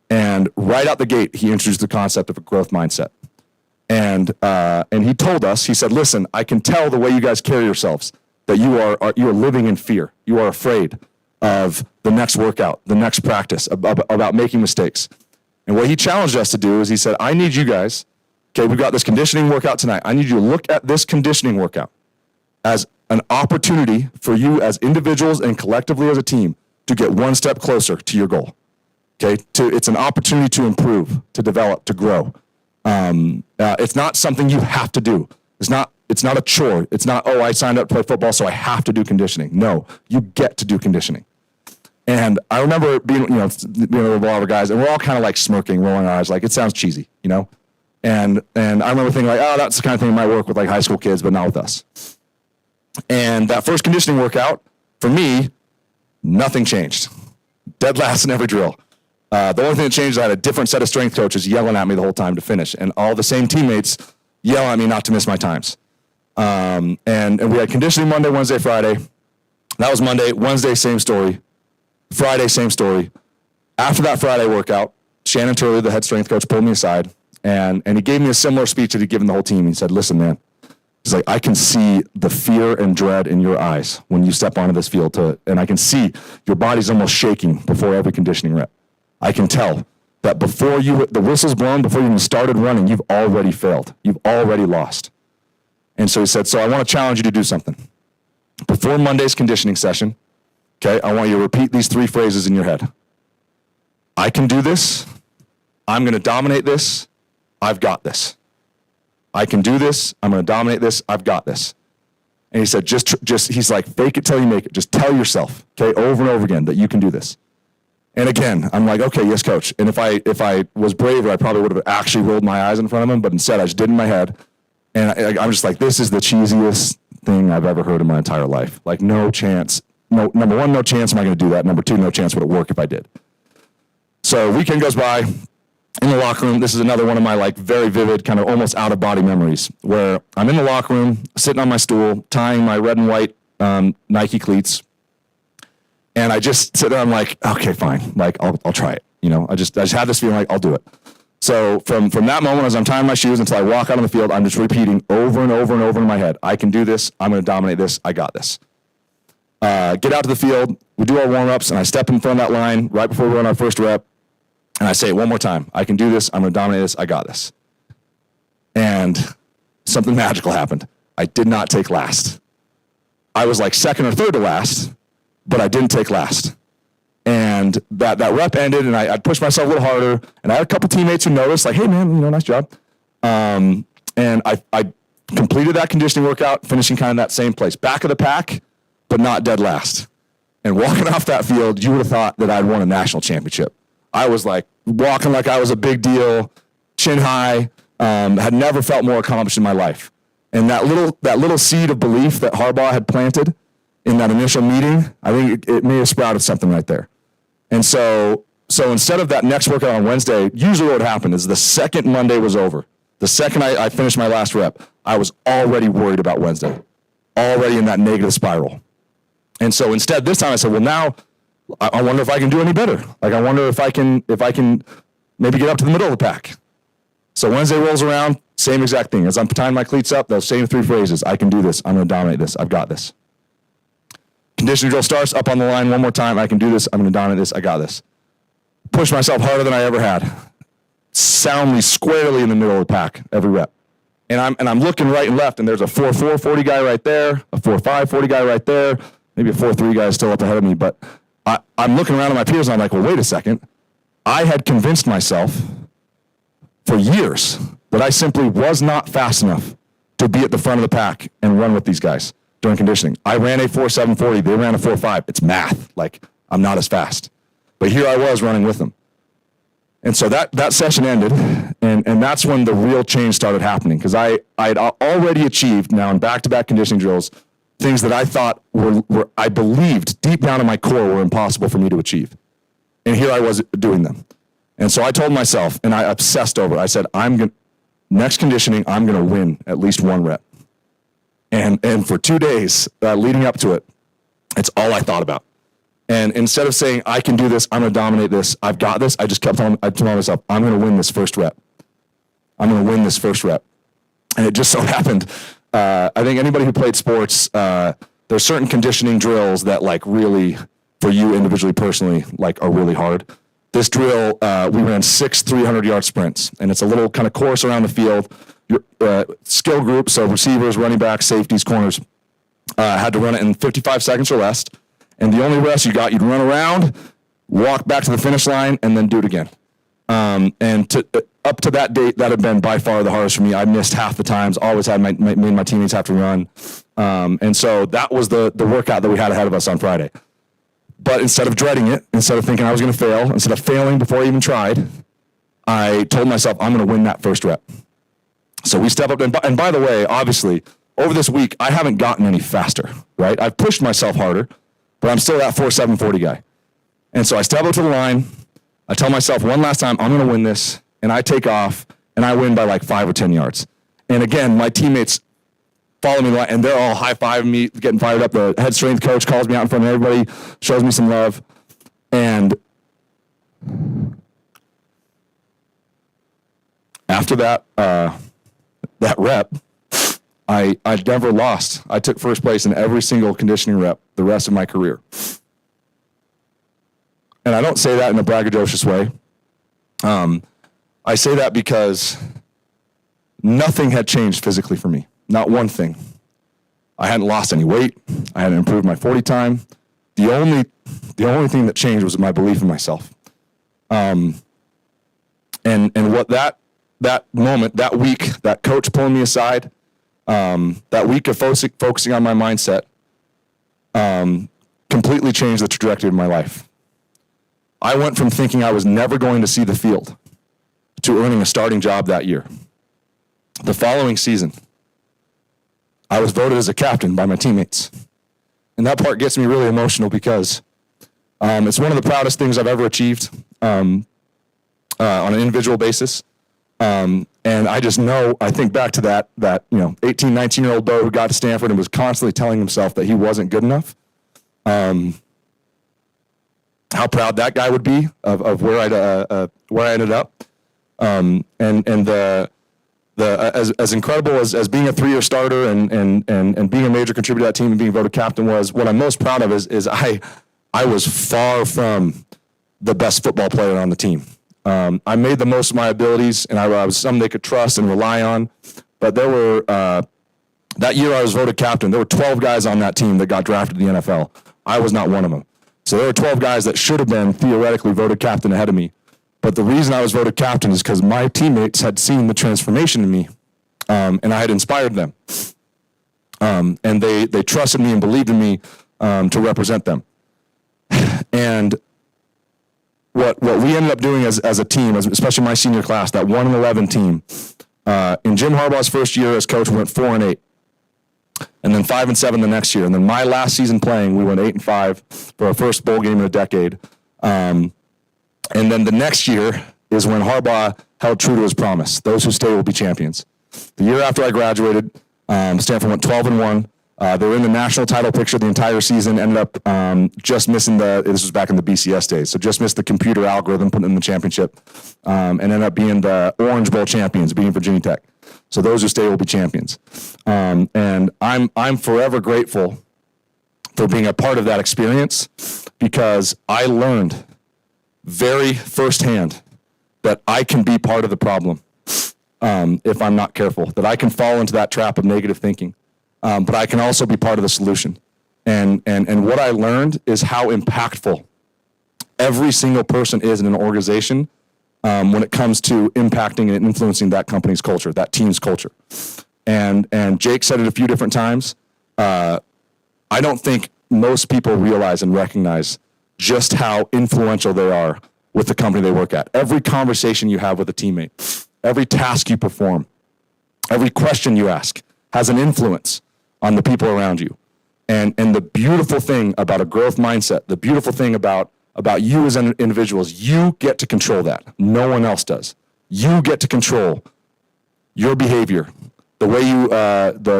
And right out the gate, he introduced the concept of a growth mindset. And he told us, he said, listen, I can tell the way you guys carry yourselves that you are living in fear. You are afraid of the next workout, the next practice, about making mistakes. And what he challenged us to do is he said, I need you guys, okay, we've got this conditioning workout tonight. I need you to look at this conditioning workout as an opportunity for you as individuals and collectively as a team to get one step closer to your goal. Okay, it's an opportunity to improve, to develop, to grow. It's not something you have to do. It's not a chore. It's not, I signed up to play football, so I have to do conditioning. No, you get to do conditioning. And I remember being with a lot of guys, and we're all kind of like smirking, rolling our eyes, like it sounds cheesy, And I remember thinking like, that's the kind of thing that might work with like high school kids, but not with us. And that first conditioning workout, for me, nothing changed. Dead last in every drill. The only thing that changed is I had a different set of strength coaches yelling at me the whole time to finish, and all the same teammates yelling at me not to miss my times. And we had conditioning Monday, Wednesday, Friday. That was Monday. Wednesday, same story. Friday, same story. After that Friday workout, Shannon Turley, the head strength coach, pulled me aside, and he gave me a similar speech that he'd given the whole team. He said, listen, man, he's like, I can see the fear and dread in your eyes when you step onto this field, and I can see your body's almost shaking before every conditioning rep. I can tell that before the whistle's blown, before you even started running, you've already failed. You've already lost. And so he said, so I want to challenge you to do something. Before Monday's conditioning session, okay, I want you to repeat these 3 phrases in your head. I can do this. I'm going to dominate this. I've got this. I can do this. I'm going to dominate this. I've got this. And he said, he's like, fake it till you make it. Just tell yourself, okay, over and over again that you can do this. And again, I'm like, okay, yes, coach. And if I was braver, I probably would have actually rolled my eyes in front of him, but instead I just did in my head. And I'm just like, this is the cheesiest thing I've ever heard in my entire life. Like, no chance. No, number one, no chance am I going to do that. Number two, no chance would it work if I did. So weekend goes by in the locker room. This is another one of my like very vivid, kind of almost out of body memories where I'm in the locker room, sitting on my stool, tying my red and white Nike cleats. And I just sit there, I'm like, okay, fine. Like, I'll try it. You know, I just had this feeling like I'll do it. So from that moment, as I'm tying my shoes until I walk out on the field, I'm just repeating over and over and over in my head, I can do this. I'm going to dominate this. I got this. Get out to the field. We do our warm-ups, and I step in front of that line right before we run our first rep, and I say it one more time. I can do this. I'm going to dominate this. I got this. And something magical happened. I did not take last. I was like second or third to last, but I didn't take last. And that rep ended, and I pushed myself a little harder. And I had a couple teammates who noticed, like, hey, man, nice job. And I completed that conditioning workout, finishing kind of that same place. Back of the pack, but not dead last. And walking off that field, you would have thought that I'd won a national championship. I was like walking like I was a big deal, chin high, had never felt more accomplished in my life. And that little seed of belief that Harbaugh had planted in that initial meeting, I think it may have sprouted something right there. And so instead of that next workout on Wednesday, usually what would happen is the second Monday was over, the second I finished my last rep, I was already worried about Wednesday, already in that negative spiral. And so instead this time I said, well, now I wonder if I can do any better. Like, I wonder if I can maybe get up to the middle of the pack. So Wednesday rolls around, same exact thing. As I'm tying my cleats up, those same three phrases. I can do this. I'm going to dominate this. I've got this. Conditioning drill starts, up on the line one more time. I can do this. I'm going to dominate this. I got this. Push myself harder than I ever had. Soundly, squarely in the middle of the pack every rep. And I'm looking right and left, and there's a 4.4 40 guy right there, a 4.5 40 guy right there, maybe a 4.3 guy still up ahead of me. But I'm looking around at my peers, and I'm like, well, wait a second. I had convinced myself for years that I simply was not fast enough to be at the front of the pack and run with these guys during conditioning. I ran a 4.7 40. They ran a 4.5. It's math. Like, I'm not as fast. But here I was running with them. And so that session ended, and that's when the real change started happening, because I had already achieved now in back-to-back conditioning drills things that I thought were I believed deep down in my core were impossible for me to achieve. And here I was doing them. And so I told myself, and I obsessed over it, I said, next conditioning, I'm going to win at least one rep. And for 2 days leading up to it, it's all I thought about. And instead of saying, I can do this, I'm going to dominate this, I've got this, I just kept telling myself, I'm going to win this first rep. I'm going to win this first rep. And it just so happened, I think anybody who played sports, there's certain conditioning drills that like really, for you individually, personally, like are really hard. This drill, we ran 6 300-yard sprints, and it's a little kind of course around the field. Your skill group, so receivers, running backs, safeties, corners, had to run it in 55 seconds or less. And the only rest you got, you'd run around, walk back to the finish line, and then do it again. Up to that date, that had been by far the hardest for me. I missed half the times, always had made my teammates have to run. And so that was the workout that we had ahead of us on Friday. But instead of dreading it, instead of thinking I was going to fail, instead of failing before I even tried, I told myself, I'm going to win that first rep. So we step up, and by the way, obviously, over this week, I haven't gotten any faster, right? I've pushed myself harder, but I'm still that 4.7 40 guy. And so I step up to the line, I tell myself one last time, I'm going to win this, and I take off, and I win by like 5 or 10 yards. And again, my teammates follow me, and they're all high-fiving me, getting fired up. The head strength coach calls me out in front of everybody, shows me some love. And after that rep, I never lost. I took first place in every single conditioning rep the rest of my career. And I don't say that in a braggadocious way. I say that because nothing had changed physically for me. Not one thing. I hadn't lost any weight. I hadn't improved my 40 time. The only thing that changed was my belief in myself. And what that moment, that week, that coach pulling me aside, that week of focusing on my mindset, completely changed the trajectory of my life. I went from thinking I was never going to see the field to earning a starting job that year. The following season, I was voted as a captain by my teammates. And that part gets me really emotional because it's one of the proudest things I've ever achieved on an individual basis. And I just know, I think back to that 18, 19-year-old Bo who got to Stanford and was constantly telling himself that he wasn't good enough. How proud that guy would be of where I ended up. And as incredible as being a 3-year starter and being a major contributor to that team and being voted captain was, what I'm most proud of is I was far from the best football player on the team. I made the most of my abilities, and I was someone they could trust and rely on. But there were, that year I was voted captain, there were 12 guys on that team that got drafted to the NFL. I was not one of them. So there were 12 guys that should have been theoretically voted captain ahead of me. But the reason I was voted captain is because my teammates had seen the transformation in me, and I had inspired them. And they trusted me and believed in me to represent them. And what we ended up doing as a team, especially my senior class, that 1-11 team, in Jim Harbaugh's first year as coach, we went 4-8. And then 5-7 the next year. And then my last season playing, we went 8-5 for our first bowl game in a decade. And then the next year is when Harbaugh held true to his promise. Those who stay will be champions. The year after I graduated, Stanford went 12-1. They were in the national title picture the entire season, ended up just missing this was back in the BCS days, so just missed the computer algorithm, putting in the championship, and ended up being the Orange Bowl champions, beating Virginia Tech. So those who stay will be champions. And I'm forever grateful for being a part of that experience, because I learned very firsthand that I can be part of the problem if I'm not careful, that I can fall into that trap of negative thinking. But I can also be part of the solution. And what I learned is how impactful every single person is in an organization when it comes to impacting and influencing that company's culture, that team's culture. And Jake said it a few different times. I don't think most people realize and recognize just how influential they are with the company they work at. Every conversation you have with a teammate, every task you perform, every question you ask has an influence on the people around you. And the beautiful thing about a growth mindset, the beautiful thing about you as individuals, you get to control that. No one else does. You get to control your behavior, the way you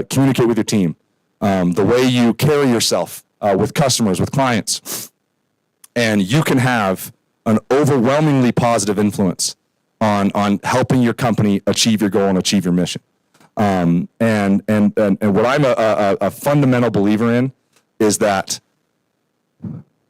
communicate with your team, the way you carry yourself with customers, with clients. And you can have an overwhelmingly positive influence on helping your company achieve your goal and achieve your mission. And what I'm a fundamental believer in is that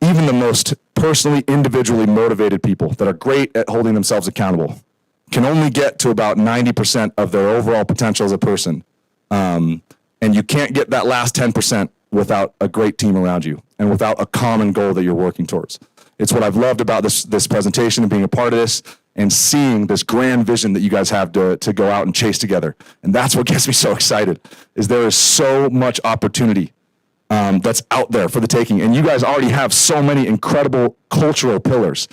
even the most personally, individually motivated people that are great at holding themselves accountable can only get to about 90% of their overall potential as a person. And you can't get that last 10% without a great team around you and without a common goal that you're working towards. It's what I've loved about this presentation and being a part of this, and seeing this grand vision that you guys have to go out and chase together. And that's what gets me so excited, is there is so much opportunity that's out there for the taking. And you guys already have so many incredible cultural pillars.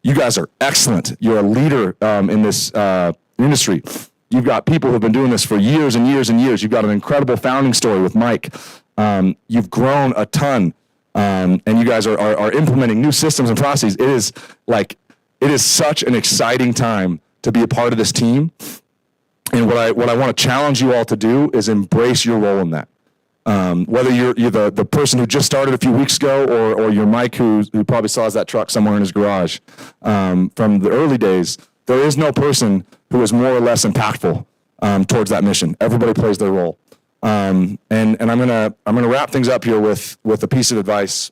You guys are excellent. You're a leader in this industry. You've got people who've been doing this for years and years and years. You've got an incredible founding story with Mike. You've grown a ton, and you guys are implementing new systems and processes. It is such an exciting time to be a part of this team. And what I want to challenge you all to do is embrace your role in that. Whether you're the person who just started a few weeks ago, or you're Mike who probably still has that truck somewhere in his garage from the early days, there is no person who is more or less impactful towards that mission. Everybody plays their role. And I'm gonna wrap things up here with a piece of advice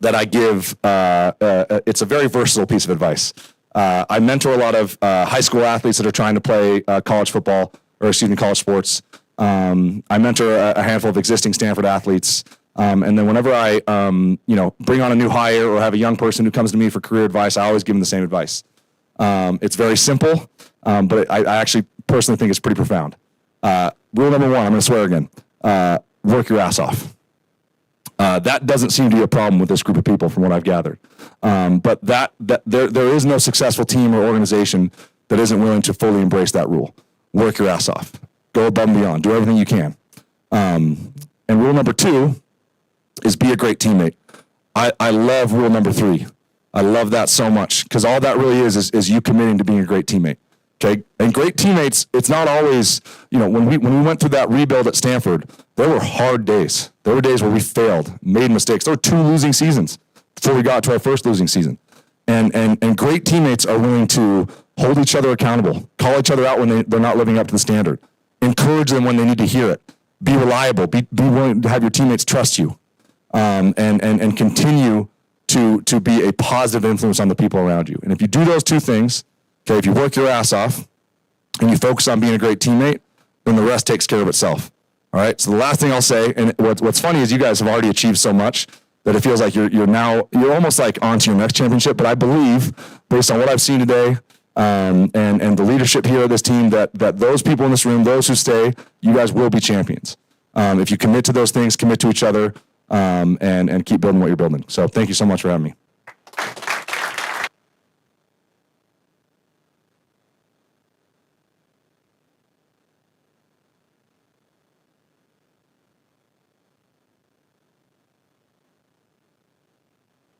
that I give. It's a very versatile piece of advice. I mentor a lot of high school athletes that are trying to play college sports. I mentor a handful of existing Stanford athletes. And then whenever I, bring on a new hire or have a young person who comes to me for career advice, I always give them the same advice. It's very simple, but I actually personally think it's pretty profound. Rule number one, I'm going to swear again. Work your ass off. That doesn't seem to be a problem with this group of people, from what I've gathered. But there is no successful team or organization that isn't willing to fully embrace that rule. Work your ass off. Go above and beyond. Do everything you can. And rule number 2 is be a great teammate. I love rule number 3. I love that so much, because all that really is you committing to being a great teammate. Okay, and great teammates, it's not always, when we went through that rebuild at Stanford, there were hard days. There were days where we failed, made mistakes. There were 2 losing seasons before we got to our first losing season. And great teammates are willing to hold each other accountable, call each other out when they're not living up to the standard, encourage them when they need to hear it, be reliable, be willing to have your teammates trust you, and continue to be a positive influence on the people around you. And if you do those 2 things, okay, if you work your ass off and you focus on being a great teammate, then the rest takes care of itself. All right. So the last thing I'll say, and what's funny is you guys have already achieved so much that it feels like you're almost like on to your next championship. But I believe, based on what I've seen today, and the leadership here of this team, that those people in this room, those who stay, you guys will be champions. If you commit to those things, commit to each other, and keep building what you're building. So thank you so much for having me.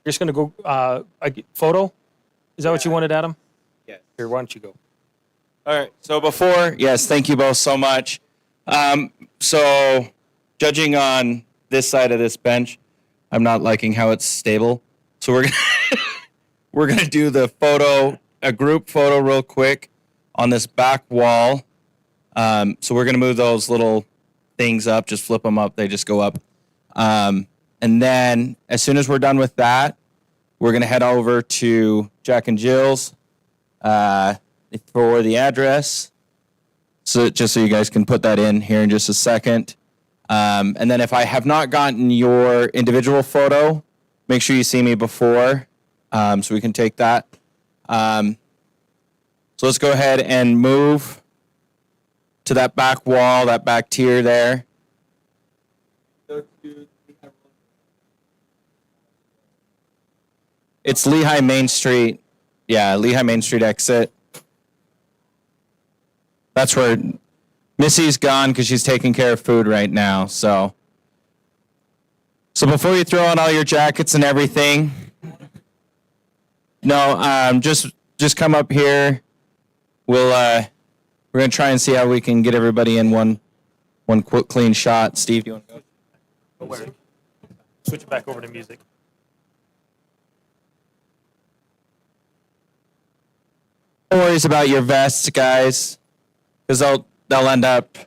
You're just going to go photo? Is that what you wanted, Adam? Yes. Here, why don't you go? All right. So yes, thank you both so much. So judging on this side of this bench, I'm not liking how it's stable. So we're gonna do a group photo real quick on this back wall. So we're gonna move those little things up, just flip them up. They just go up. And then as soon as we're done with that, we're going to head over to Jack and Jill's for the address. So just so you guys can put that in here in just a second. And then if I have not gotten your individual photo, make sure you see me before so we can take that. So let's go ahead and move to that back wall, that back tier there. It's Lehigh Main Street. Yeah, Lehigh Main Street exit. That's where Missy's gone because she's taking care of food right now. So before you throw on all your jackets and everything, just come up here. We're gonna try and see how we can get everybody in one quick clean shot. Steve, do you want to go? Where? Switch it back over to music. No worries about your vests, guys, because they'll end up.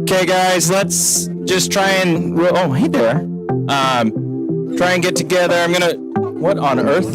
Okay, guys, let's just try and. Oh, hey there. Try and get together. What on earth?